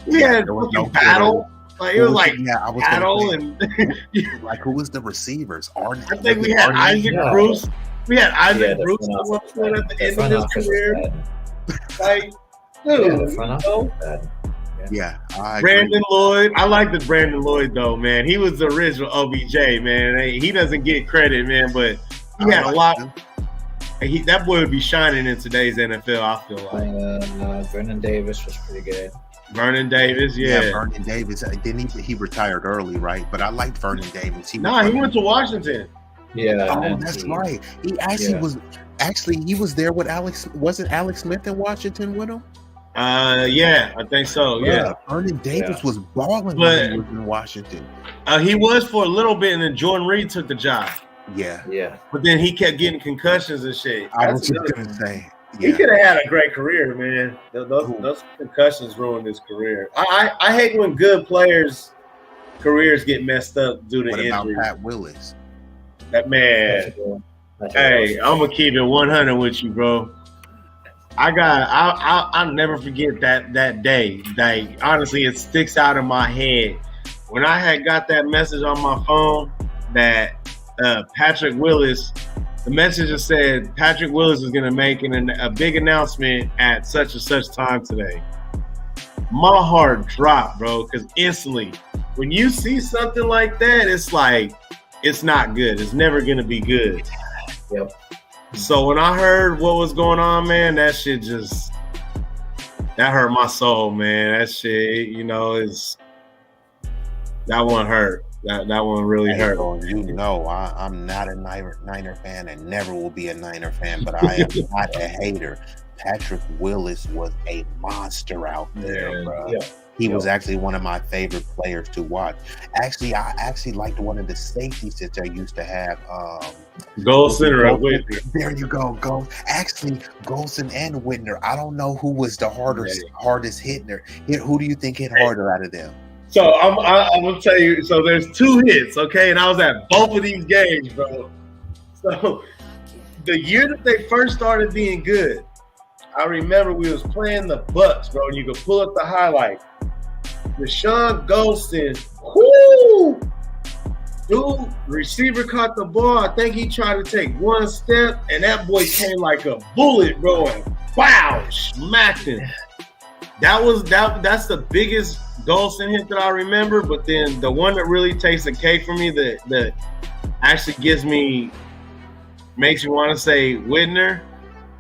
S3: We had no battle. Like, it was like battle and
S2: like who was the receivers?
S3: I think we had Isaac Bruce. We had Isaac Bruce at one point at the end of his career. Like, dude,
S2: yeah,
S3: Brandon Lloyd. I like the Brandon Lloyd though, man. He was the original OBJ, man. He doesn't get credit, man, but he had a lot. That boy would be shining in today's NFL. I feel like
S5: Vernon Davis was pretty good.
S3: Vernon Davis,
S2: Vernon Davis. Didn't he retired early, right? But I liked Vernon Davis. He
S3: went to Washington.
S5: Yeah.
S2: That's right. He actually was. Actually, he was there with Alex. Wasn't Alex Smith in Washington with him?
S3: I think so. Yeah.
S2: Vernon Davis was balling when he was in Washington.
S3: He was for a little bit, and then Jordan Reed took the job.
S2: Yeah.
S3: But then he kept getting concussions and shit.
S2: I was just gonna say.
S3: He could have had a great career, man. Those concussions ruined his careir. I hate when good players' careers get messed up due to injury.
S2: What about Pat Willis?
S3: That man. Hey, I'm gonna keep it 100 with you, bro. I'll never forget that day. Like, honestly, it sticks out in my head. When I had got that message on my phone that Patrick Willis, the message said Patrick Willis is going to make a big announcement at such and such time today. My heart dropped, bro, because instantly, when you see something like that, it's like, it's not good. It's never going to be good.
S5: Yep.
S3: So when I heard what was going on, man, that shit that hurt my soul, man. That shit, that one hurt. That one really hurt.
S2: I'm not a Niner fan and never will be a Niner fan, but I am not a hater. Patrick Willis was a monster out there, bro. Yeah. He was actually one of my favorite players to watch. Actually, I liked one of the safeties that I used to have.
S3: Golson or Whitner.
S2: There you go. Actually, Golson and Whitner. I don't know who was the hardest hitter. Who do you think hit harder out of them?
S3: So I'm gonna tell you. So there's 2 hits, okay, and I was at both of these games, bro. So the year that they first started being good, I remember we was playing the Bucks, bro, and you could pull up the highlight. Deshaun Golston. Whoo! Dude, receiver caught the ball. I think he tried to take one step, and that boy came like a bullet, bro, and wow, smacked him. That's the biggest Golston hit that I remember. But then the one that really takes the cake for me, that actually makes me want to say Whitner,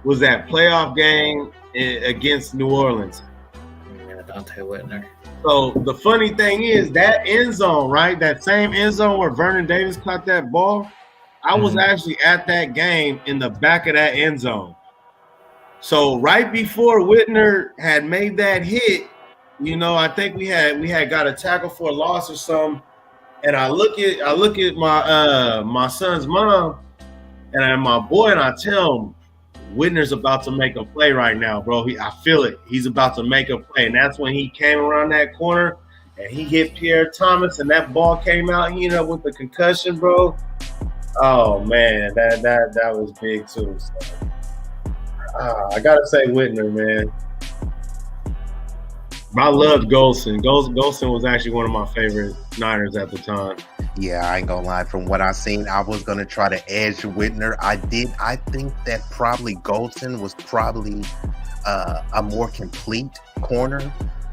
S3: was that playoff game against New Orleans.
S5: Yeah, Dante Whitner.
S3: So the funny thing is that end zone, right? That same end zone where Vernon Davis caught that ball. I was actually at that game in the back of that end zone. So right before Whitner had made that hit, I think we had got a tackle for a loss or something. And I look at my son's mom and my boy, and I tell him, Whitner's about to make a play right now, bro. I feel it. He's about to make a play. And that's when he came around that corner and he hit Pierre Thomas, and that ball came out. He ended up with the concussion, bro. Oh man, that was big too. So, I gotta say Whitner, man. I loved Golston. Golston was actually one of my favorite Niners at the time.
S2: Yeah, I ain't gonna lie. From what I seen, I was gonna try to edge Whitner. I think that probably Golston was probably a more complete corner,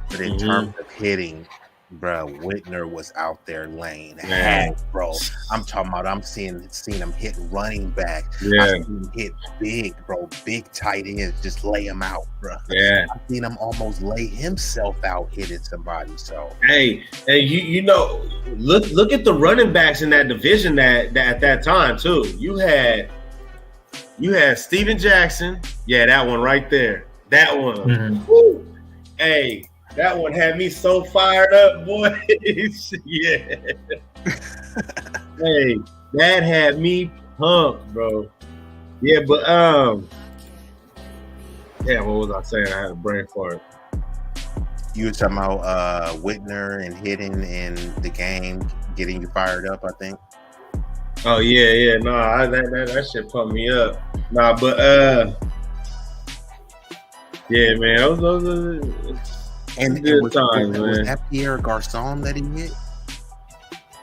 S2: but in terms of hitting, bro, Whitner was out there laying hard, bro. I'm talking about. I'm seeing him hit running back.
S3: Yeah,
S2: I seen him hit big, bro. Big tight ends, just lay him out, bro.
S3: Yeah,
S2: I seen him almost lay himself out hitting somebody. So
S3: hey, look at the running backs in that division that at that time too. You had Steven Jackson. Yeah, that one right there. That one. Woo. Hey. That one had me so fired up, boy. Yeah. Hey, that had me pumped, bro. Yeah, but what was I saying? I had a brain fart.
S2: You were talking about Whitner and hitting in the game, getting you fired up, I think.
S3: Oh yeah. No, that shit pumped me up. Nah, but yeah, man.
S2: And
S3: good
S2: was that Pierre Garçon that he hit?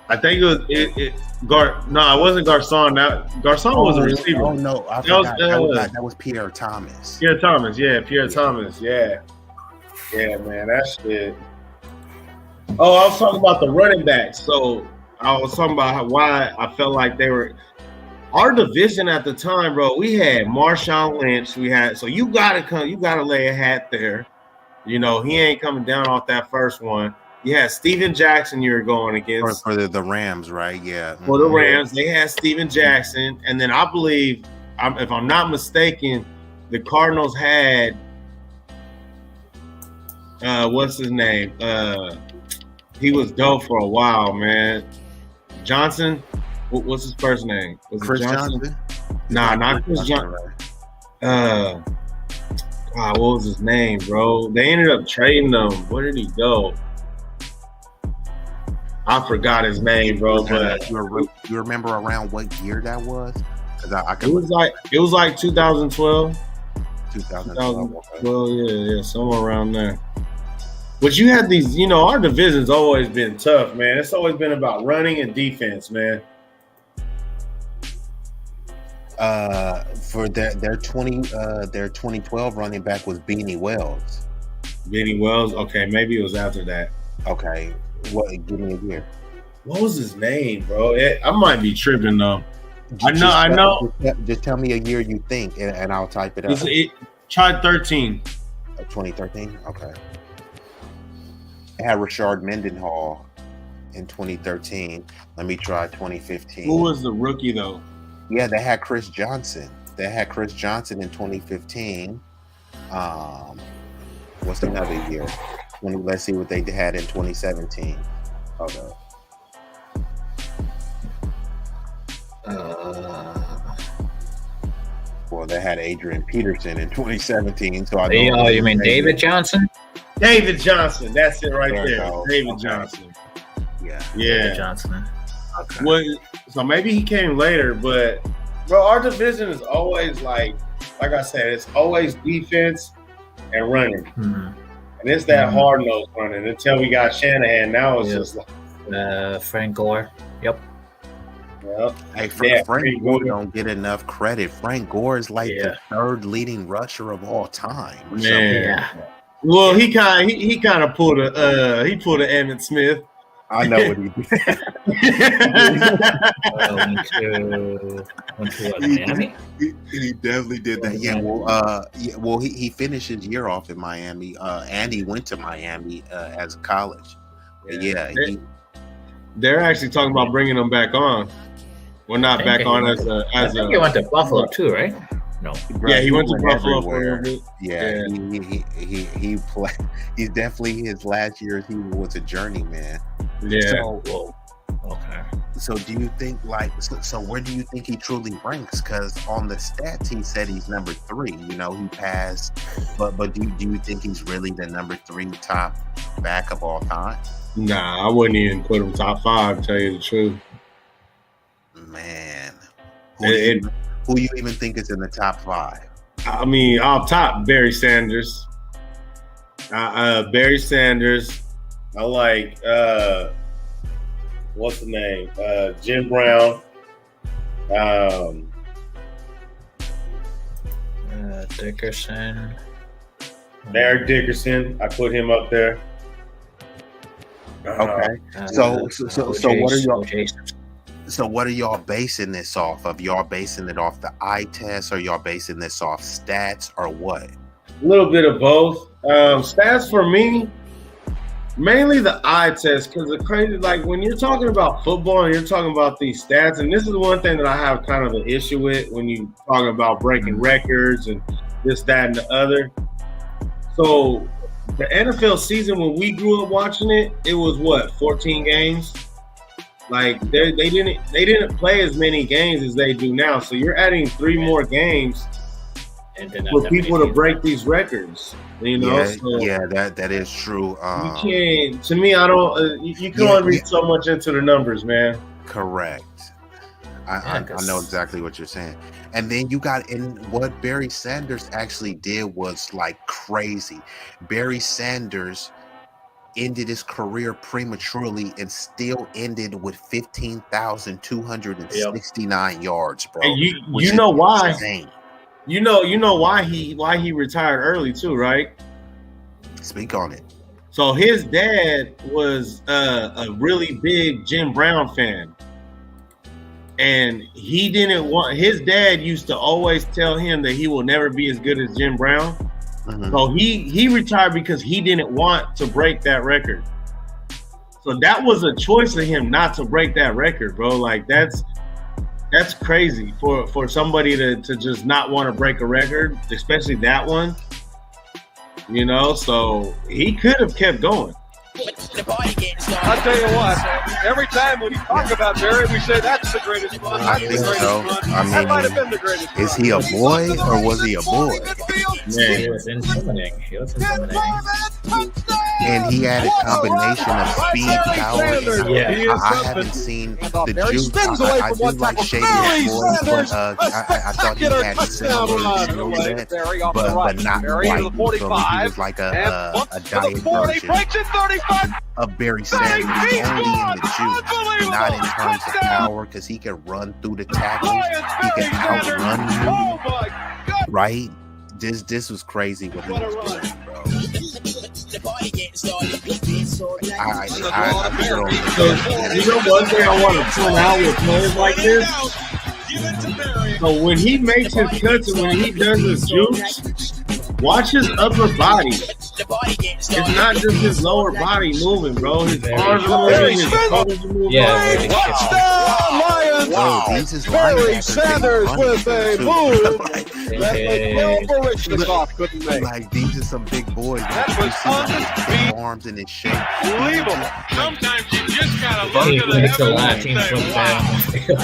S3: I think it wasn't Garçon. Garçon was a receiver.
S2: Oh no, I forgot. That was Pierre Thomas.
S3: Pierre Thomas, yeah, Pierre Thomas, yeah. Yeah, man, that shit. Oh, I was talking about the running backs. So I was talking about why I felt like they were our division at the time, bro. We had Marshawn Lynch. So you gotta lay a hat there. He ain't coming down off that first one. You had Steven Jackson you were going against.
S2: For the Rams, right? Yeah.
S3: For the Rams, they had Steven Jackson. And then I believe, if I'm not mistaken, the Cardinals had, what's his name? He was dope for a while, man. Johnson? What's his first name? Was
S2: Chris Johnson?
S3: Nah, not Chris Johnson. What was his name, bro? They ended up trading him. Where did he go? I forgot his name, bro. But
S2: you remember around what year that was?
S3: It was like 2012.
S2: 2012,
S3: yeah, somewhere around there. But you had these, our division's always been tough, man. It's always been about running and defense, man.
S2: For their 2012 running back was Beanie Wells.
S3: Beanie Wells? Okay, maybe it was after that.
S2: Okay. Give me a year.
S3: What was his name, bro? I might be tripping though. I know.
S2: Just tell me a year you think, and I'll type it up.
S3: Try 13.
S2: 2013? Okay. It had Rashard Mendenhall in 2013. Let me try 2015.
S3: Who was the rookie though?
S2: Yeah, they had Chris Johnson. They had Chris Johnson in 2015. What's another year? Let's see what they had in 2017. Okay. Well, they had Adrian Peterson in 2017. So
S5: you mean David Johnson?
S3: David Johnson. That's it right there. David Johnson.
S2: Yeah.
S5: David Johnson.
S3: Okay. Well, so maybe he came later, but bro, our division is always like I said, it's always defense and running.
S5: Mm-hmm.
S3: And it's that hard nose running until we got Shanahan. Now it's just like
S5: Frank Gore. Yep.
S2: Hey, Frank Gore don't get enough credit. Frank Gore is like the third leading rusher of all time.
S3: Man. Well, he kind of pulled a Emmitt Smith.
S2: I know what he did. He definitely did that. Yeah. Well, he finished his year off in Miami. Andy went to Miami as a college.
S3: They're actually talking about bringing him back on. Well, not back on as a.
S5: I think he went to Buffalo too, right? No.
S3: Yeah, he went to Buffalo for a bit.
S2: Yeah, he played. He's definitely his last year. He was a journeyman.
S3: Yeah.
S5: Okay.
S2: So do you think so where do you think he truly ranks? Because on the stats he said he's number 3. You know, he passed, but do you think he's really the number 3 top back of all time?
S3: Nah, I wouldn't even put him top 5. To tell you the truth.
S2: Man, who do you even think is in the top 5?
S3: I mean, off top, Barry Sanders. Barry Sanders. I like what's the name? Jim Brown.
S5: Dickerson.
S3: Eric Dickerson. I put him up there.
S2: Okay. So what are y'all basing this off of? Y'all basing it off the eye test, or y'all basing this off stats, or what?
S3: A little bit of both. Stats for me, mainly the eye test, because the crazy, like when you're talking about football and you're talking about these stats, and this is one thing that I have kind of an issue with when you talk about breaking records and this, that, and the other. So the NFL season, when we grew up watching it, it was what, 14 games? Like they didn't play as many games as they do now. So you're adding 3 more games for people to break these records. You know,
S2: that is true.
S3: You can't. To me, I don't. You can only read so much into the numbers, man.
S2: Correct. I know exactly what you're saying. And then you got in what Barry Sanders actually did was like crazy. Barry Sanders ended his career prematurely and still ended with 15,269 yards, bro.
S3: And you know why? Insane. You know why he retired early too, right?
S2: Speak on it.
S3: So his dad was a really big Jim Brown fan. And he didn't want, his dad used to always tell him that he will never be as good as Jim Brown. Mm-hmm. So he retired because he didn't want to break that record. So that was a choice of him not to break that record, bro. Like that's crazy for somebody to just not want to break a record, especially that one. You know, so he could have kept going.
S1: I'll tell you what, every time we talk about Barry, we say that's the greatest run.
S2: I think so. I mean,
S1: that might have been the greatest
S2: is he a boy or was he a boy?
S5: Yeah, he was intimidating.
S2: And he had a combination of speed, power. I haven't seen the juice. I do like Shady's voice, but I thought he had similar skill set, but not quite. So he was like a diet version of Barry Sanders, only in the juice, not in terms of power, because he can run through the tackles, he can outrun you, right? This was crazy what he was doing, bro.
S3: You know one thing I want to point out with players like this? So when he makes his cuts and when he does his juice, watch his upper body. It's not just his lower body moving, bro. His arms are moving, his shoulders are moving.
S1: Touchdown, Lions!
S2: Wow.
S1: Barry Sanders with a move that Bill couldn't make.
S2: Like, these are some big boys.
S1: That was
S2: his arms in his shape.
S1: Unbelievable.
S6: Sometimes you just gotta look at the heavens and say, wow.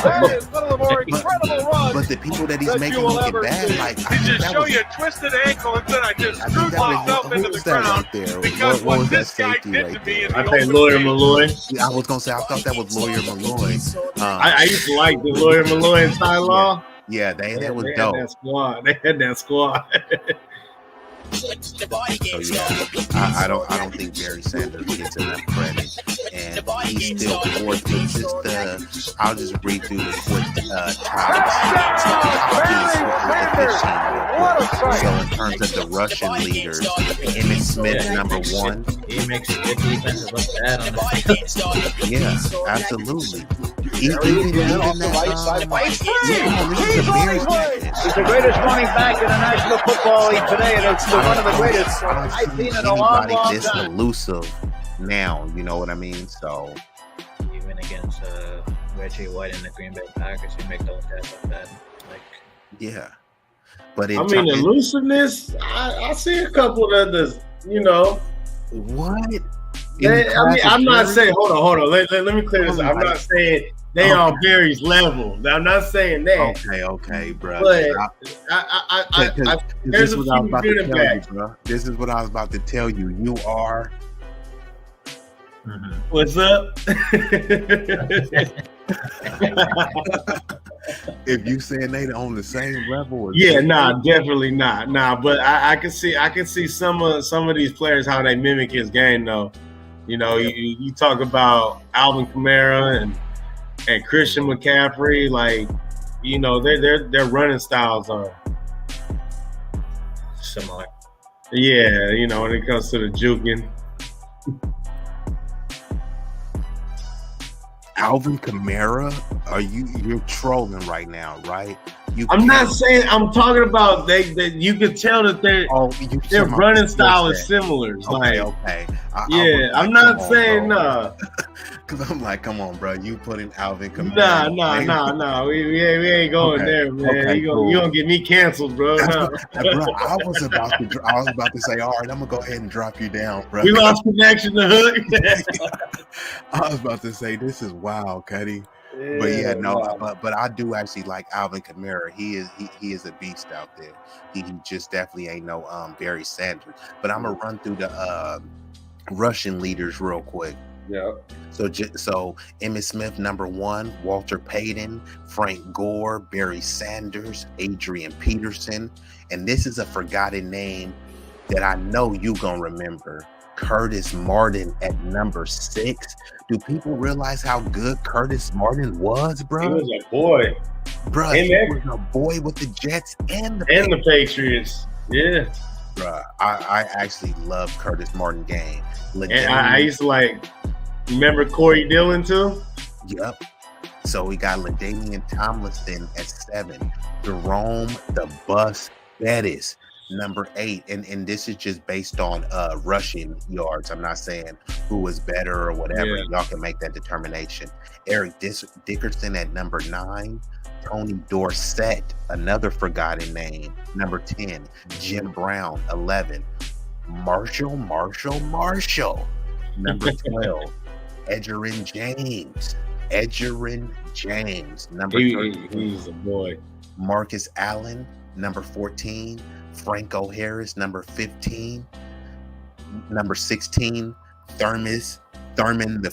S1: That is one of the more incredible runs.
S2: But the people that he's making look bad, like,
S6: He just show you a twisted ankle and said, I just screwed myself into the ground because what this guy did to me.
S3: I think Lawyer Malloy.
S2: I was gonna say, I thought that was Lawyer Malloy.
S3: I used to like the Lawyer Malloy and Ty Law.
S2: Yeah, that was dope.
S3: They had that squad.
S2: So yeah, I don't think Barry Sanders gets enough credit, and he's still fourth. I'll just read through the quick top So in terms of the Russian leaders, Emmitt Smith number 1.
S5: He makes good defenses look bad on the field.
S2: Yeah, absolutely. Even that,
S7: He's the greatest running back in the National Football League today, and it's one of the greatest I've seen in a long
S2: this
S7: time.
S2: elusive now, you know what I mean? So
S5: even against Reggie White and the Green Bay Packers, you make those guys look bad. Like,
S2: yeah, but
S3: elusiveness. I see a couple of others. You know
S2: what?
S3: I'm not saying. Hold on. Let me clear this up. I'm not saying they on Barry's level. I'm not saying that.
S2: Okay, bro.
S3: But
S2: this is what I was about to tell you, bro. This is what I was about to tell you. You are.
S3: What's up?
S2: If you saying they on the same level,
S3: definitely not. But I can see some of these players how they mimic his game though. You know, you talk about Alvin Kamara and Christian McCaffrey, like, you know, their running styles are
S5: similar.
S3: Yeah, you know, when it comes to the juking.
S2: Alvin Kamara, you're trolling right now, right?
S3: I'm not saying. I'm talking about they you can tell that their running style is similar.
S2: Okay.
S3: I'm not saying no.
S2: Because I'm like, come on, bro. You putting Alvin Kamara?
S3: No. We ain't going there, man.
S2: Okay,
S3: You gonna get me canceled, bro. No.
S2: Bro, I was about to say, all right, I'm gonna go ahead and drop you down, bro.
S3: We lost connection to Hook.
S2: I was about to say, this is wild, Cuddy. But I do actually like Alvin Kamara. He is a beast out there. He just definitely ain't no Barry Sanders. But I'm gonna run through the Russian leaders real quick.
S3: Yeah.
S2: So Emmitt Smith number 1, Walter Payton, Frank Gore, Barry Sanders, Adrian Peterson, and this is a forgotten name that I know you gonna remember. Curtis Martin at number 6. Do people realize how good Curtis Martin was, bro?
S3: He was a boy.
S2: Bro, he was a boy with the Jets and the
S3: Patriots. Yeah.
S2: Bro, I actually love Curtis Martin game.
S3: And I used to remember Corey Dillon too?
S2: Yep. So we got LaDainian Tomlinson at 7. Jerome the Bus Bettis, number 8. And this is just based on rushing yards. I'm not saying who is better or whatever. Yeah. Y'all can make that determination. Eric Dickerson at number 9. Tony Dorsett, another forgotten name, number 10. Jim Brown, 11. Marshall, number 12. Edgerrin James, number 13.
S3: He's a boy.
S2: Marcus Allen, number 14. Franco Harris, number 15. Number 16, Thurman the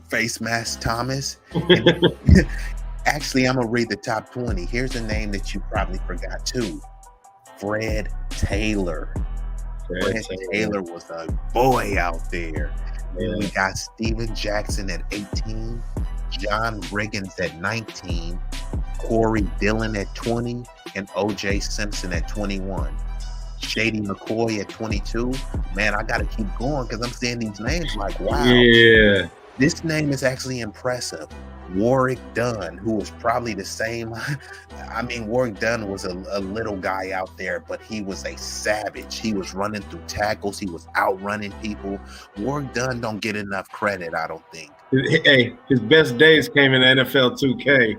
S2: Face Mask Thomas. Actually, I'm going to read the top 20. Here's a name that you probably forgot too. Fred Taylor. Fred Taylor was a boy out there. And we got Steven Jackson at 18. John Riggins at 19. Corey Dillon at 20. And O.J. Simpson at 21. Shady McCoy at 22. Man, I got to keep going because I'm seeing these names like, wow.
S3: Yeah.
S2: This name is actually impressive. Warwick Dunn, who was probably the same. I mean, Warwick Dunn was a little guy out there, but he was a savage. He was running through tackles. He was outrunning people. Warwick Dunn don't get enough credit, I don't think.
S3: Hey, his best days came in NFL 2K.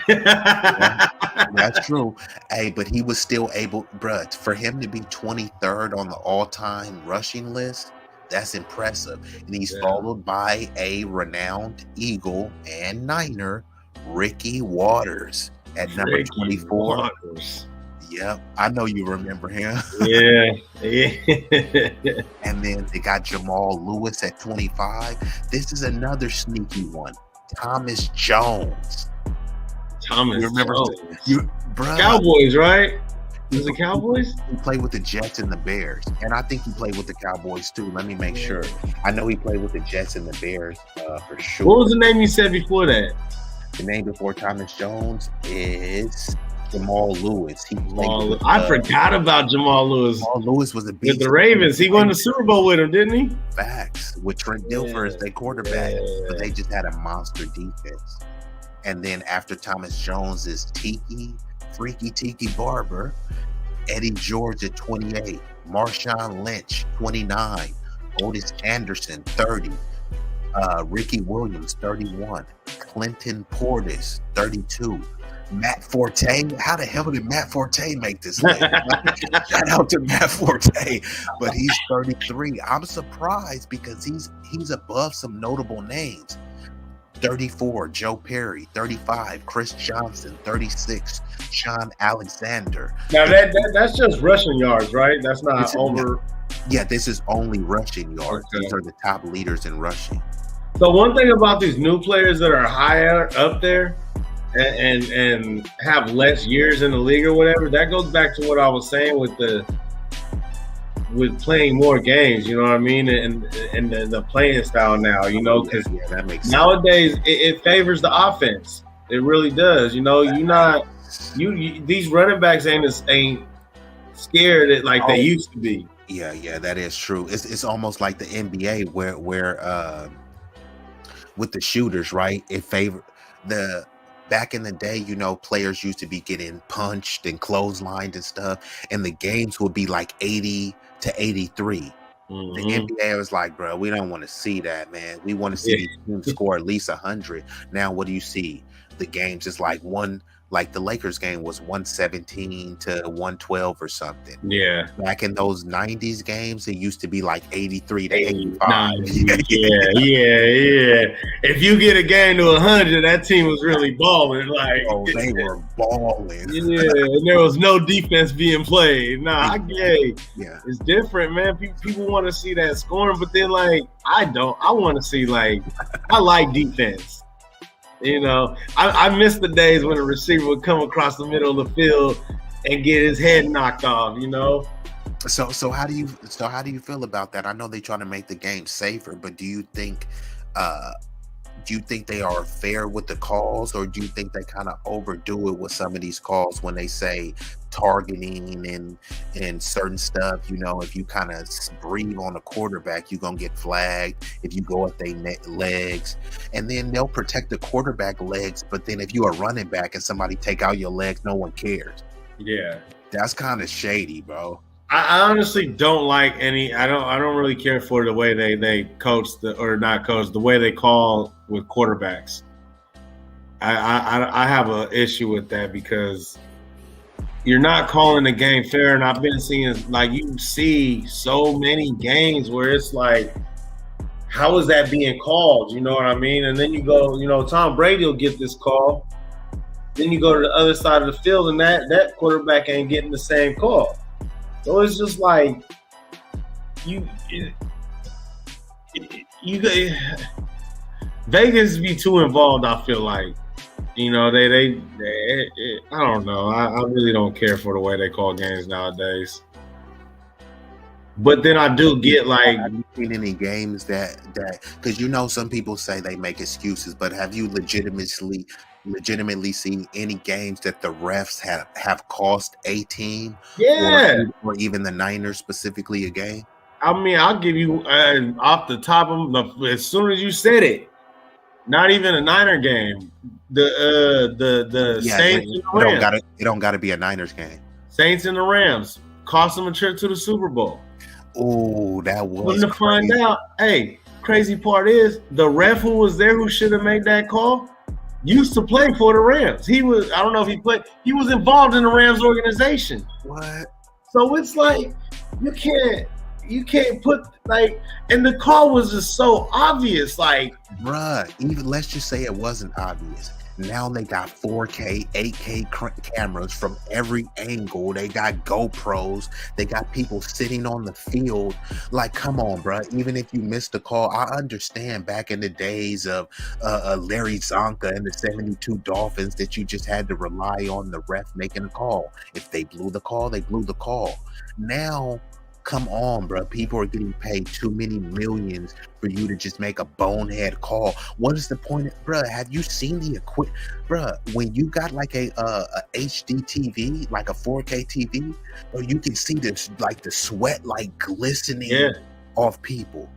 S2: Yeah, that's true. Hey, but he was still able, bruh, for him to be 23rd on the all-time rushing list, that's impressive. And he's followed by a renowned Eagle and Niner, Ricky Waters, at number 24. Waters. Yep, I know you remember him.
S3: Yeah.
S2: And then they got Jamal Lewis at 25. This is another sneaky one. Thomas Jones.
S3: You remember
S2: Cowboys,
S3: right? Was it Cowboys?
S2: He played with the Jets and the Bears, and I think he played with the Cowboys too. Let me make sure. I know he played with the Jets and the Bears for sure.
S3: What was the name you said before that?
S2: The name before Thomas Jones is Jamal Lewis. He played with,
S3: I forgot about Jamal Lewis.
S2: Jamal Lewis was a beast
S3: with the Ravens. He won the Super Bowl with him, didn't he?
S2: Facts. With Trent Dilfer as their quarterback, but they just had a monster defense. And then after Thomas Jones is Freaky Tiki Barber, Eddie George at 28, Marshawn Lynch 29, Otis Anderson 30, Ricky Williams 31, Clinton Portis 32, Matt Forte. How the hell did Matt Forte make this list? Shout out to Matt Forte, but he's 33. I'm surprised because he's above some notable names. 34, Joe Perry. 35, Chris Johnson. 36, Sean Alexander.
S3: Now that's just rushing yards, right? That's not over.
S2: Yeah, this is only rushing yards. Okay. These are the top leaders in rushing.
S3: So one thing about these new players that are higher up there and have less years in the league or whatever, that goes back to what I was saying with playing more games, you know what I mean, and the playing style now, you know, because
S2: that makes
S3: nowadays it favors the offense. It really does. You know, these running backs ain't scared like they used to be.
S2: Yeah, that is true. It's almost like the NBA where with the shooters, right? It favored back in the day, you know, players used to be getting punched and clotheslined and stuff, and the games would be like 80 to 83. The NBA was like, bro, we don't want to see that, man. We want to see these teams score at least 100. Now, what do you see? The games is like the Lakers game was 117 to 112 or something.
S3: Yeah.
S2: Back in those 90s games, it used to be like 83 to 85.
S3: Yeah. If you get a game to 100, that team was really balling. Like,
S2: they were balling.
S3: Yeah, and there was no defense being played. I get it.
S2: Yeah.
S3: It's different, man. People want to see that scoring, but then, like, I don't. I want to see, like, I like defense. You know, I miss the days when a receiver would come across the middle of the field and get his head knocked off, you know.
S2: So how do you feel about that? I know they're trying to make the game safer, but do you think they are fair with the calls, or do you think they kind of overdo it with some of these calls when they say targeting and certain stuff? You know, if you kind of breathe on a quarterback, you're gonna get flagged. If you go at their legs, and then they'll protect the quarterback legs, but then if you're a running back and somebody take out your legs, no one cares.
S3: Yeah,
S2: that's kind of shady, bro.
S3: I honestly don't like any. I don't really care for the way they coach the way they call with quarterbacks. I have an issue with that because you're not calling the game fair, and I've been seeing, like, you see so many games where it's like, how is that being called? You know what I mean? And then you go, you know, Tom Brady will get this call. Then you go to the other side of the field, and that quarterback ain't getting the same call. So it's just like Vegas be too involved. I feel like, you know, they I don't know. I really don't care for the way they call games nowadays. But then I do get, like,
S2: have you seen any games that because, you know, some people say they make excuses, but have you legitimately seen any games that the refs have cost a team, or even the Niners specifically, a game?
S3: I mean, I'll give you off the top of as soon as you said it, not even a Niner game. The Saints and the Rams.
S2: It don't got to be a Niners game.
S3: Saints and the Rams cost them a trip to the Super Bowl.
S2: Oh, that was
S3: When to find out. Hey, crazy part is the ref who was there, who should have made that call, used to play for the Rams. I don't know if he played. He was involved in the Rams organization.
S2: What?
S3: So it's like you can't put, like, and the call was just so obvious. Like,
S2: bruh, even let's just say it wasn't obvious. Now they got 4K, 8K cameras from every angle. They got GoPros. They got people sitting on the field. Like, come on, bro. Even if you missed the call, I understand back in the days of Larry Zonka and the 72 Dolphins that you just had to rely on the ref making a call. If they blew the call, they blew the call. Now, come on, bro. People are getting paid too many millions for you to just make a bonehead call. What is the point, bro? Have you seen the equipment, bro? When you got like a HD TV, like a 4K TV, bro, you can see this, like the sweat, like glistening off people.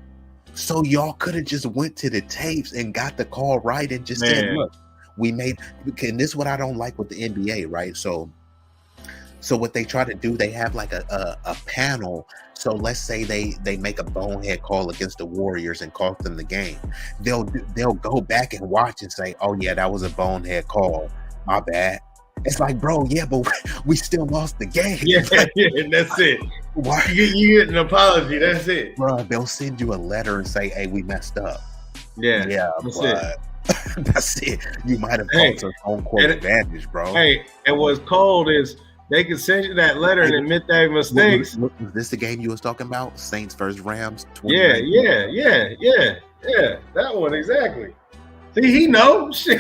S2: So y'all could have just went to the tapes and got the call right and just said, look, we made. And this is what I don't like with the NBA, right? So what they try to do, they have like a panel. So let's say they make a bonehead call against the Warriors and cost them the game. They'll go back and watch and say, oh yeah, that was a bonehead call. My bad. It's like, bro, yeah, but we still lost the game.
S3: Yeah, that's it.
S2: Why?
S3: You get an apology. That's it.
S2: Bro, they'll send you a letter and say, hey, we messed up.
S3: Yeah,
S2: that's it. That's it. You might have cost us home court advantage, bro.
S3: Hey, and what's cold is they can send you that letter and admit their mistakes.
S2: Was this the game you was talking about? Saints versus Rams?
S3: Yeah. That one, exactly. See, he knows.
S2: Hey,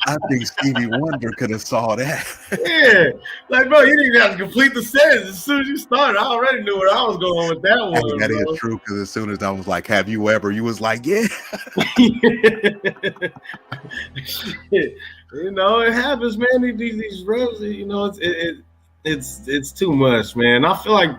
S2: I think Stevie Wonder could have saw that.
S3: Yeah. Like, bro, you didn't have to complete the sentence. As soon as you started, I already knew where I was going with that one.
S2: That is true, because as soon as I was like, have you ever? You was like, yeah.
S3: Shit. You know, it happens, man. These refs, you know, it's too much, man. I feel like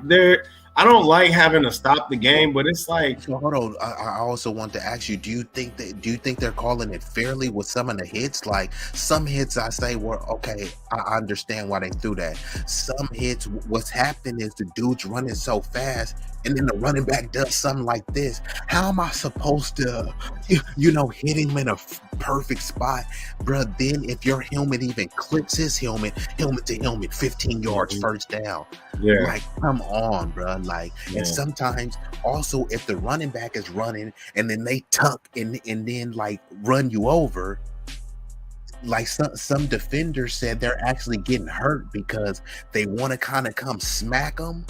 S3: I don't like having to stop the game, but it's like.
S2: So hold on. I also want to ask you: do you think they're calling it fairly with some of the hits? Like some hits, I say, were okay. I understand why they threw that. Some hits, what's happening is the dude's running so fast, and then the running back does something like this. How am I supposed to, hit him in a perfect spot, bro? Then if your helmet even clips his helmet to helmet, 15 yards, first down.
S3: Yeah.
S2: Like, come on, bro. Like, and sometimes also if the running back is running and then they tuck and then like run you over, like some defenders said they're actually getting hurt because they want to kind of come smack them,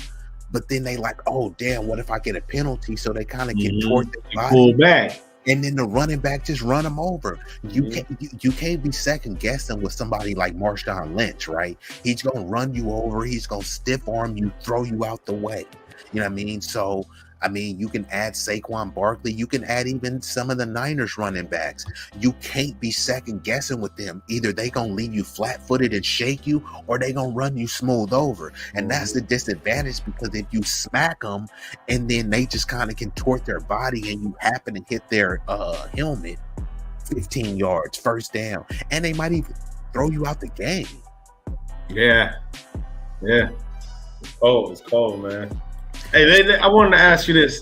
S2: but then they like, oh damn, what if I get a penalty? So they kind of get toward their body,
S3: pull back.
S2: And then the running back just run them over. You can't be second guessing with somebody like Marshawn Lynch, right? He's gonna run you over. He's gonna stiff arm you, throw you out the way. You know what I mean? So I mean, you can add Saquon Barkley. You can add even some of the Niners running backs. You can't be second guessing with them. Either they gonna leave you flat-footed and shake you, or they gonna run you smooth over. And that's the disadvantage, because if you smack them and then they just kind of contort their body and you happen to hit their helmet, 15 yards, first down, and they might even throw you out the game.
S3: Yeah. It's cold, man. Hey, I wanted to ask you this.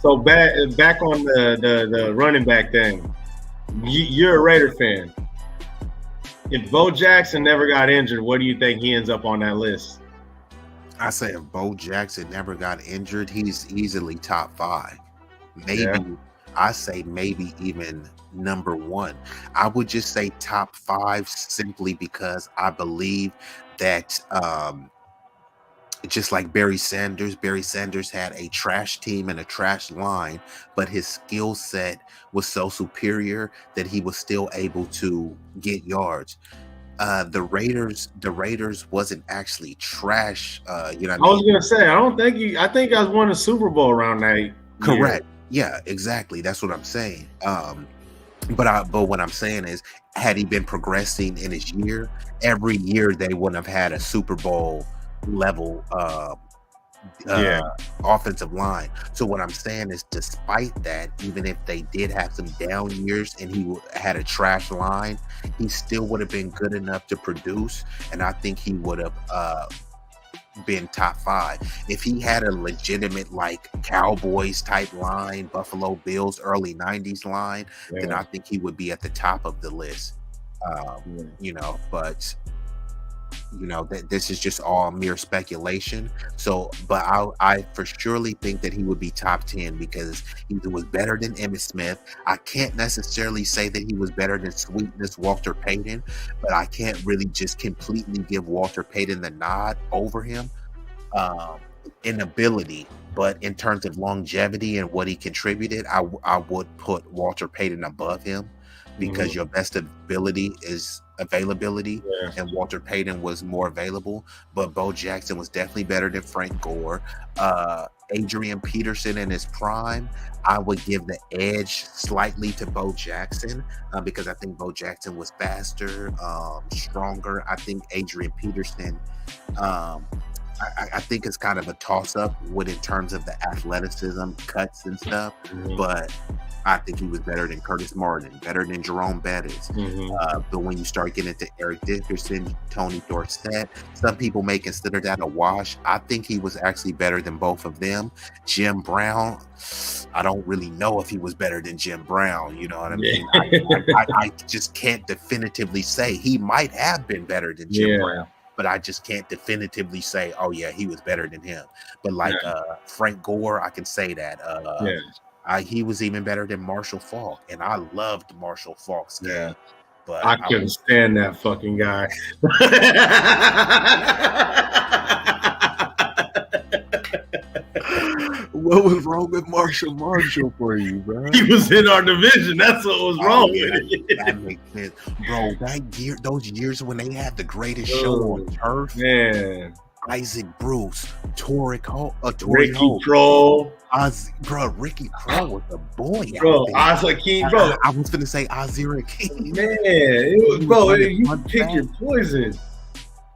S3: So back on the running back thing. You're a Raider fan. If Bo Jackson never got injured, what do you think he ends up on that list?
S2: I say if Bo Jackson never got injured, he's easily top 5. Maybe I say maybe even number 1. I would just say top 5 simply because I believe that just like Barry Sanders had a trash team and a trash line, but his skill set was so superior that he was still able to get yards. The Raiders wasn't actually trash. I
S3: was gonna say, I think I won a Super Bowl around that.
S2: Correct. Yeah, exactly. That's what I'm saying. But what I'm saying is, had he been progressing in his year, every year they wouldn't have had a Super Bowl level offensive line. So what I'm saying is, despite that, even if they did have some down years and he had a trash line, he still would have been good enough to produce, and I think he would have been top 5. If he had a legitimate like Cowboys type line, Buffalo Bills early 90s line, then I think he would be at the top of the list. But that this is just all mere speculation. So, but I for surely think that he would be top 10 because he was better than Emmitt Smith. I can't necessarily say that he was better than Sweetness Walter Payton, but I can't really just completely give Walter Payton the nod over him in ability. But in terms of longevity and what he contributed, I would put Walter Payton above him because your best ability is availability, and Walter Payton was more available. But Bo Jackson was definitely better than Frank Gore. Adrian Peterson in his prime, I would give the edge slightly to Bo Jackson because I think Bo Jackson was faster, stronger. I think Adrian Peterson, I think it's kind of a toss-up in terms of the athleticism, cuts and stuff, but I think he was better than Curtis Martin, better than Jerome Bettis. But when you start getting into Eric Dickerson, Tony Dorsett, some people may consider that a wash. I think he was actually better than both of them. Jim Brown, I don't really know if he was better than Jim Brown. You know what I mean? I just can't definitively say. He might have been better than Jim Brown, but I just can't definitively say, oh yeah, he was better than him. But like Frank Gore, I can say that. He was even better than Marshall Faulk, and I loved Marshall Faulk's game. But
S3: I couldn't stand that fucking guy.
S2: What was wrong with Marshall for you, bro?
S3: He was in our division. That's what was wrong with it.
S2: That makes sense. Bro, those years when they had the greatest show on turf,
S3: man.
S2: Isaac Bruce,
S3: Ricky Kroll.
S2: Ricky Kroll was a boy.
S3: Bro, King, bro.
S2: I was gonna say Azir King.
S3: Man, it was, bro, you pick your poison.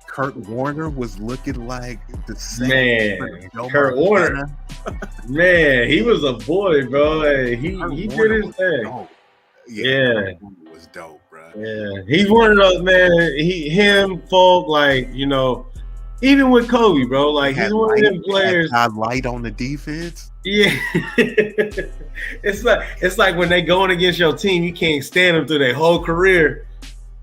S2: Kurt Warner was looking like the same.
S3: Man, Kurt Warner. Man, he was a boy, bro. He did his thing. Yeah.
S2: Kurt Warner was dope, bro.
S3: Yeah, he's one of those, man. Him, Folk, like, even with Kobe, bro, like he's one of them players.
S2: Light on the defense.
S3: Yeah, it's like when they going against your team, you can't stand them through their whole career,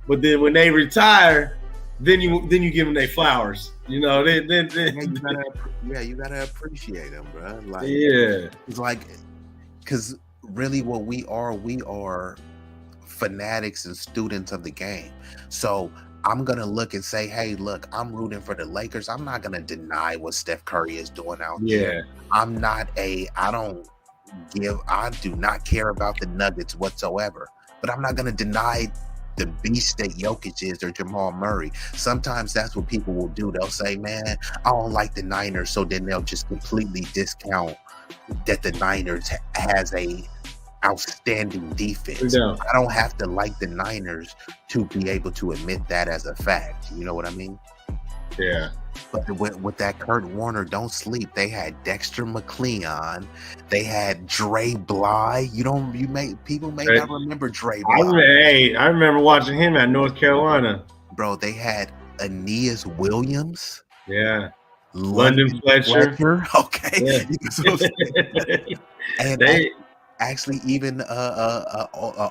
S3: but then when they retire, then you give them their flowers. You
S2: gotta appreciate them, bro. Like,
S3: it's
S2: like, because really, what we are fanatics and students of the game. So I'm going to look and say, hey, look, I'm rooting for the Lakers. I'm not going to deny what Steph Curry is doing out there. I do not care about the Nuggets whatsoever. But I'm not going to deny the beast that Jokic is or Jamal Murray. Sometimes that's what people will do. They'll say, man, I don't like the Niners. So then they'll just completely discount that the Niners has a outstanding defense. I don't have to like the Niners to be able to admit that as a fact. You know what I mean?
S3: Yeah.
S2: But with that Kurt Warner, don't sleep. They had Dexter McLeon. They had Dre Bly. People may not remember Dre Bly.
S3: I remember watching him at North Carolina.
S2: Bro, they had Aeneas Williams.
S3: Yeah. London Fletcher.
S2: Okay. Yeah. And actually, even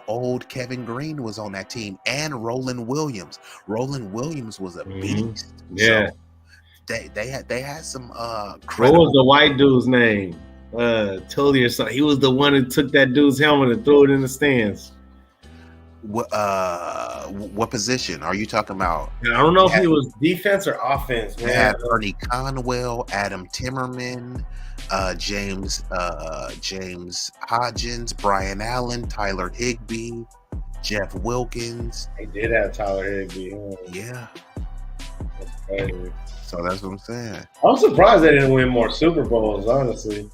S2: old Kevin Green was on that team, and Roland Williams. Roland Williams was a beast.
S3: Yeah,
S2: so they had some.
S3: What was the white dude's name? Tully or something. He was the one who took that dude's helmet and threw it in the stands.
S2: What position are you talking about?
S3: I don't know if he was defense or offense.
S2: They had Ernie Conwell, Adam Timmerman, James Hodgins, Brian Allen, Tyler Higbee, Jeff Wilkins.
S3: They did have Tyler Higbee.
S2: Yeah.
S3: That's crazy.
S2: So that's what I'm saying.
S3: I'm surprised they didn't win more Super Bowls, honestly.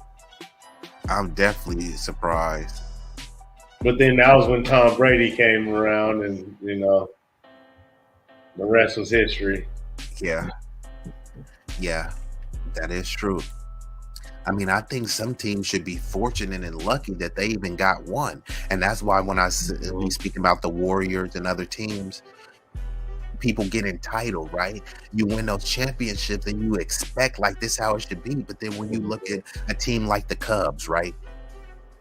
S2: I'm definitely surprised.
S3: But then that was when Tom Brady came around, and the rest was history.
S2: Yeah, that is true. I mean, I think some teams should be fortunate and lucky that they even got one, and that's why when we speak about the Warriors and other teams, people get entitled, right? You win those championships, and you expect like this how it should be. But then when you look at a team like the Cubs, right?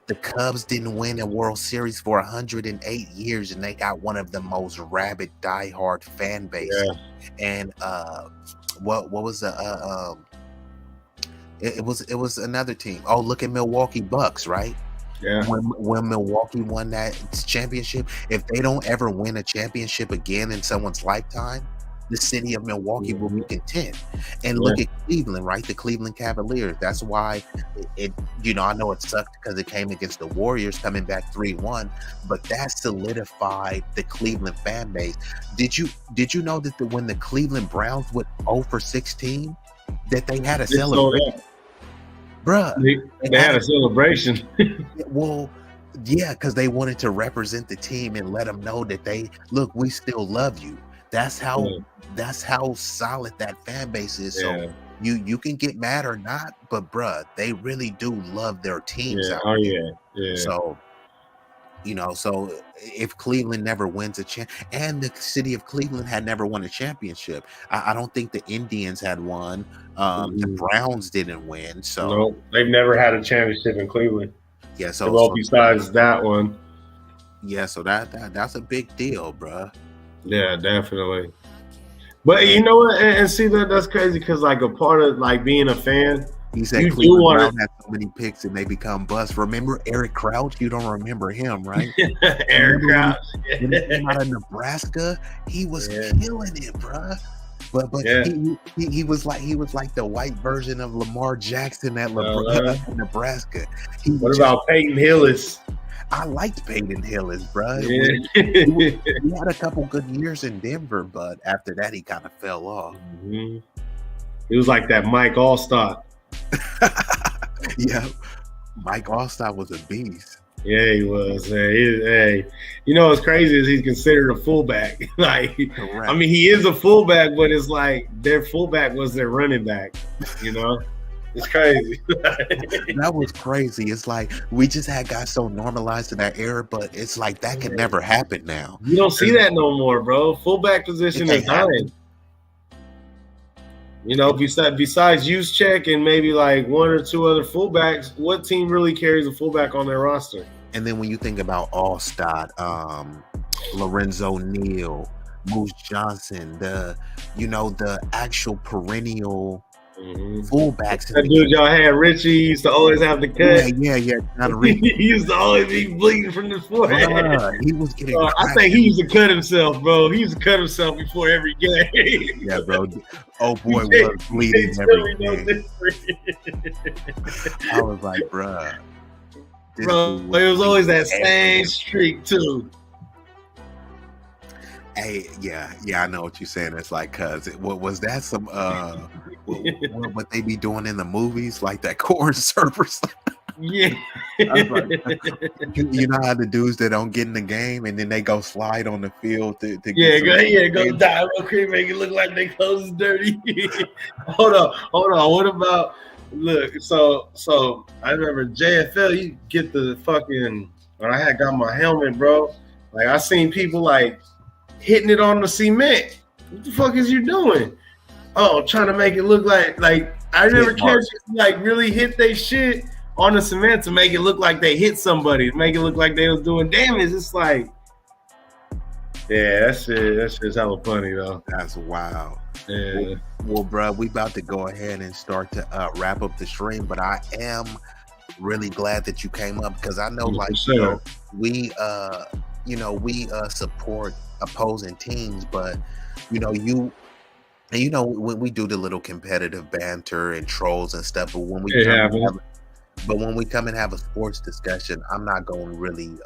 S2: The Cubs didn't win a World Series for 108 years, and they got one of the most rabid, diehard fan bases. Yeah. And what was the it was another team. Oh, look at Milwaukee Bucks, right?
S3: Yeah.
S2: When Milwaukee won that championship, if they don't ever win a championship again in someone's lifetime, the city of Milwaukee will be content. And look at Cleveland, right? The Cleveland Cavaliers. That's why it I know it sucked because it came against the Warriors coming back 3-1, but that solidified the Cleveland fan base. Did you know that when the Cleveland Browns went 0-16, that they had a celebration? Bruh.
S3: They had a celebration.
S2: Well, yeah, because they wanted to represent the team and let them know that we still love you. That's how solid that fan base is.
S3: Yeah.
S2: So you can get mad or not, but bruh, they really do love their teams out there.
S3: Yeah.
S2: So so if Cleveland never wins and the city of Cleveland had never won a championship, I don't think the Indians had won. The Browns didn't win. So
S3: no, they've never had a championship in Cleveland.
S2: Yeah. So
S3: besides that one.
S2: Yeah. So that's a big deal, bruh.
S3: Yeah, definitely. But you know what? And see that's crazy because like a part of like being a fan,
S2: he said Cleveland Brown had so many picks and they become busts. Remember Eric Crouch? You don't remember him, right?
S3: Eric Crouch.
S2: When he came out of Nebraska, he was killing it, bruh. But he was like the white version of Lamar Jackson at Nebraska.
S3: What about Peyton Hillis?
S2: I liked Peyton Hillis, bro. He had a couple good years in Denver, but after that, he kind of fell off.
S3: Mm-hmm. He was like that Mike Allstott.
S2: Yeah, Mike Allstott was a beast.
S3: Yeah, he was. Hey, what's crazy is he's considered a fullback. Like, correct. I mean, he is a fullback, but it's like their fullback was their running back. It's crazy.
S2: That was crazy. It's like we just had got so normalized in that era, but it's like that could never happen now.
S3: You don't see that no more, bro. Fullback position is dying. Besides Juszczyk and maybe like one or two other fullbacks, what team really carries a fullback on their roster?
S2: And then when you think about Allstott, Lorenzo Neal, Moose Johnson, the actual perennial fullbacks.
S3: That dude y'all had, Richie, used to always have the cut.
S2: Yeah.
S3: He used to always be bleeding from the forehead.
S2: He was getting.
S3: I think he used to cut himself, bro. He used to cut himself before every game.
S2: Yeah, bro. Oh boy, was bleeding every game. I was like, bruh.
S3: Bro, it was always that same streak too.
S2: Hey, yeah, I know what you're saying. It's like, cause what was that? Some what they be doing in the movies, like that corn surfers.
S3: Yeah,
S2: you know how the dudes that don't get in the game and then they go slide on the field to
S3: go dive real quick, make it look like their clothes is dirty. Hold on. What about So I remember JFL. You get the fucking when I had got my helmet, bro. Like I seen people like hitting it on the cement. What the fuck is you doing? Oh, trying to make it look like I never catch it, like really hit they shit on the cement to make it look like they hit somebody, to make it look like they was doing damage. It's like, yeah, that's just hella funny though.
S2: That's wild.
S3: Yeah.
S2: Well, bro, we about to go ahead and start to wrap up the stream, but I am really glad that you came up because I know, we support opposing teams, but when we do the little competitive banter and trolls and stuff, but when we come and have a sports discussion, I'm not going to really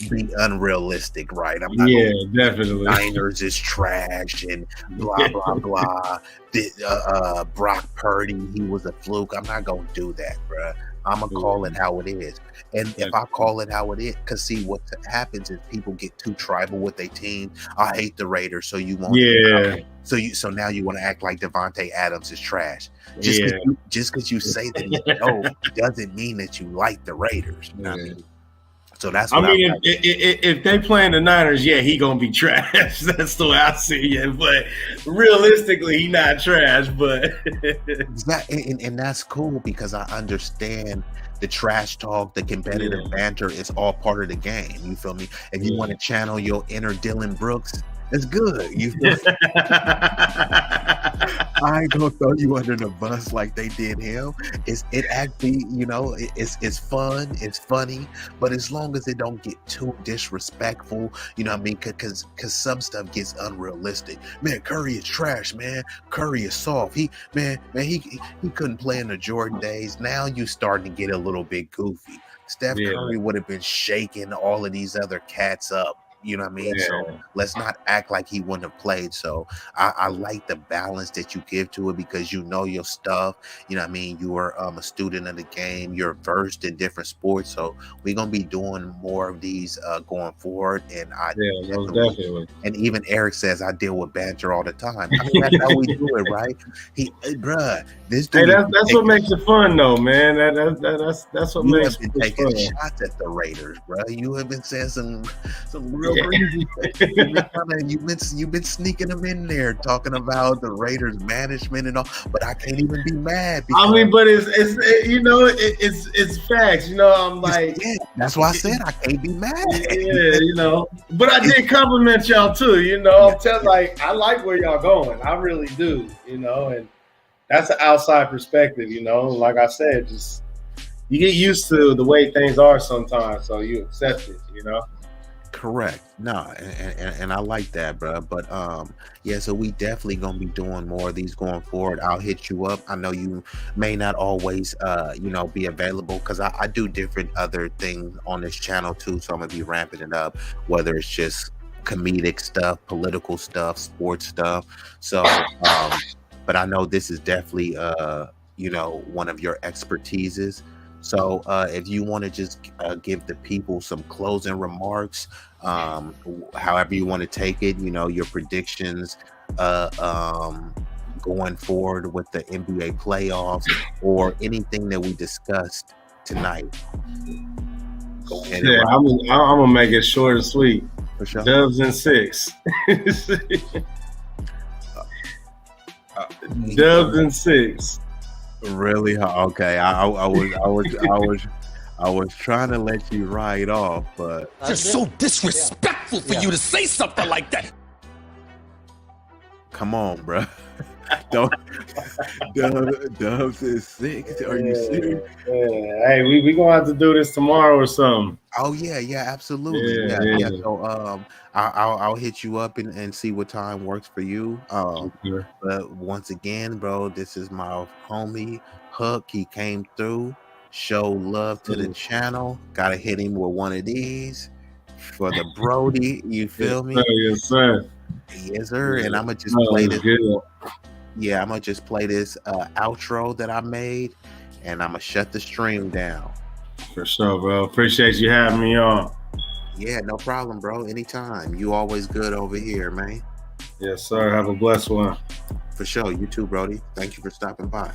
S2: be unrealistic, right? I'm not
S3: definitely.
S2: Niners is trash and blah blah blah. Brock Purdy, he was a fluke. I'm not gonna do that, bro. I'm gonna call it how it is. And if I call it how it is, because see what happens is people get too tribal with their team. I hate the Raiders, so you won't.
S3: Yeah.
S2: So now you want to act like Devontae Adams is trash. Just because you say that doesn't mean that you like the Raiders. You know what I mean? So that's
S3: I
S2: what
S3: mean, if they playing the Niners, yeah, he gonna be trash. That's the way I see it. But realistically, he not trash. But
S2: and that's cool because I understand the trash talk, the competitive banter is all part of the game. You feel me? If you want to channel your inner Dillon Brooks, it's good. You feel me? I ain't gonna throw you under the bus like they did him. It actually, it's fun, it's funny, but as long as it don't get too disrespectful, you know what I mean? Because some stuff gets unrealistic. Man, Curry is trash, man. Curry is soft. He couldn't play in the Jordan days. Now you starting to get a little bit goofy. Steph Curry would have been shaking all of these other cats up. You know what I mean? Yeah. So let's not act like he wouldn't have played. So I like the balance that you give to it because you know your stuff. You know what I mean? You are a student of the game. You're versed in different sports. So we're going to be doing more of these going forward. And definitely. And even Eric says I deal with banter all the time. I mean, that's how we do it, right? This dude.
S3: Hey, that's what makes it fun, though, man. That's what makes it fun.
S2: Taking shots at the Raiders, bro. You have been saying some real crazy. You've been sneaking them in there, talking about the Raiders management and all. But I can't even be mad.
S3: I mean, but it's facts. You know, I'm like,
S2: that's why I said I can't be mad.
S3: Yeah, you know. But I did compliment y'all too. You know, I'm telling I like where y'all going. I really do. You know, and that's an outside perspective. You know, like I said, just you get used to the way things are sometimes, so you accept it. You know.
S2: Correct. No, and I like that, bro. But so we definitely gonna be doing more of these going forward. I'll hit you up. I know you may not always be available because I do different other things on this channel too. So I'm gonna be ramping it up, whether it's just comedic stuff, political stuff, sports stuff. So but I know this is definitely one of your expertises. So if you want to just give the people some closing remarks, however you want to take it, your predictions going forward with the NBA playoffs or anything that we discussed tonight. Go ahead.
S3: Yeah, I'm going to make it short and sweet.
S2: For sure.
S3: Dubs in 6. Dubs in 6.
S2: Really? Okay. I was trying to let you ride off, but
S8: it's just so disrespectful for you to say something like that.
S2: Come on, bro. Dubs is 6. Are you serious?
S3: Yeah. Hey, we gonna have to do this tomorrow or something.
S2: Oh yeah, absolutely. Yeah. So I'll hit you up and see what time works for you. But once again, bro, this is my homie Hook. He came through, show love to the channel. Gotta hit him with one of these for the Brody. You feel me?
S3: Yes, sir.
S2: Yes, sir. And I'm gonna just play this. Yeah, I'm gonna just play this outro that I made, and I'm gonna shut the stream down.
S3: For sure, bro. Appreciate you having me on.
S2: Yeah, no problem, bro. Anytime. You always good over here, man.
S3: Yes, sir. Have a blessed one.
S2: For sure. You too, Brody. Thank you for stopping by.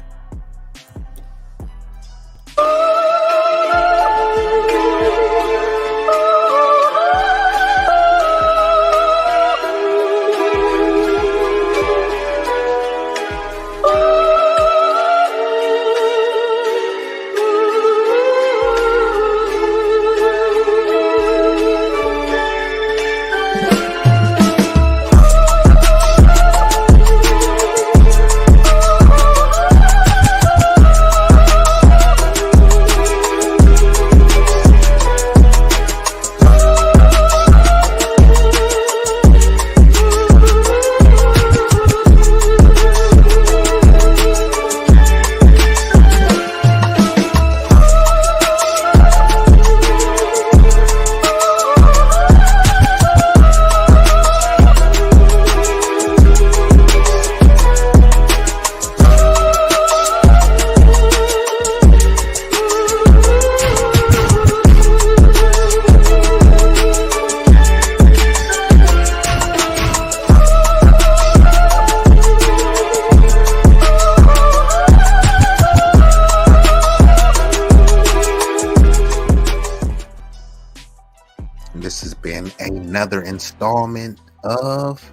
S2: another installment of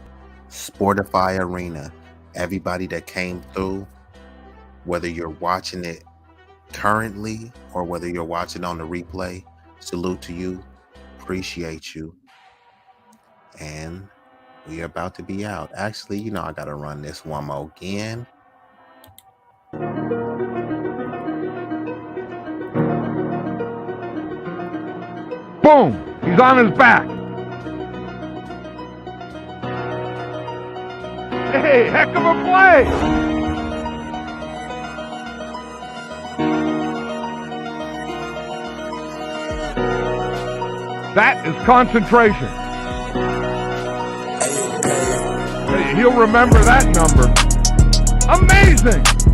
S2: Sportify Arena. Everybody that came through, whether you're watching it currently or whether you're watching on the replay, salute to you. Appreciate you. And we are about to be out. Actually, you know, I gotta run this one more again.
S9: Boom! He's on his back. Hey, heck of a play! That is concentration. Hey, he'll remember that number. Amazing!